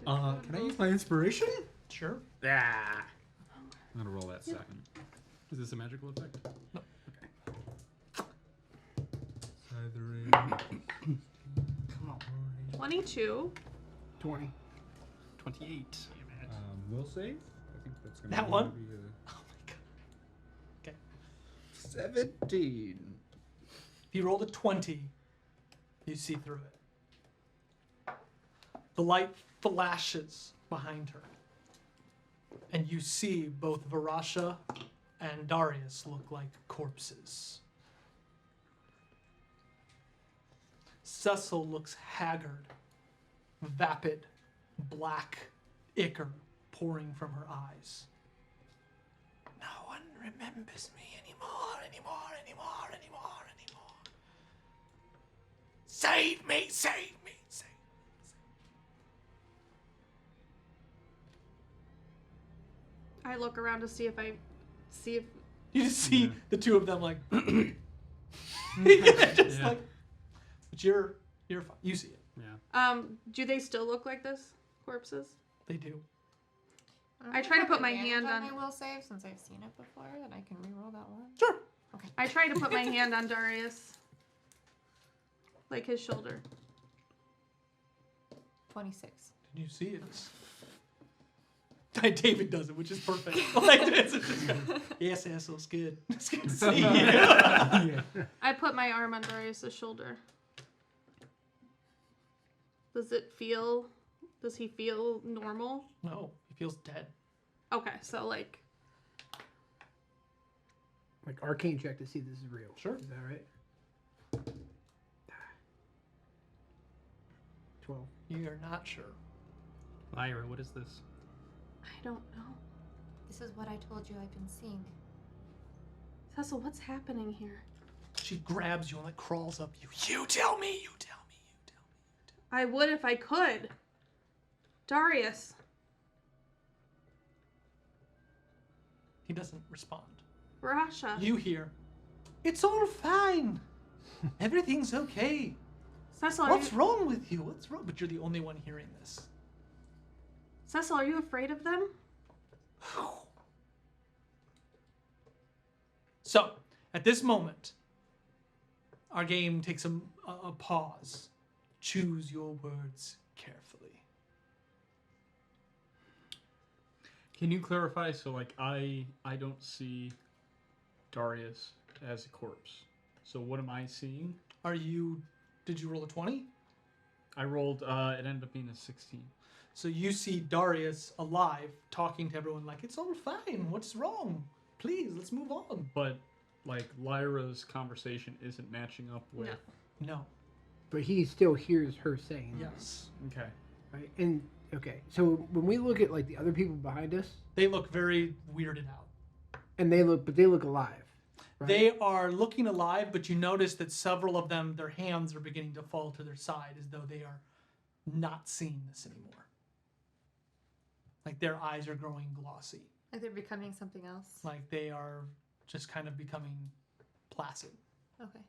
Can I use my inspiration? Sure. Yeah. I'm gonna roll that second. Is this a magical effect? No. Okay. Come on. 22. 20. 28. Will save? I think that's gonna That one? be Oh my god. Okay. 17. If you rolled a 20, you see through it. The light flashes behind her. And you see both Varasha and Darius look like corpses. Cecil looks haggard, vapid, black ichor pouring from her eyes. No one remembers me anymore. Save me, save me, save me. I look around to see if You just see the two of them like, just like, but you're fine. You see it. Yeah. do they still look like this? Corpses? They do. I try to put my hand on my will save since I've seen it before, and I can reroll that one. Sure. Okay. I try to put my hand on Darius. Like his shoulder. 26. Did you see it? David does it, which is perfect. Like, it's just, yes, Cecil's good. It's good to see you. I put my arm on Darius' shoulder. Does he feel normal? No, he feels dead. Okay, so like arcane check to see if this is real. Sure. Is that right? 12. You're not sure. Lyra, what is this? I don't know. This is what I told you I've been seeing. Cecil, what's happening here? She grabs you and like crawls up you. You tell me. I would if I could. Darius. He doesn't respond. Rasha. You hear, it's all fine. Everything's okay. Cecil, What's wrong with you? What's wrong? But you're the only one hearing this. Cecil, are you afraid of them? So, at this moment, our game takes a pause. Choose your words carefully. Can you clarify? So, like, I don't see Darius as a corpse. So, what am I seeing? Did you roll a 20? I rolled. It ended up being a 16. So you see Darius alive, talking to everyone like, it's all fine. What's wrong? Please, let's move on. But, like, Lyra's conversation isn't matching up with. No. But he still hears her saying that. Yes. Okay. Right? And, okay, so when we look at, like, the other people behind us, They look very weirded out. and they look alive. Right? They are looking alive, but you notice that several of them, their hands are beginning to fall to their side as though they are not seeing this anymore. Like their eyes are growing glossy. Like they're becoming something else. Like they are just kind of becoming placid. Okay.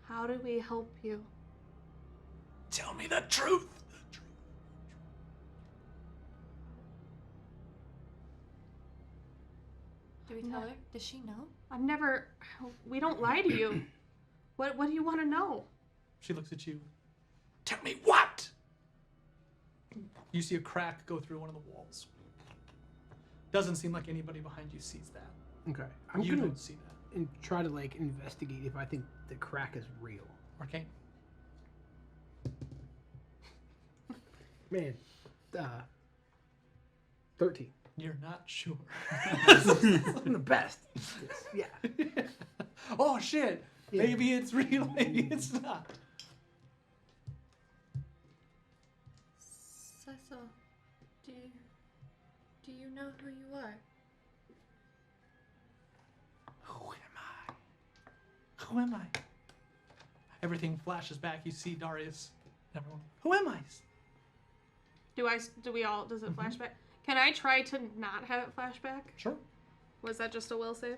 How do we help you? Tell me the truth. Do we tell her? Does she know? I've never. We don't lie to you. What do you want to know? She looks at you. Tell me what? You see a crack go through one of the walls. Doesn't seem like anybody behind you sees that. Okay. I'm You gonna don't see that. try to like investigate if I think the crack is real. Arcane. Man, 13. You're not sure. I'm the best. Yeah. Oh shit. Yeah. Maybe it's real, maybe it's not. Cecil, do you know who you are? Who am I? Who am I? Everything flashes back. You see Darius. Everyone. Who am I? Does it flash back? Can I try to not have it flash back? Sure. Was that just a will save?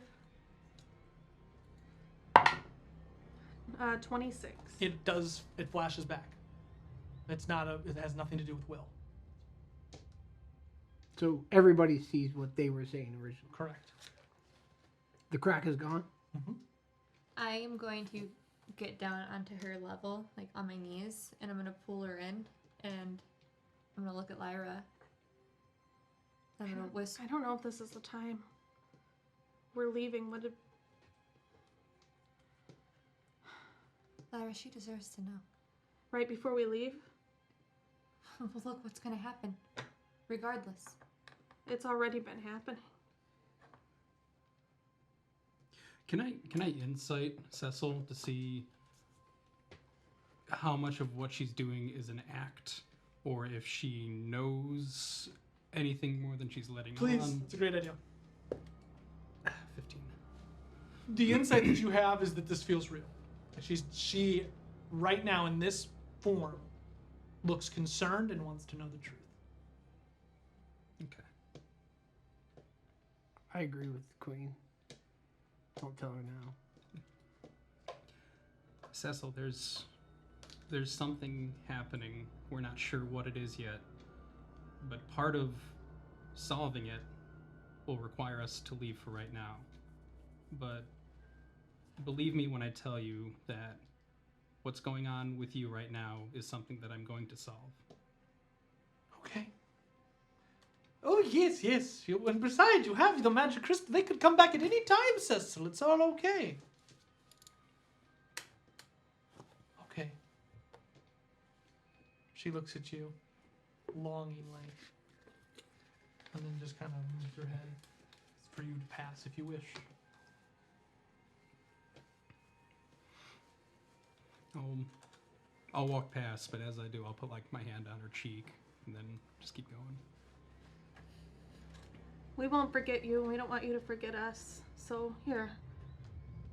26. It does. It flashes back. It's not a. It has nothing to do with will. So everybody sees what they were saying originally. Correct. The crack is gone. Mm-hmm. I am going to get down onto her level, like on my knees, and I'm going to pull her in, and I'm going to look at Lyra. I'm going to whisper. I don't know if this is the time. We're leaving. What did... Lyra, she deserves to know. Right before we leave? Well, look what's going to happen. Regardless. It's already been happening. Can I insight Cecil to see how much of what she's doing is an act, or if she knows anything more than she's letting Please. on? It's a great idea. 15. The insight that you have is that this feels real. She right now in this form looks concerned and wants to know the truth. Okay. I agree with the Queen. Don't tell her now. Cecil, there's something happening. We're not sure what it is yet, but part of solving it will require us to leave for right now. But believe me when I tell you that what's going on with you right now is something that I'm going to solve. Okay. Oh, yes, yes. And besides, you have the magic crystal. They could come back at any time, Cecil. It's all okay. Okay. She looks at you longingly. And then just kind of moves her head for you to pass if you wish. I'll walk past, but as I do, I'll put like my hand on her cheek and then just keep going. We won't forget you. We don't want you to forget us. So here,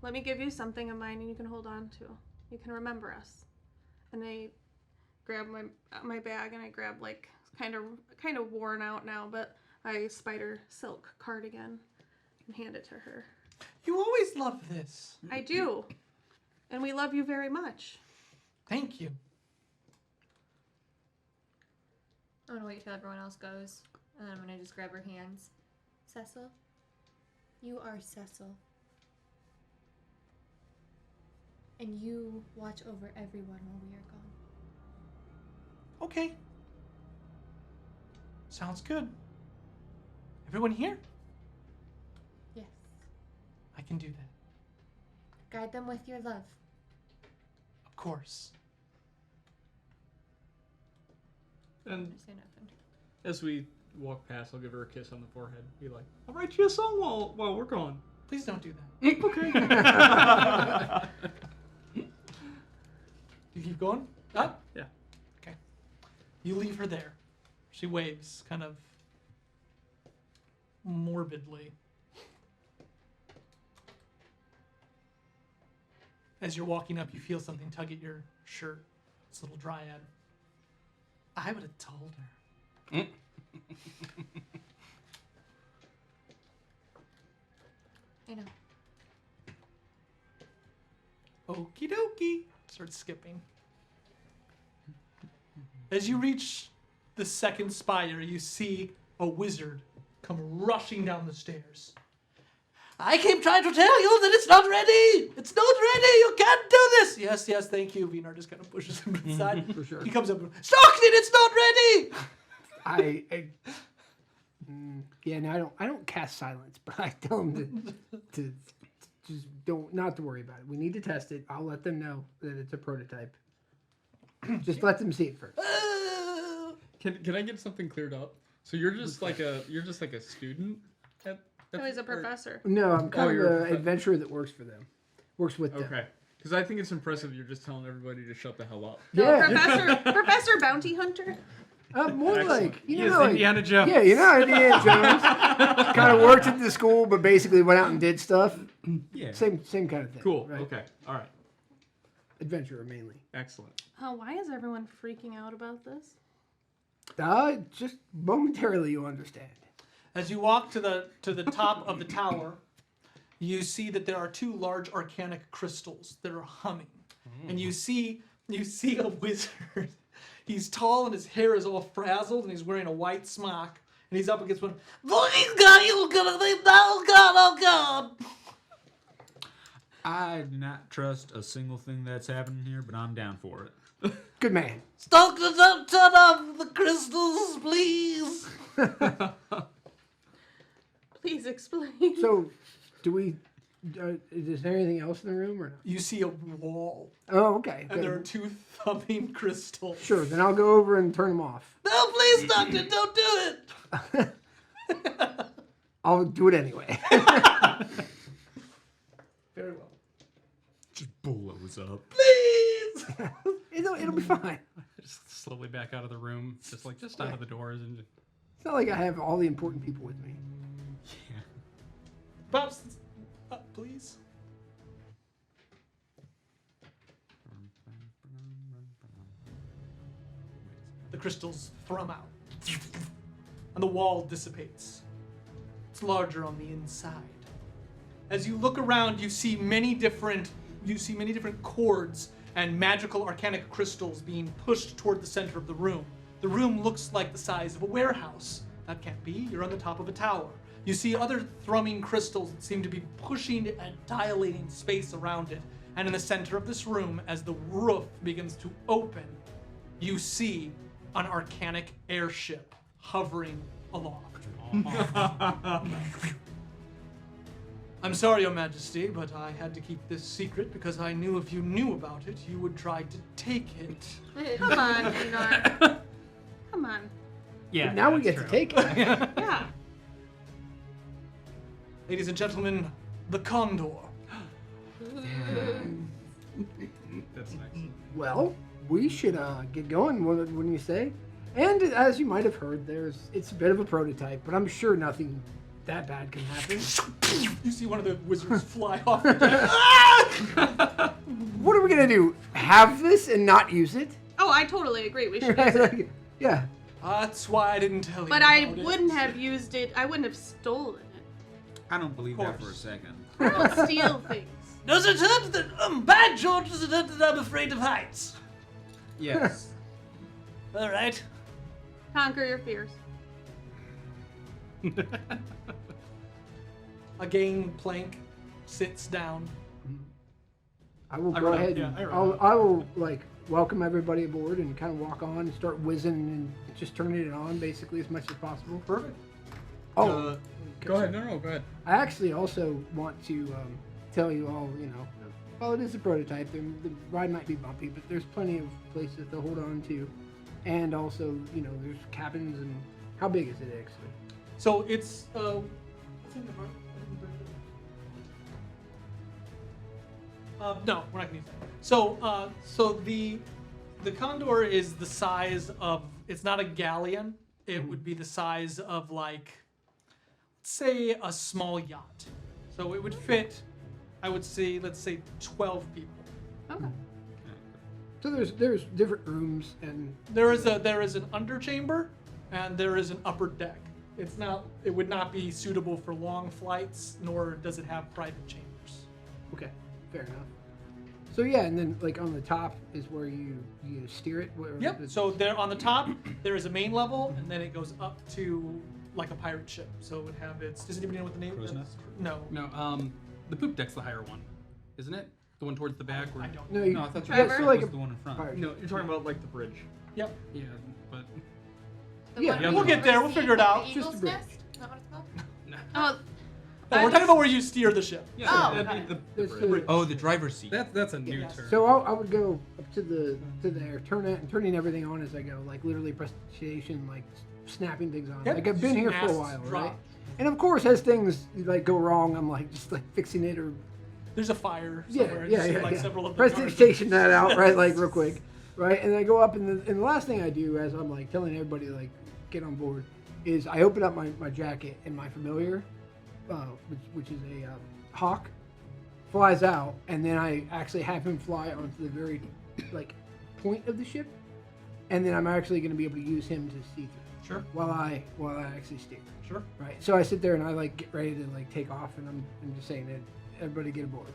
let me give you something of mine and you can hold on to. You can remember us. And I grab my bag and I grab like kind of worn out now, but I spider silk cardigan and hand it to her. You always love this. I do. And we love you very much. Thank you. I'm gonna wait till everyone else goes, and then I'm gonna just grab her hands. Cecil, you are Cecil. And you watch over everyone while we are gone. Okay. Sounds good. Everyone here? Yes. I can do that. Guide them with your love. Of course. And I say nothing. as we walk past, I'll give her a kiss on the forehead. Be like, I'll write you a song while we're gone. Please don't do that. Okay. You keep going? Up? Yeah. Okay. You leave her there. She waves, kind of morbidly. as you're walking up, you feel something tug at your shirt. This little dryad. I would have told her. I know. Okie dokie. Starts skipping. As you reach the second spire, you see a wizard come rushing down the stairs. I keep trying to tell you that it's not ready! It's not ready! You can't do this! Yes, thank you. Vinar just kind of pushes him to the side. For sure. He comes up and Stockton, it's not ready! No, I don't cast silence, but I tell them to just not to worry about it. We need to test it. I'll let them know that it's a prototype. Just let them see it first. Can I get something cleared up? So you're just like a student at Oh, he's a professor. No, I'm kind of you're an adventurer that works for them. Works with them. Okay. Because I think it's impressive you're just telling everybody to shut the hell up. Yeah. Professor Bounty Hunter. More Excellent. like, He you is know, like, Indiana Jones. Yeah, you know Indiana Jones. Kind of worked at the school, but basically went out and did stuff. Yeah. Same kind of thing. Cool. Right? Okay. All right. Adventurer mainly. Excellent. Oh, why is everyone freaking out about this? Just momentarily you'll understand. As you walk to the top of the tower, you see that there are two large arcanic crystals that are humming. And you see a wizard. He's tall and his hair is all frazzled and he's wearing a white smock. And he's up against one. Please God, you're gonna think, oh God. I do not trust a single thing that's happening here, but I'm down for it. Good man. Stockton, don't turn off the crystals, please. Please explain. So, is there anything else in the room or not? You see a wall. Oh, okay. And there are two thumbing crystals. Sure, then I'll go over and turn them off. No, please, Stockton, don't do it. I'll do it anyway. Very well. Just blows up. Please. It'll be fine. Just slowly back out of the room, just out of the doors, and It's not like I have all the important people with me. Yeah. Pops, please. The crystals thrum out, and the wall dissipates. It's larger on the inside. As you look around, you see many different cords and magical arcanic crystals being pushed toward the center of the room. The room looks like the size of a warehouse. That can't be. You're on the top of a tower. You see other thrumming crystals that seem to be pushing and dilating space around it. And in the center of this room, as the roof begins to open, you see an arcanic airship hovering aloft. I'm sorry, Your Majesty, but I had to keep this secret because I knew if you knew about it, you would try to take it. Come on, Condor. Come on. yeah. But now we that's get to true. take it. Yeah. Ladies and gentlemen, the Condor. That's nice. Well, we should get going, wouldn't you say? And as you might have heard, it's a bit of a prototype, but I'm sure nothing that bad can happen. You see one of the wizards fly off. What are we gonna do? Have this and not use it? Oh, I totally agree. We should use it. Like, yeah. That's why I didn't tell you. But I about wouldn't it. have used it. I wouldn't have stolen it. I don't believe that for a course. second. I don't steal things. Does it hurt that by George, does it hurt that I'm afraid of heights? Yes. All right. Conquer your fears. A gangplank sits down. I will I go run up, ahead yeah, and I run up. I will welcome everybody aboard and kind of walk on and start whizzing and just turning it on basically as much as possible. Perfect. Oh, Go ahead. No, go ahead. I actually also want to tell you all, well, it is a prototype. The ride might be bumpy, but there's plenty of places to hold on to. And also, there's cabins and how big is it actually? So it's what's in the heart? No, we're not gonna use that. So the Condor is the size of. It's not a galleon. It would be the size of let's say a small yacht. So it would fit. I would say, let's say 12 people. Okay. So there's different rooms and There is an underchamber, and there is an upper deck. It would not be suitable for long flights, nor does it have private chambers. okay, fair enough. So yeah, and then like on the top is where you steer it. Yep. So there on the top, there is a main level, and then it goes up to like a pirate ship. So it would have its. Does anybody know what the name Crow's is? nest? No. No, the poop deck's the higher one, isn't it? The one towards the back. I don't. No, No, I thought yeah, Trevor? so like was a the one in front. pirate No, you're talking about like the bridge. Yep. Yeah, but The Yeah, one we'll we get there, we'll see figure it with out. The Just Eagle's a bridge. nest? Is that what it's called? Oh, No, we're talking about where you steer the ship. yeah, Oh, that'd okay. be the There's bridge. the- Oh, the driver's seat. That's a new Yes. term. So I would go up to there, turning everything on as I go, like literally press station, like snapping things on. Yep. Like I've been here for a Masts while, drop. right? And of course, as things like go wrong, I'm like just like fixing it or There's a fire yeah, somewhere. yeah, You see, yeah. like yeah. several of the Press cars. station that out, right? Like real quick, right? And I go up, and the last thing I do as I'm like telling everybody like get on board is I open up my jacket and my familiar, which is a hawk, flies out, and then I actually have him fly onto the very like point of the ship, and then I'm actually going to be able to use him to see through. Sure. While I actually steer. Sure. Right. So I sit there and I like get ready to like take off, and I'm just saying that everybody get aboard.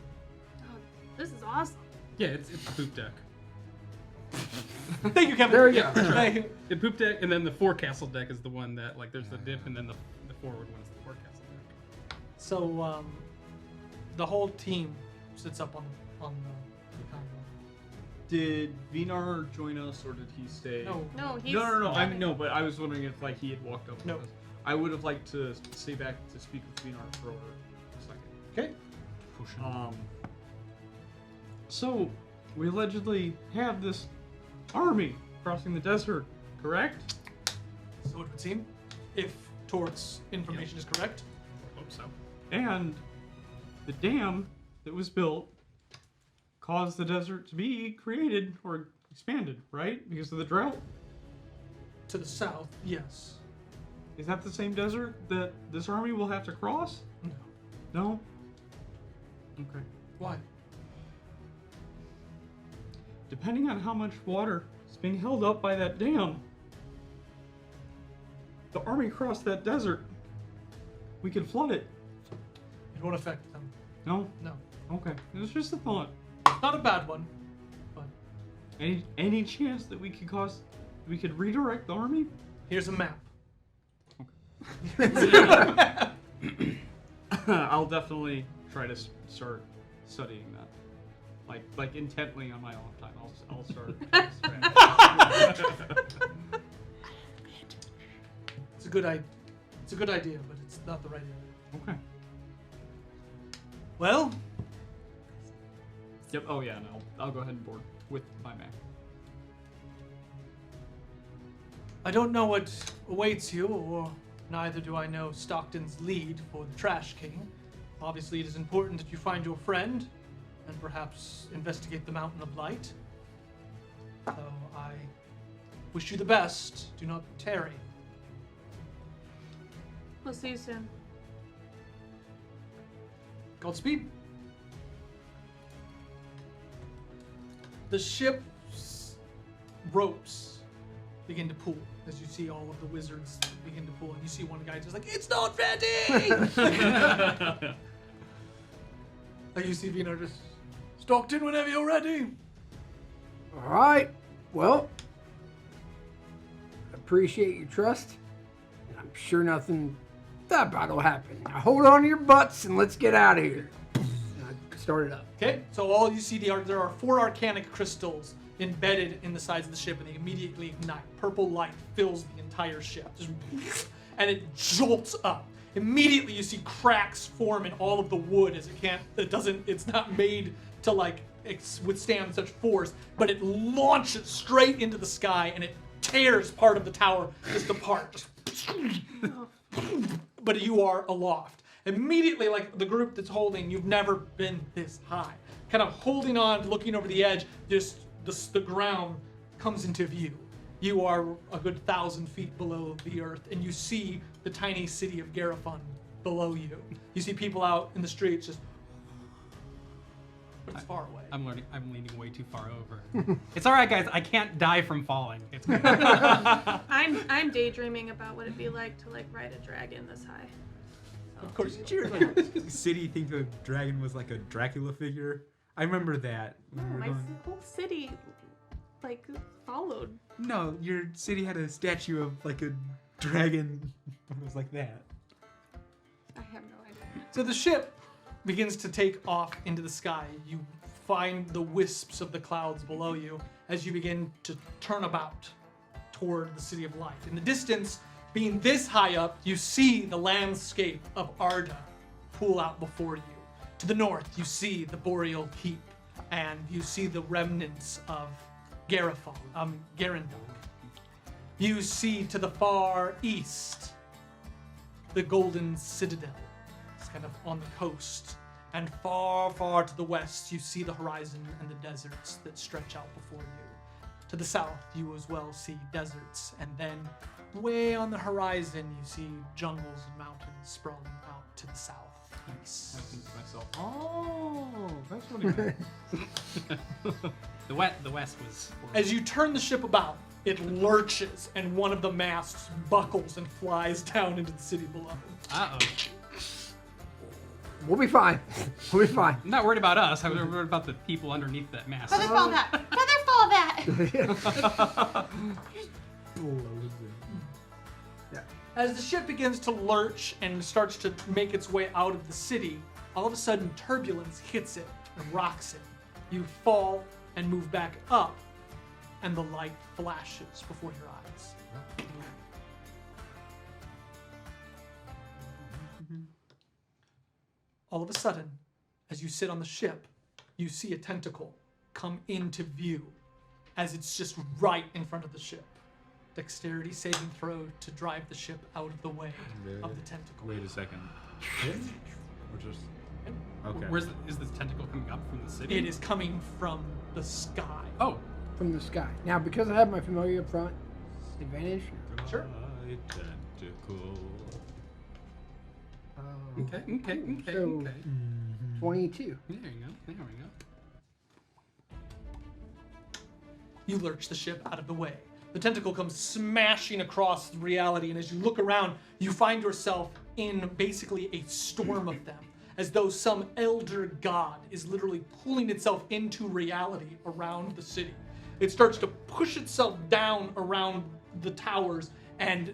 this is awesome. Yeah, it's the poop deck. Thank you, Kevin. There we go. Thank you. The poop deck, and then the forecastle deck is the one that like there's the dip, and then the forward one's the forecastle deck. So the whole team sits up on the Condor. Did Vinar join us, or did he stay? No. No, he's. No. I mean, no, but I was wondering if like he had walked up. No. With us. I would have liked to stay back to speak with Vinar for a second. Okay. So we allegedly have this army crossing the desert, correct? So it would seem, if Torque's information is correct. Hope so. And the dam that was built caused the desert to be created or expanded, right? Because of the drought. To the south, yes. Is that the same desert that this army will have to cross? No. No? Okay. Why? Depending on how much water is being held up by that dam, the army crossed that desert. We could flood it. It won't affect them. No? No. Okay. It was just a thought. Not a bad one, but Any chance that we could redirect the army? here's a map. I'll definitely try to start studying that, like intently on my off time. I'll start. It's a good idea, but it's not the right area. Okay. Well, Yep. Oh yeah. No. I'll go ahead and board with my map. I don't know what awaits you, or neither do I know Stockton's lead for the Trash King. Obviously, it is important that you find your friend, and perhaps investigate the Mountain of Light. So I wish you the best. Do not tarry. We'll see you soon. Godspeed. The ship's ropes begin to pull as you see all of the wizards begin to pull, and you see one guy just like, it's not ready! Like you see Vino just, Stockton, whenever you're ready. All right. Well, appreciate your trust. And I'm sure nothing that bad will happen. Now hold on to your butts and let's get out of here. And I start it up. Okay, so all you see there are 4 arcanic crystals embedded in the sides of the ship, and they immediately ignite. Purple light fills the entire ship, and it jolts up. Immediately, you see cracks form in all of the wood as it's not made to withstand such force, but it launches straight into the sky, and it tears part of the tower just apart. But you are aloft. Immediately, like the group that's holding, you've never been this high. Kind of holding on, looking over the edge, just the ground comes into view. You are a good 1,000 feet below the earth, and you see the tiny city of Garifun below you. You see people out in the streets just but it's far away. I'm leaning way too far over. It's all right, guys. I can't die from falling. It's good. I'm daydreaming about what it'd be like to like ride a dragon this high. Of course. Didn't your like, city think the dragon was like a Dracula figure? I remember that. No, when we were my going- whole city like followed. No, your city had a statue of like a dragon. It was like that. I have no idea. So the ship begins to take off into the sky. You find the wisps of the clouds below you as you begin to turn about toward the City of Light. In the distance, being this high up, you see the landscape of Arda pool out before you. To the north, you see the Boreal Keep, and you see the remnants of Garendog. You see to the far east the Golden Citadel. It's kind of on the coast. And far, far to the west, you see the horizon and the deserts that stretch out before you. To the south, you as well see deserts. And then way on the horizon, you see jungles and mountains sprawling out to the southeast. I think to myself, Oh, that's what it meant. The west was. As you turn the ship about, it lurches and one of the masts buckles and flies down into the city below. Uh-oh. We'll be fine. We'll be fine. I'm not worried about us. I'm worried about the people underneath that mast. Featherfall that! Featherfall that! As the ship begins to lurch and starts to make its way out of the city, all of a sudden turbulence hits it and rocks it. You fall and move back up, and the light flashes before your eyes. All of a sudden, as you sit on the ship, you see a tentacle come into view as it's just right in front of the ship. Dexterity saving throw to drive the ship out of the way of the tentacle. Wait a second. Or just okay. Is this tentacle coming up from the city? It is coming from the sky. Oh, From the sky. Now, because I have my familiar up front, advantage. Sure. Tentacle. okay. So, 22. There you go. There we go. You lurch the ship out of the way. The tentacle comes smashing across reality, and as you look around, you find yourself in basically a storm of them, as though some elder god is literally pulling itself into reality around the city. It starts to push itself down around the towers, and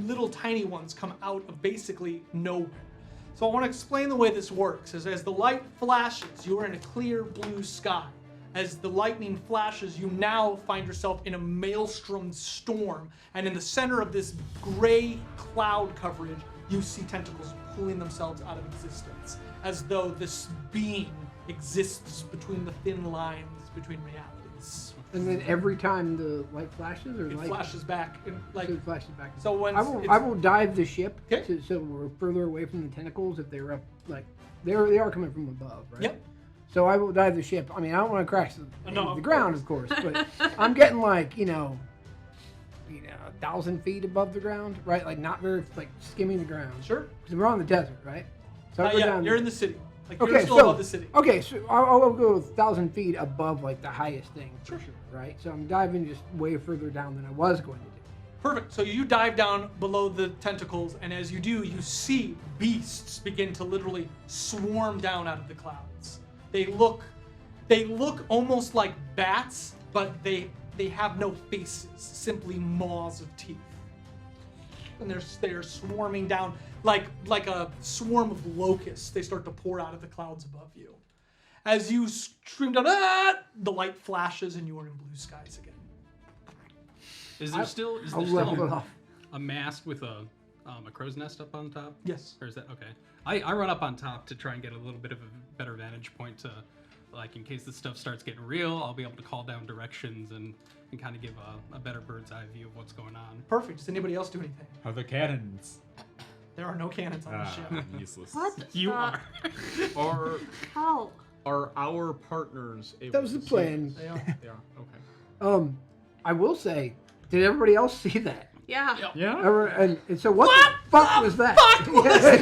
little tiny ones come out of basically nowhere. So I want to explain the way this works. As the light flashes, you are in a clear blue sky. As the lightning flashes, you now find yourself in a maelstrom storm, and in the center of this gray cloud coverage, you see tentacles pulling themselves out of existence, as though this being exists between the thin lines between realities. And then every time the light flashes, or It light flashes back, and like so it flashes back. so when I will dive the ship Okay. so we're further away from the tentacles if they're up, like they are coming from above, right? Yep. So I will dive the ship. I mean, I don't want to crash No, the of ground, of course, but I'm getting like 1,000 feet above the ground, right? Like not very like skimming the ground. Sure. Because we're on the desert, right? So I go Yeah, down. you're in the city. Like you're Okay, still so above the city. okay, so I'll go 1,000 feet above like the highest thing, for sure, right? So I'm diving just way further down than I was going to do. Perfect. So you dive down below the tentacles, and as you do, you see beasts begin to literally swarm down out of the clouds. They look almost like bats, but they have no faces, simply maws of teeth. And they're swarming down like a swarm of locusts. They start to pour out of the clouds above you. As you scream down, the light flashes, and you are in blue skies again. Is there still I'll level it off. a mast with a crow's nest up on top? Yes. Or is that okay? I run up on top to try and get a little bit of a better vantage point to, like, in case this stuff starts getting real, I'll be able to call down directions and kind of give a better bird's eye view of what's going on. Perfect. Does anybody else do anything? How the cannons? There are no cannons on the ship. Useless. What? You are. are How? are our partners able That was to the see plan. us? They are. They are. Okay. I will say, did everybody else see that? Yeah. Yeah. And so what the fuck was that?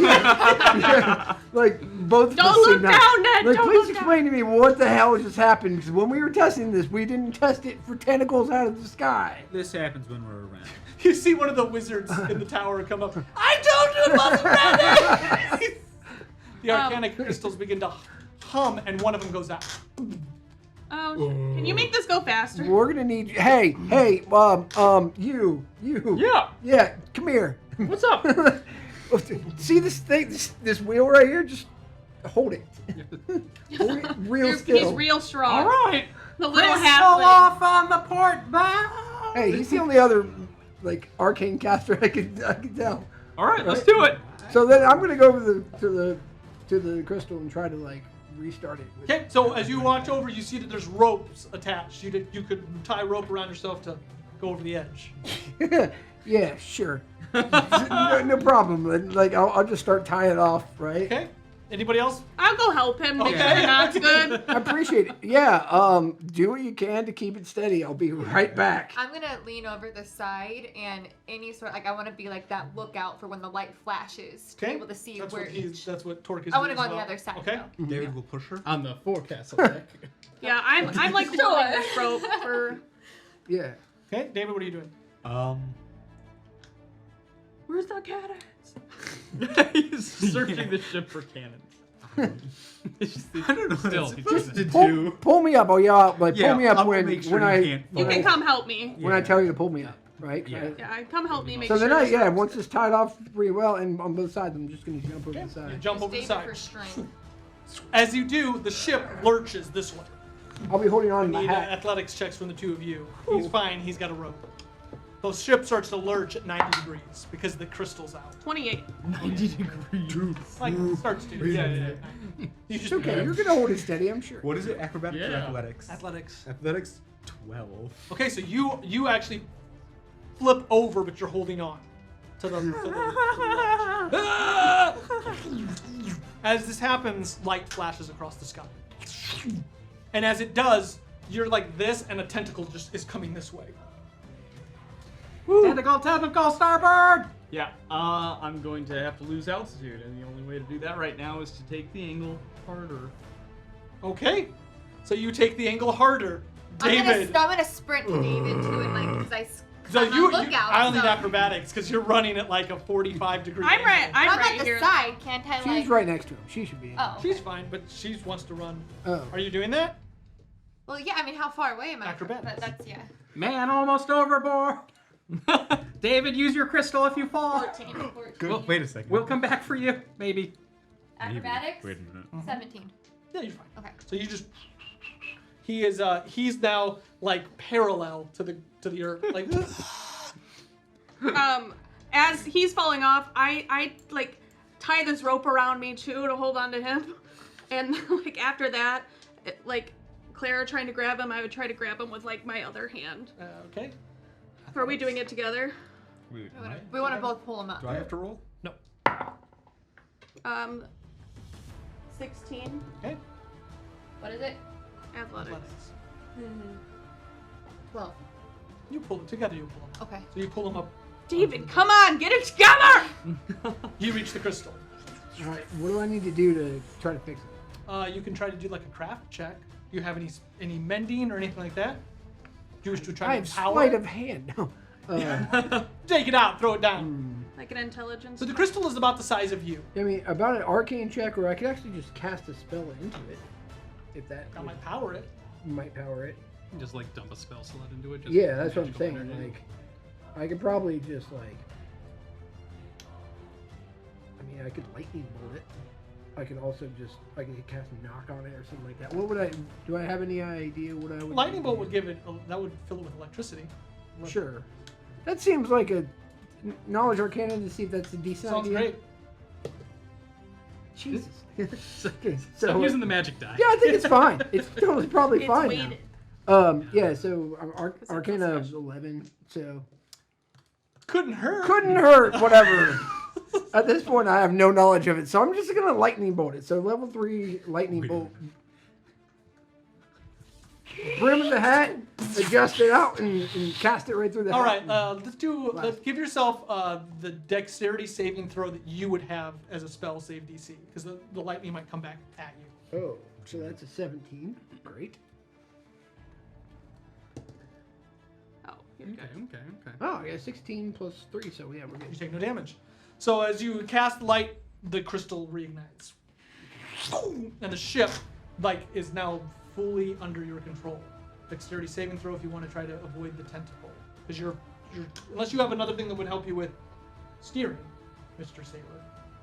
Yeah. Like both. Don't of us look seemed down, Ned. Like, Don't please look explain to me what the hell just happened. Because when we were testing this, we didn't test it for tentacles out of the sky. This happens when we're around. You see one of the wizards in the tower come up. I told you it wasn't ready! The arcana crystals begin to hum, and one of them goes out. Oh, can you make this go faster? We're gonna need you. Hey, you. Yeah, come here. What's up? See this thing, this wheel right here? Just hold it. Hold it real still. He's real strong. All right. The little Crystal halfling. off on the port bow. Hey, he's the only other like arcane caster I could tell. All right, let's do it. So then I'm gonna go over to the crystal and try to like restart it. Okay, so as you watch over, you see that there's ropes attached. You could tie rope around yourself to go over the edge. Yeah, sure. no problem. Like I'll just start tying it off, right? Okay. Anybody else? I'll go help him. Make Okay. sure the knot's good. I appreciate it. Yeah. Do what you can to keep it steady. I'll be right back. I'm gonna lean over the side and any sort I want to be like that lookout for when the light flashes to be able to see that's where that's what Torque is I want to doing go on as the well. other side. Okay. Though. David will push her. On the forecastle deck. Yeah, I'm like holding this rope for. Yeah. Okay, David, what are you doing? Where's the cannons? He's searching the ship for cannons. I don't know. Still, What he's it's just supposed to do. Pull me up. Oh yeah. Like Yeah, pull me up I will when make sure when you I can't You fall. can come help me. when I tell you to pull me up, right? Yeah. Right? Yeah, come help me make So sure. then this rope's once good. it's tied off pretty well, and on both sides, I'm just gonna jump over the You side. jump over the David side. for strength. As you do, the ship lurches this way. I'll be holding on to my Need hat. athletics checks from the two of you. He's fine. He's got a rope. The ship starts to lurch at 90 degrees because the crystal's out. 28. 90 degrees. Like it starts to. Yeah. You It's just okay. You're gonna hold it steady, I'm sure. What is it? Acrobatics or Yeah. athletics? Athletics. Athletics 12. Okay, so you actually flip over, but you're holding on to the As this happens, light flashes across the sky. And as it does, you're like this, and a tentacle just is coming this way. Tentacle, starboard. Yeah, I'm going to have to lose altitude, and the only way to do that right now is to take the angle harder. Okay, so you take the angle harder. I'm David. gonna sprint to David too, and like because So I'm on lookout. I don't need so acrobatics because you're running at like a 45 degree I'm right. angle. I'm I'm right at the here. side. Can't I like? She's right next to him. She should be. In. Oh. She's fine, but she wants to run. Oh. Are you doing that? Well, yeah. I mean, how far away am I? Acrobatics. That's yeah. Man, almost overboard. David, use your crystal if you fall. 14. Good. Wait a second. We'll come back for you, maybe. Acrobatics. Wait a minute. 17. Yeah, you're fine. Okay. So you just he's now like parallel to the earth. Like As he's falling off, I like tie this rope around me too to hold on to him, and like after that, like Clara trying to grab him, I would try to grab him with like my other hand. okay. Are we doing it together? Wait, We want to both pull him up. do I have to roll? 16 Okay. What is it? athletics. Athletics. 12. You pull it together. You pull them. Okay. So you pull them up. David, come on, get it together! You reach the crystal. All right. What do I need to do to try to fix it? You can try to do like a craft check. Do you have any mending or anything like that? Do you wish to try I to have power? sleight of hand. No. Take it out. Throw it down. Like an intelligence. So the check? crystal is about the size of you. I mean, about an arcane check, or I could actually just cast a spell into it, if that That might power it. might power it. Just like dump a spell slot into it. Just Yeah, that's what I'm magical saying. energy. Like, I could probably just like. I mean, I could lightning bolt it. I could also just I could cast knock on it or something like that. What would I? Do I have any idea what I would? Lightning do? bolt would give it. That would fill it with electricity. Sure. That seems like a knowledge arcana to see if that's a decent Sounds idea. great. Jesus. Okay, Stop so using the magic die. yeah, I think it's fine. It's totally probably It's fine weighted. now. Yeah. So it's arcana special. 11. So Couldn't hurt. couldn't hurt. Whatever. At this point, I have no knowledge of it, so I'm just gonna lightning bolt it. So level 3 lightning bolt. brim of the hat, adjust it out, and cast it right through the All hat. right, let's give yourself the dexterity saving throw that you would have as a spell save DC, because the lightning might come back at you. Oh, so that's a 17. Great. Oh, you're Okay, good. okay. Oh, yeah, 16 plus 3, so yeah, we're You good. take no damage. So as you cast light, the crystal reignites, and the ship is now fully under your control. Dexterity saving throw if you want to try to avoid the tentacle, because you're unless you have another thing that would help you with steering, Mr. Sailor.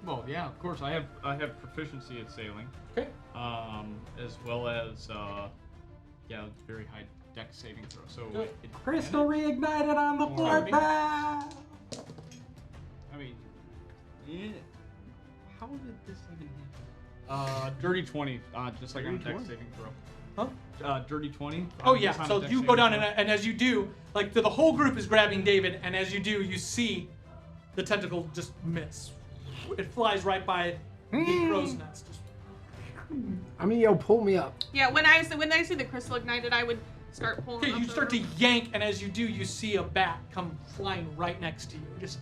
Well, yeah, of course. I have proficiency at sailing. Okay. As well as very high dex saving throw. So Good. Crystal reignited on the Pardon me? warpath. I mean, how did this even happen? Dirty 20, just like on a Dirty dex 20? saving throw. Huh? Dirty 20. Oh yeah, just on a so dex you saving go down throw. and as you do, the whole group is grabbing David, and as you do, you see the tentacle just miss. It flies right by the crow's nest. Just, I mean, yo, pull me up. Yeah, when I see the crystal ignited, I would start pulling. okay, up you the start to rope. yank, and as you do, you see a bat come flying right next to you. Just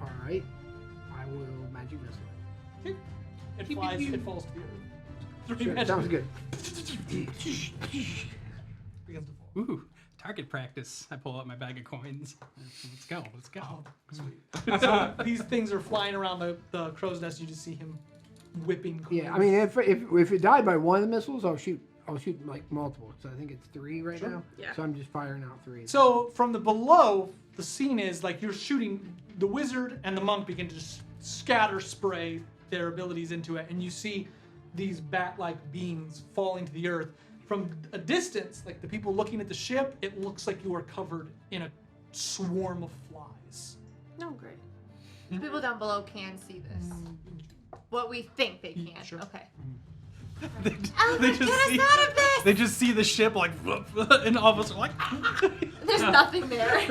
All right. I will magic missile it. it Pew, pew, flies, pew. it falls to the earth. Three Sure, magic sounds good. begins to fall. Ooh, target practice. I pull out my bag of coins. Let's go. Let's go. Oh, sweet. So these things are flying around the crow's nest. You just see him whipping. Yeah, I coins. mean, if it died by one of the missiles, I'll shoot like multiple. So I think it's 3 right Sure. now. Yeah. So I'm just firing out 3. So from the below, the scene is like you're shooting. The wizard and the monk begin to just scatter spray their abilities into it, and you see these bat-like beams falling to the earth. From a distance, like the people looking at the ship, it looks like you are covered in a swarm of flies. No, great. People down below can see this. What we think they can. Sure. Okay. They Alfred, get us out of this! They just see the ship like, and all of us are like, There's nothing there.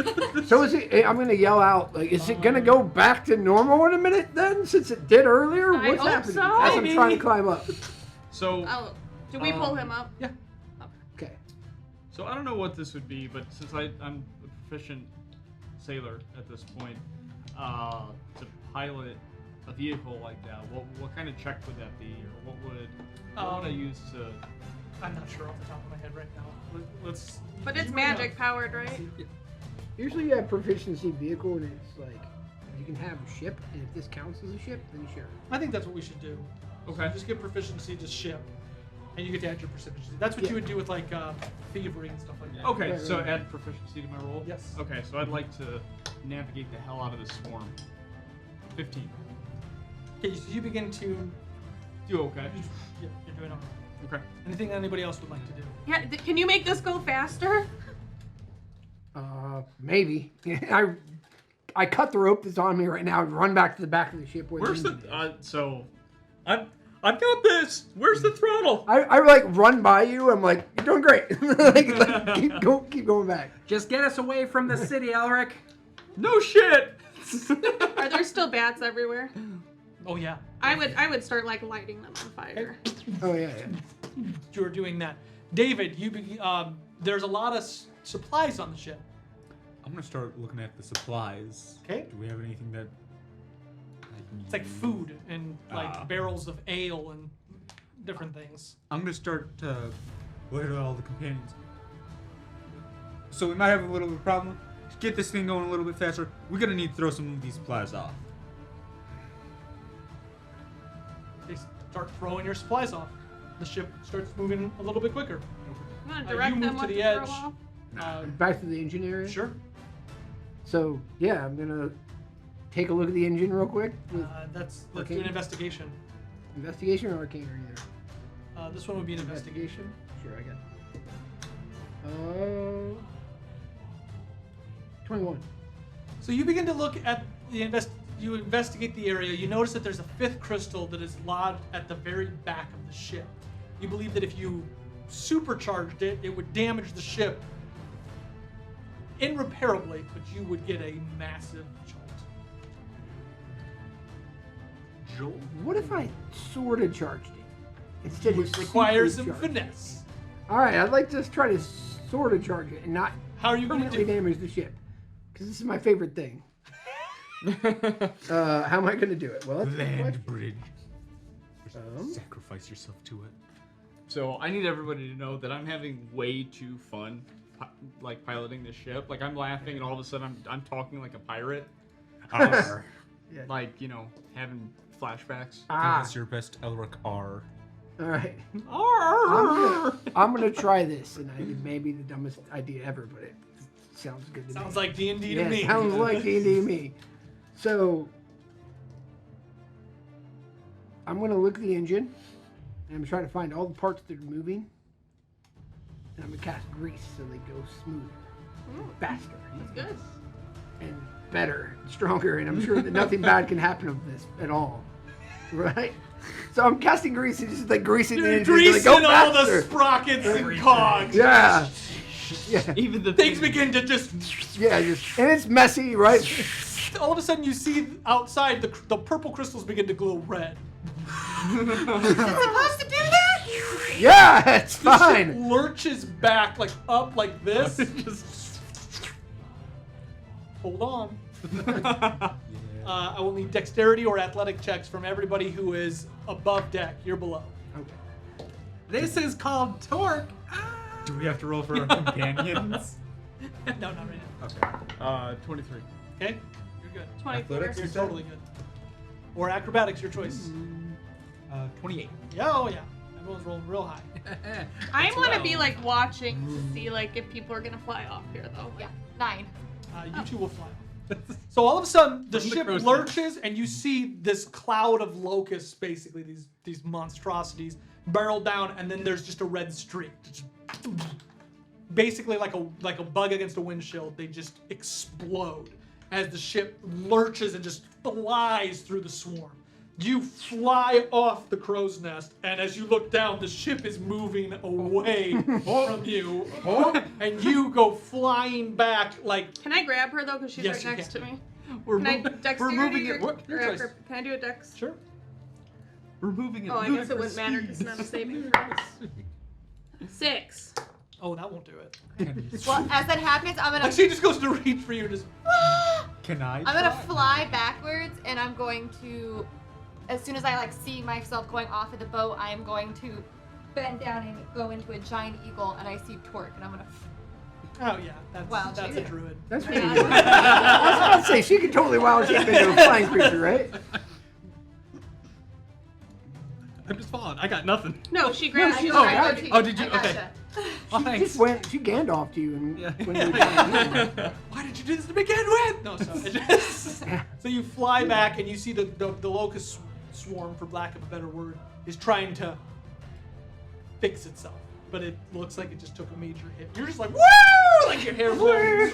So is it? I'm gonna yell out. Like, is it gonna go back to normal in a minute then? Since it did earlier, I what's hope happening? so. As I'm Maybe. trying to climb up. So, Oh, do we pull him up? Yeah. Okay. so I don't know what this would be, but since I'm a proficient sailor at this point, to pilot a vehicle like that, what kind of check would that be, or what would I use to? I'm not sure off the top of my head right now. Let's. But it's magic powered, right? Usually you have proficiency vehicle, and it's like you can have a ship, and if this counts as a ship, then sure. I think that's what we should do. Okay. Just get proficiency to ship, and you get to add your proficiency. That's what you would do with thievery and stuff like that. Okay, Right, so right. add proficiency to my roll? Yes. Okay, so I'd like to navigate the hell out of this swarm. 15. Okay, so you begin to. Do okay. Yeah, you're doing all right. Okay. Anything anybody else would like to do? Yeah. Can you make this go faster? Maybe. I cut the rope that's on me right now and run back to the back of the ship. Where Where's the the engine is. so I've got this. Where's the throttle? I like run by you. I'm like, you're doing great. keep going back. Just get us away from the city, Elric. No shit. Are there still bats everywhere? Oh yeah, I would start like lighting them on fire. Oh yeah. you're doing that. David, there's a lot of supplies on the ship. I'm gonna start looking at the supplies. Okay. Do we have anything that? It's like food and barrels of ale and different things. I'm gonna start to look at all the companions. So we might have a little bit of a problem. To get this thing going a little bit faster, we're gonna need to throw some of these supplies off. They start throwing your supplies off. The ship starts moving a little bit quicker. You want to You direct move them to what the to edge. throw off? Back to the engine area. Sure. So yeah, I'm gonna take a look at the engine real quick. Let's do Arcane? an investigation. Investigation or arcane or either. This one would be an investigation. Sure, I got it. 21. So you begin to look at you investigate the area. You notice that there's a 5th crystal that is lodged at the very back of the ship. You believe that if you supercharged it, it would damage the ship irreparably, but you would get a massive jolt. What if I sort of charged it? Instead Which of requires some super charge. finesse. All right, I'd like to try to sort of charge it and not How are you going to permanently do it? damage the ship, because this is my favorite thing. How am I going to do it? Well, that's a good question. Land bridge. Um, Sacrifice yourself to it. So I need everybody to know that I'm having way too fun, like piloting this ship. Like I'm laughing, and all of a sudden I'm talking like a pirate. R. Yeah. Like having flashbacks. Give us your best Elric R. All right. Arr! I'm gonna try this, and it may be the dumbest idea ever, but it sounds good to me. Sounds like D&D Yeah, to me. sounds like D&D to me. So I'm gonna look at the engine, and I'm trying to find all the parts that are moving, and I'm gonna cast grease so they go smoother, faster, That's good. and better, and stronger, and I'm sure that nothing bad can happen of this at all. Right? So I'm casting grease and just like greasing the You're engine so they greasing go all the faster. sprockets and cogs. Yeah. Yeah. Even the Things begin to just. Yeah, just and it's messy, right? All of a sudden, you see outside the purple crystals begin to glow red. Is it supposed to do that? Yeah, it's The ship fine. lurches back like up like this. Just hold on. I will need dexterity or athletic checks from everybody who is above deck. You're below. Okay. This is called torque. Do we have to roll for our companions? No, not right now. Okay. 23. Okay, you're good. 24. Athletics? You're totally good. Or acrobatics, your choice. 28. Yeah, oh yeah. Everyone's rolling real high. I want to be like watching to see like if people are gonna fly off here though. Yeah, 9. You two will fly off. So all of a sudden, the From the ship crow's lurches, and you see this cloud of locusts, basically these monstrosities, barrel down, and then there's just a red streak. Just basically like a bug against a windshield. They just explode as the ship lurches and just flies through the swarm. You fly off the crow's nest, and as you look down, the ship is moving away from you, and you go flying back like. Can I grab her though? Because she's Yes, right you next can. to me. We're, Can I mo- dexterity we're moving or, it. What? Your or choice. can I do a dex? Sure. We're moving it. Oh, I guess it wouldn't matter because it's not a saving throw. 6. Oh, that won't do it. Well, as that happens, I'm gonna Like she just goes to reach for you, and just. Can I? I'm gonna fly backwards, and I'm going to, as soon as I like see myself going off of the boat, I am going to bend down and go into a giant eagle, and I see Torque, and I'm gonna. Oh yeah, that's Wow, that's a druid. That's pretty good. I was about to say she could totally wild shape into a flying creature, right? I'm just following. I got nothing. No, she grabbed. I she just was grabbed right. you. Oh, did you? I gotcha. Okay. Oh, She thanks. just went. She Gandalfed you, and Yeah. when you were down. Why did you do this to begin with? No, sorry. So you fly back and you see the locust swarm, for lack of a better word, is trying to fix itself, but it looks like it just took a major hit. You're just like woo, like your hair blows.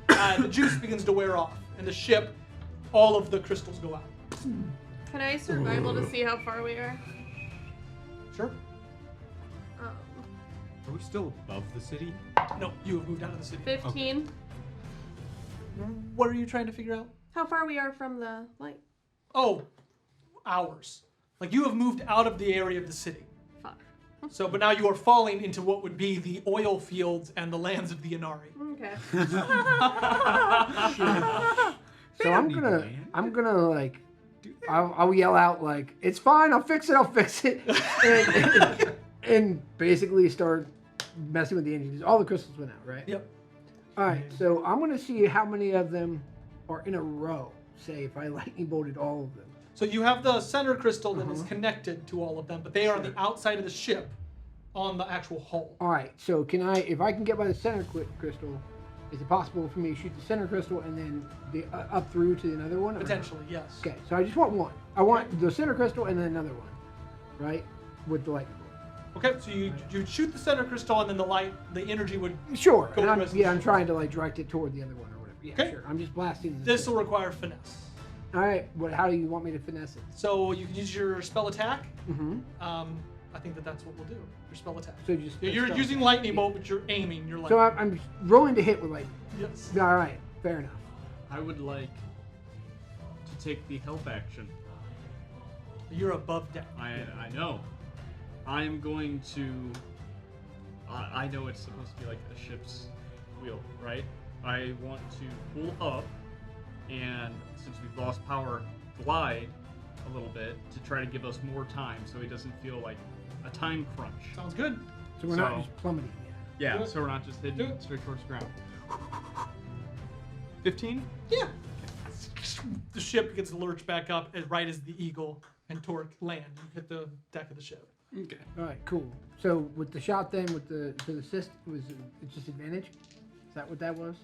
The juice begins to wear off, and the ship, all of the crystals go out. Can I survival to see how far we are? Sure. Are we still above the city? No, you have moved out of the city. 15. What are you trying to figure out? How far we are from the light? Oh, hours. Like you have moved out of the area of the city. Fuck. So, but now you are falling into what would be the oil fields and the lands of the Inari. Okay. So I'm gonna like, I'll yell out like, "It's fine, I'll fix it," and basically start messing with the engines. All the crystals went out, right? Yep. All right, so I'm gonna see how many of them are in a row. Say if I lightning bolted all of them. So you have the center crystal that is connected to all of them, but they are on the outside of the ship, on the actual hull. All right, so if I can get by the center crystal, is it possible for me to shoot the center crystal and then the up through to another one? or- Potentially, yes. Okay, so I just want one. I want the center crystal and then another one, right? With the lightning bolt. Okay, so you shoot the center crystal, and then the energy would. Sure. Go And the rest of I'm the trying to like direct it toward the other one or whatever. Yeah, Okay. sure. I'm just blasting. This will require finesse. All right. How do you want me to finesse it? So you can use your spell attack. Mm-hmm. I think that's what we'll do. Your spell attack. So just You're spell using attack. lightning bolt, but you're aiming. You're like. So I'm rolling to hit with lightning. Yes. All right. Fair enough. I would like to take the help action You're above deck. I know. I'm going to. I know it's supposed to be like a ship's wheel, right? I want to pull up, and since we've lost power, glide a little bit to try to give us more time, so it doesn't feel like a time crunch. Sounds good. So we're not just plummeting yet. Yeah, so we're not just hitting it straight towards the ground. 15? Yeah. The ship begins to lurch back up right as the Eagle and Torque land. You hit the deck of the ship. Okay. All right, cool. So with the shot then, with the assist, was it just advantage? Is that what that was?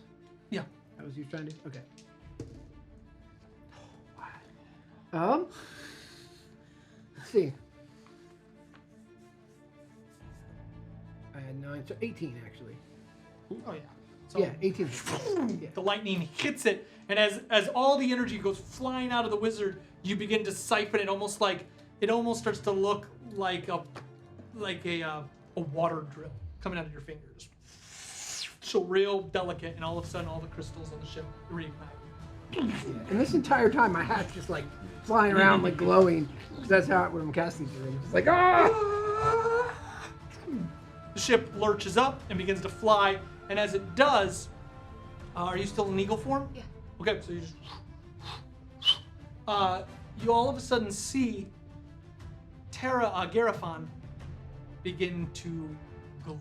Yeah. That was you trying to? Okay. Let's see. I had 9, so 18 actually. Oh yeah. So Yeah, 18. Yeah. the lightning hits it, and as all the energy goes flying out of the wizard, you begin to siphon it almost starts to look like a water drill coming out of your fingers. So real delicate, and all of a sudden all the crystals on the ship reignite. And this entire time, my hat's just like flying around, like glowing. 'Cause that's how when I'm casting through. It's like ah. The ship lurches up and begins to fly, and as it does, are you still in eagle form? Yeah. Okay, so you just you all of a sudden see Garifon begin to glow.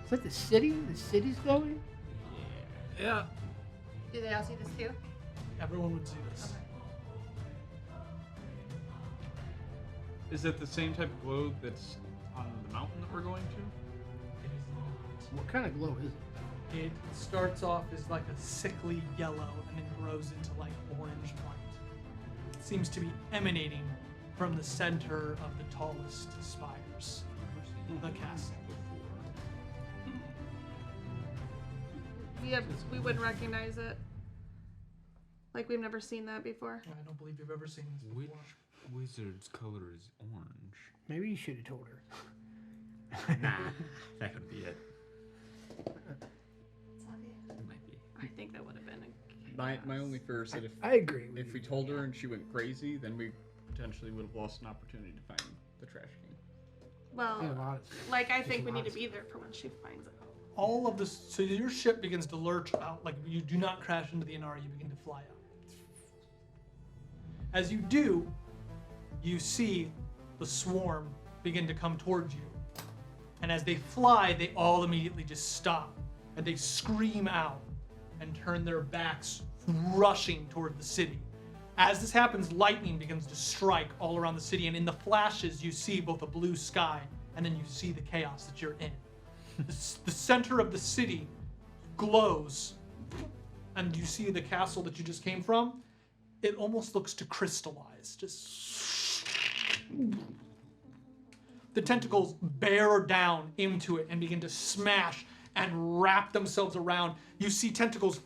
Is that the city? The city's glowing? Yeah. Do they all see this too? Everyone would see this. Is it the same type of glow that's on the mountain that we're going to? What kind of glow is it? It starts off as like a sickly yellow and then grows into like orange white. It seems to be emanating from the center of the tallest spires, the castle. We wouldn't recognize it. Like we've never seen that before. I don't believe you've ever seen this Which before. wizard's color is orange? Maybe you should have told her. Nah, that could be it. It might be. I think that would have been My only fear is that I agree. With if you. we told her and she went crazy, then we potentially would have lost an opportunity to find the trash can. well, Yeah, a lot of- like I think a we lot need to of be there for when she finds it. All of this, so your ship begins to lurch out, like you do not crash into the Inari, you begin to fly out. As you do, you see the swarm begin to come towards you. And as they fly, they all immediately just stop. And they scream out and turn their backs, rushing toward the city. As this happens, lightning begins to strike all around the city. And in the flashes, you see both a blue sky and then you see the chaos that you're in. The center of the city glows, and you see the castle that you just came from. It almost looks to crystallize. Just the tentacles bear down into it and begin to smash and wrap themselves around. You see tentacles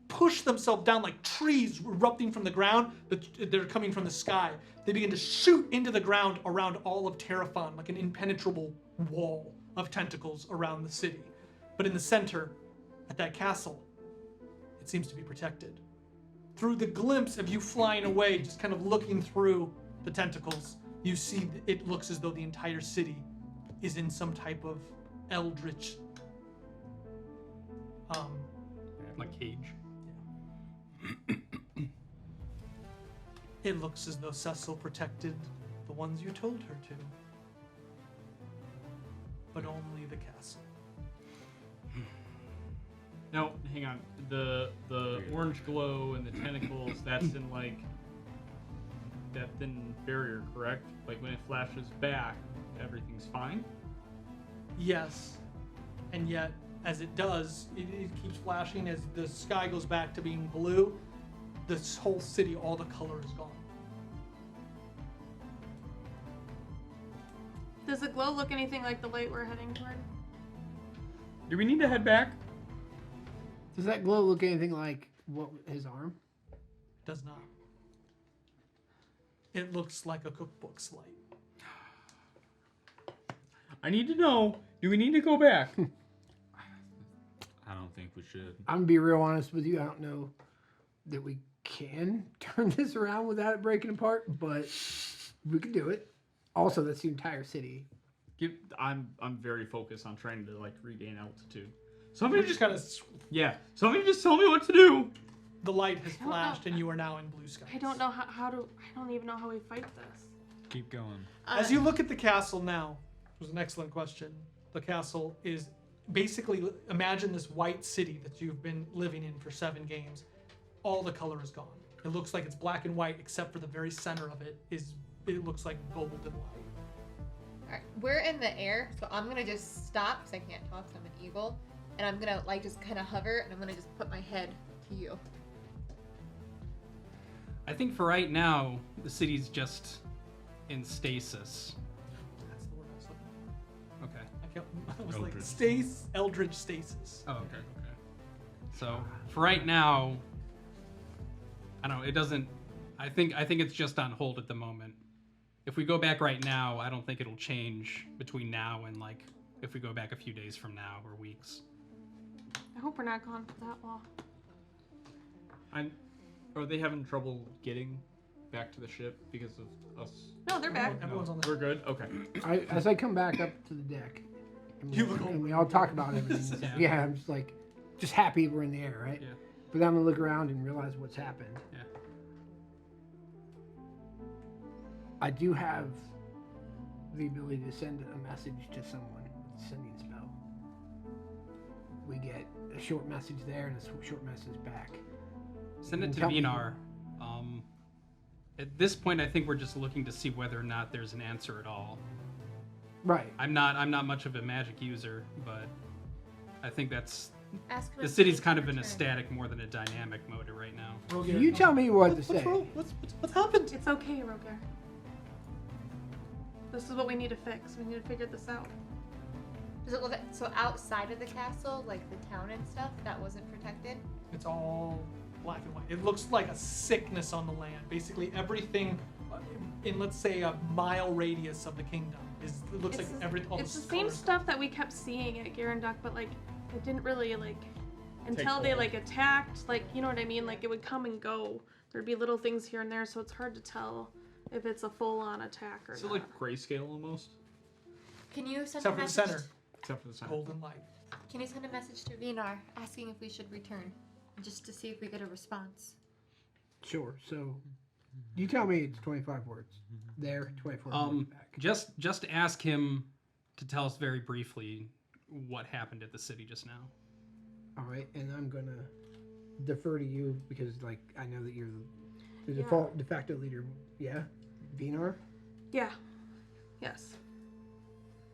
push themselves down like trees erupting from the ground, but they're coming from the sky. They begin to shoot into the ground around all of Terrafon like an impenetrable wall of tentacles around the city. But in the center, at that castle, it seems to be protected. Through the glimpse of you flying away, just kind of looking through the tentacles, you see it looks as though the entire city is in some type of eldritch Like cage. It looks as though Cecil protected the ones you told her to. But only the castle. Now, hang on. The orange glow and the tentacles, that's in like that thin barrier, correct? Like when it flashes back, everything's fine? Yes. And yet, as it does, it keeps flashing. As the sky goes back to being blue, this whole city, all the color is gone. Does the glow look anything like the light we're heading toward? Do we need to head back? Does that glow look anything like his arm? Does not. It looks like a cookbook's light. I need to know, do we need to go back? I don't think we should. I'm gonna be real honest with you. I don't know that we can turn this around without it breaking apart, but we could do it. Also, that's the entire city. I'm very focused on trying to like regain altitude. Somebody just kind of. Somebody just tell me what to do. The light has flashed, and you are now in blue skies. I don't know how to. I don't even know how we fight this. Keep going. As you look at the castle now, it was an excellent question. The castle is basically, imagine this white city that you've been living in for 7 games. All the color is gone. It looks like it's black and white, except for the very center of it it looks like gold and white. Alright, we're in the air, so I'm gonna just stop because I can't talk, so I'm an eagle. And I'm gonna like just kind of hover, and I'm gonna just put my head to you. I think for right now, the city's just in stasis. That's the word I was looking Okay. for. I was like, Eldritch. eldritch stasis. Oh, okay. So for right now, I don't know. It doesn't. I think it's just on hold at the moment. If we go back right now, I don't think it'll change between now and like if we go back a few days from now or weeks. I hope we're not gone for that long. Are they having trouble getting back to the ship because of us? No, they're back. Everyone's on the. We're good. Okay. As I come back up to the deck, and we all talk about everything. Yeah, I'm just happy we're in the air, right? Yeah. But then I'm gonna look around and realize what's happened. Yeah. I do have the ability to send a message to someone with a sending spell. We get a short message there and a short message back. Send it to Tell me- Vinar. At this point, I think we're just looking to see whether or not there's an answer at all. Right. I'm not much of a magic user, but I think that's Ask the city's kind of in a static more than a dynamic mode right now. You tell me what to say. What's happened? It's okay, Rogar. This is what we need to fix. We need to figure this out. Does it look so outside of the castle, like the town and stuff, that wasn't protected? It's all black and white. It looks like a sickness on the land. Basically, everything in, let's say, a mile radius of the kingdom it looks like all It's the this same color. stuff that we kept seeing at Garanduk, but like it didn't really like until they hold. like attacked. Like you know what I mean? Like it would come and go. There'd be little things here and there, so it's hard to tell if it's a full-on attack or Is it not. like grayscale almost? Can you send Except a for the message? center. Except for the center. Golden light. Can you send a message to Vinar asking if we should return, just to see if we get a response? Sure. So, you tell me it's 25 words. There, 24 words back. Just ask him to tell us very briefly what happened at the city just now. All right, and I'm gonna defer to you because, like, I know that you're the default de facto leader. Yeah, Vinar. Yeah. Yes.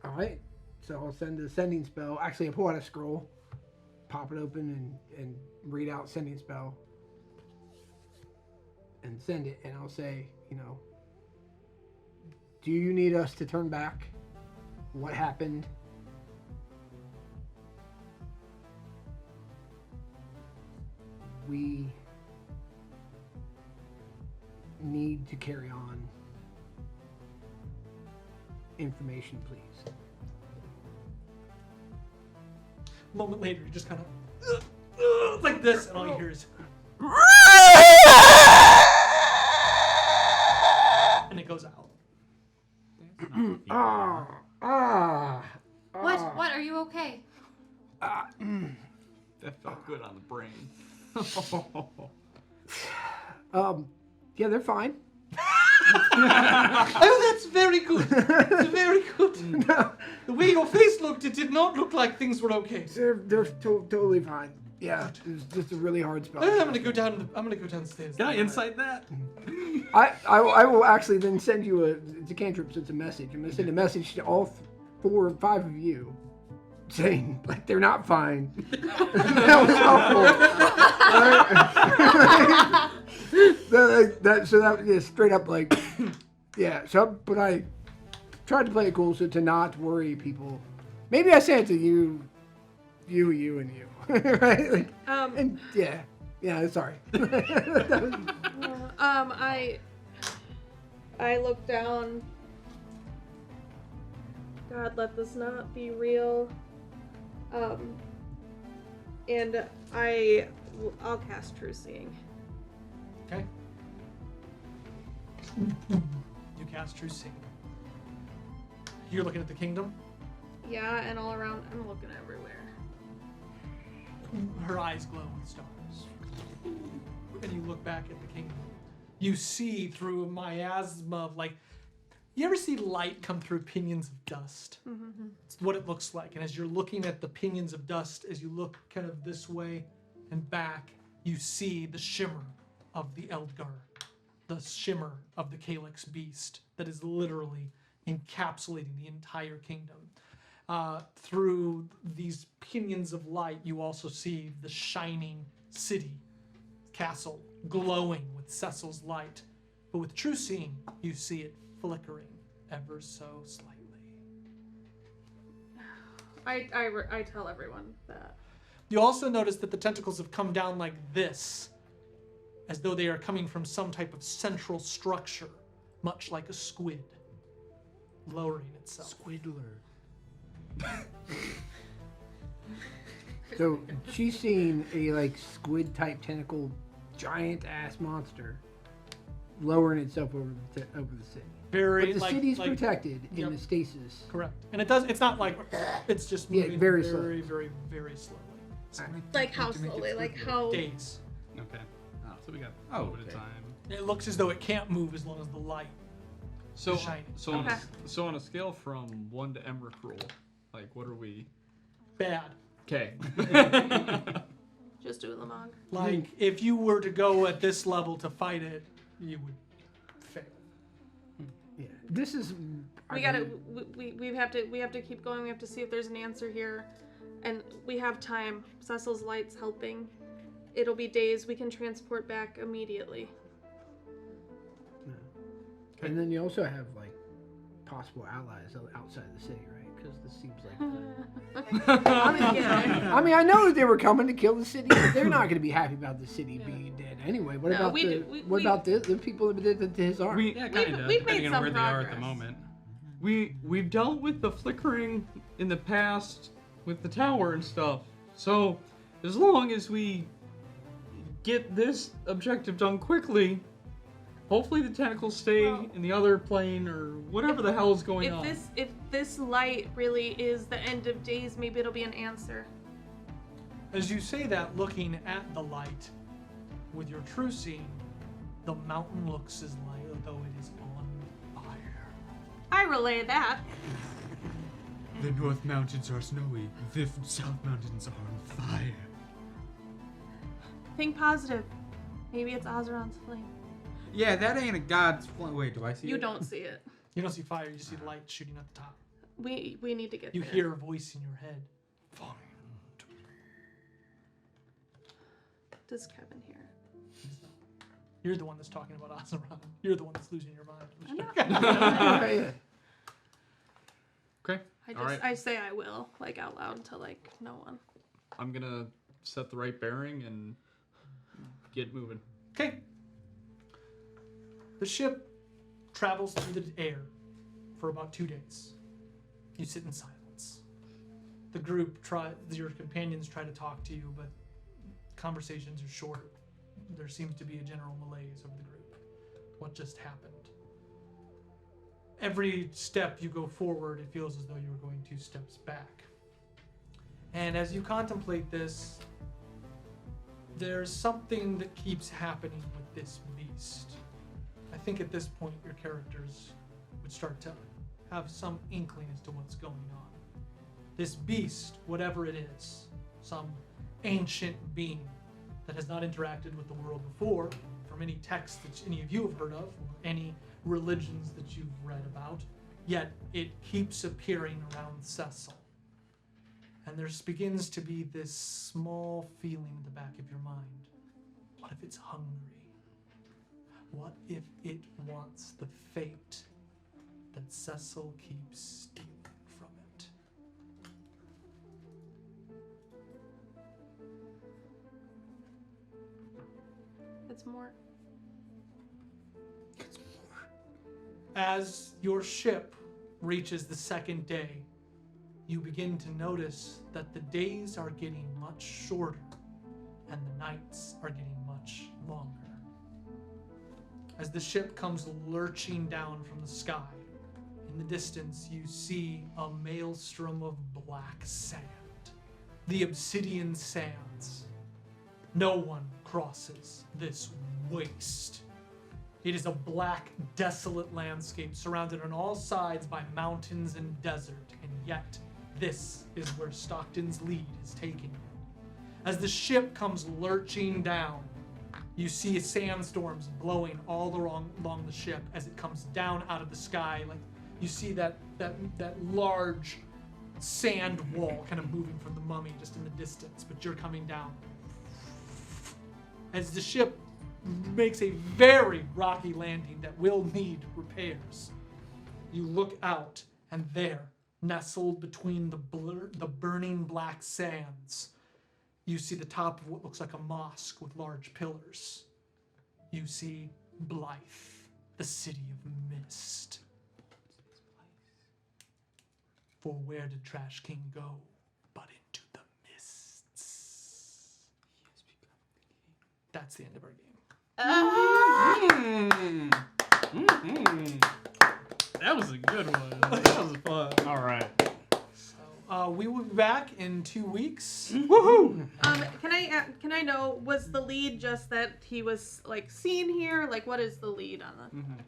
All right, so I'll send a sending spell. Actually, I'll pull out a scroll, pop it open, and read out sending spell, and send it. And I'll say, do you need us to turn back? What happened? We need to carry on. Information, please. A moment later, you just kind of like this, and all you hear is. And it goes out. What? Are you okay? That felt good on the brain. Yeah, they're fine. Oh, that's very good. That's very good. No, The way your face looked, it did not look like things were okay. they're totally fine. Yeah, it was just a really hard spell. I'm gonna go down. I'm gonna go downstairs. Can I insight that? I will actually then send you it's a cantrip, so it's a message. I'm gonna send a message to all 4 or 5 of you, saying like they're not fine. That was awful. So that was straight up like, yeah. So, but I tried to play it cool, so to not worry people. Maybe I said it to you, and you, right? Like, and yeah. Sorry. I look down. God, let this not be real. And I'll cast True Seeing. Okay. You cast True Seeing. You're looking at the kingdom. Yeah, and all around, I'm looking everywhere. Her eyes glow with stars. And you look back at the kingdom. You see through a miasma of like, you ever see light come through pinions of dust? Mm-hmm. It's what it looks like. And as you're looking at the pinions of dust, as you look kind of this way and back, you see the shimmer of the Eldgar, the shimmer of the Calyx beast that is literally encapsulating the entire kingdom. Through these pinions of light, you also see the shining city, castle, glowing with Cecil's light. But with True Seeing, you see it flickering ever so slightly. I tell everyone that. You also notice that the tentacles have come down like this, as though they are coming from some type of central structure, much like a squid, lowering itself. Squidler. So she's seen a like squid type tentacle giant ass monster lowering itself over the city. Very, but the like, city's like, protected in yep. the stasis. Correct. And it's not like, it's just moving very very, slow. very, very, very slowly. Like how slowly? Like how? Days. Okay. Oh. So we got Oh, a little bit okay. of time. It looks as though it can't move as long as the light So, is shining. Okay. so on a scale from 1 to Emmerich rule, like what are we? Bad. Okay. Just do it, Lamog. Like, if you were to go at this level to fight it, you would fail. Yeah. This is. We gotta. We have to keep going. We have to see if there's an answer here, and we have time. Cecil's light's helping. It'll be days. We can transport back immediately. And then you also have like possible allies outside the city, right? Because this seems like. I mean, I know that they were coming to kill the city, but they're not going to be happy about the city being dead anyway. What about the people that did to his arm? Yeah, kind of. we've Depending made on some where they are at progress. the moment. We've dealt with the flickering in the past with the tower and stuff. So as long as we get this objective done quickly, hopefully the tentacles stay in the other plane or whatever the hell is going on. If this light really is the end of days, maybe it'll be an answer. As you say that, looking at the light, with your True Seeing, the mountain looks as light though it is on fire. I relay that. The North Mountains are snowy. The South Mountains are on fire. Think positive. Maybe it's Azeron's flame. Yeah, that ain't a god's flame. Wait, do I see it? You don't see it. You don't see fire, you see light shooting at the top. We need to get You there. hear a voice in your head. Find me. Does Kevin hear? You're the one that's talking about Azeron. You're the one that's losing your mind. Yeah. Okay. I say I will, like out loud to like no one. I'm gonna set the right bearing and get moving. Okay. The ship travels through the air for about 2 days. You sit in silence. The group your companions try to talk to you, but conversations are short. There seems to be a general malaise over the group. What just happened? Every step you go forward, it feels as though you were going 2 steps back. And as you contemplate this, there's something that keeps happening with this beast. I think at this point your characters would start to have some inkling as to what's going on. This beast, whatever it is, some ancient being that has not interacted with the world before, from any text that any of you have heard of, or any religions that you've read about, yet it keeps appearing around Cecil. And there begins to be this small feeling in the back of your mind. What if it's hungry? What if it wants the fate that Cecil keeps stealing from it? It's more. As your ship reaches the 2nd day, you begin to notice that the days are getting much shorter and the nights are getting much longer. as the ship comes lurching down from the sky. In the distance, you see a maelstrom of black sand. The obsidian sands. No one crosses this waste. It is a black, desolate landscape surrounded on all sides by mountains and desert, and yet this is where Stockton's lead is taking you. As the ship comes lurching down, you see sandstorms blowing all along the ship as it comes down out of the sky. Like you see that large sand wall kind of moving from the mummy just in the distance, but you're coming down. As the ship makes a very rocky landing that will need repairs, you look out, and there, nestled between the burning black sands, you see the top of what looks like a mosque with large pillars. You see Blythe, the city of mist. For where did Trash King go but into the mists? That's the end of our game. That was a good one. That was fun. All right. We will be back in 2 weeks. Woohoo! Can I know, was the lead just that he was like seen here? Like, what is the lead on that? Mm-hmm.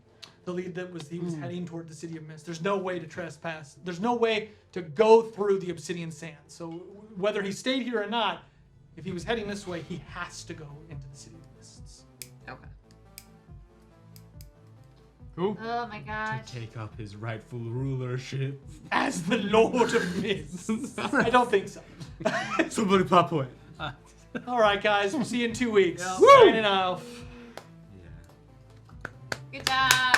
The lead that was he was heading toward the city of mist. There's no way to trespass. There's no way to go through the obsidian sand. So whether he stayed here or not, if he was heading this way, he has to go into the city of mists. Okay. Cool. Oh my gosh. To take up his rightful rulership. As the Lord of Mists. I don't think so. Somebody pop away. All right, guys. We'll see you in 2 weeks. Yeah. Signing off. Good job.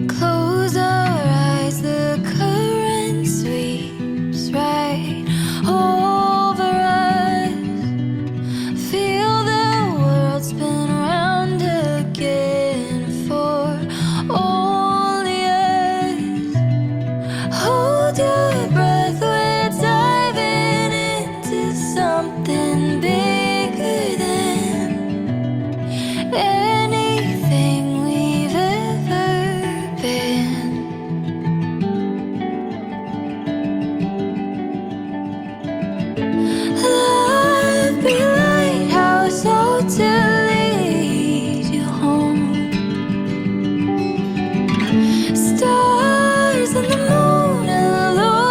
Close our eyes, the current sweeps right over us. Feel the world spin around again for only us. Hold your breath, we're diving into something bigger than anything we've ever been. Love be lighthouse, out to lead you home. Stars and the moon illuminating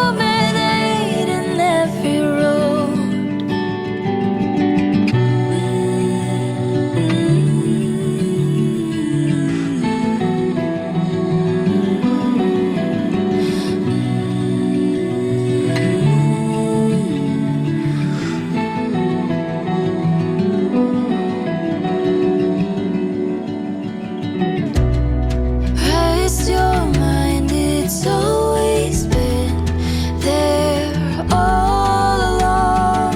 every road. Rest your mind, it's always been there all along.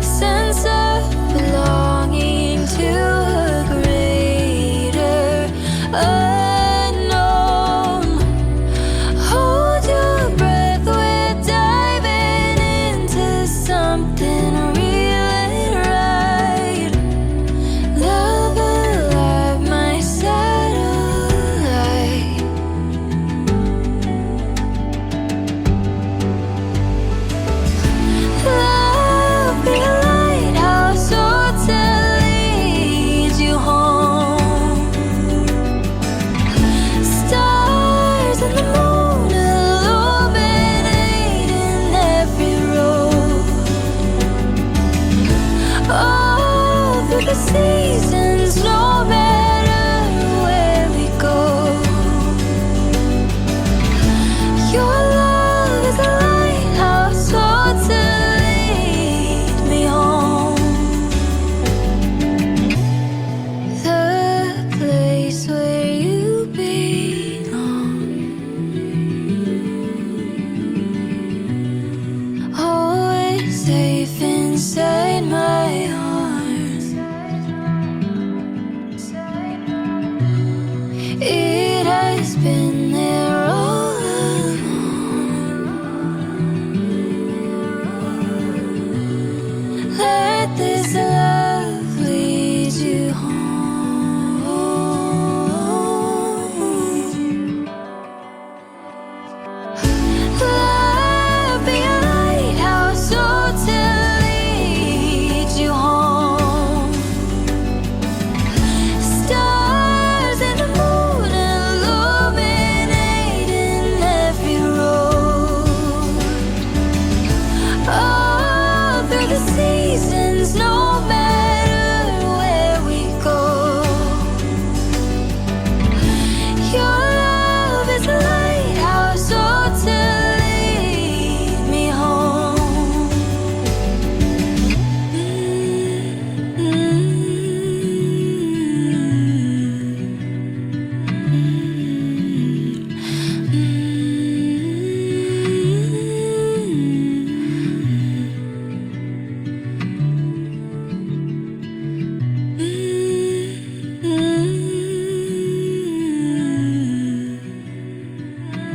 Sense of belonging to a greater unknown. Hold your breath, we're diving into something real and right. Love alive, my satellite. Love be lighthouse, so to lead you home. Stars and the moon illuminating every road. All through the seasons, no matter where we go. Your love is a lighthouse, so to lead me home. The place where you belong. Always safe inside my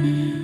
Tavern.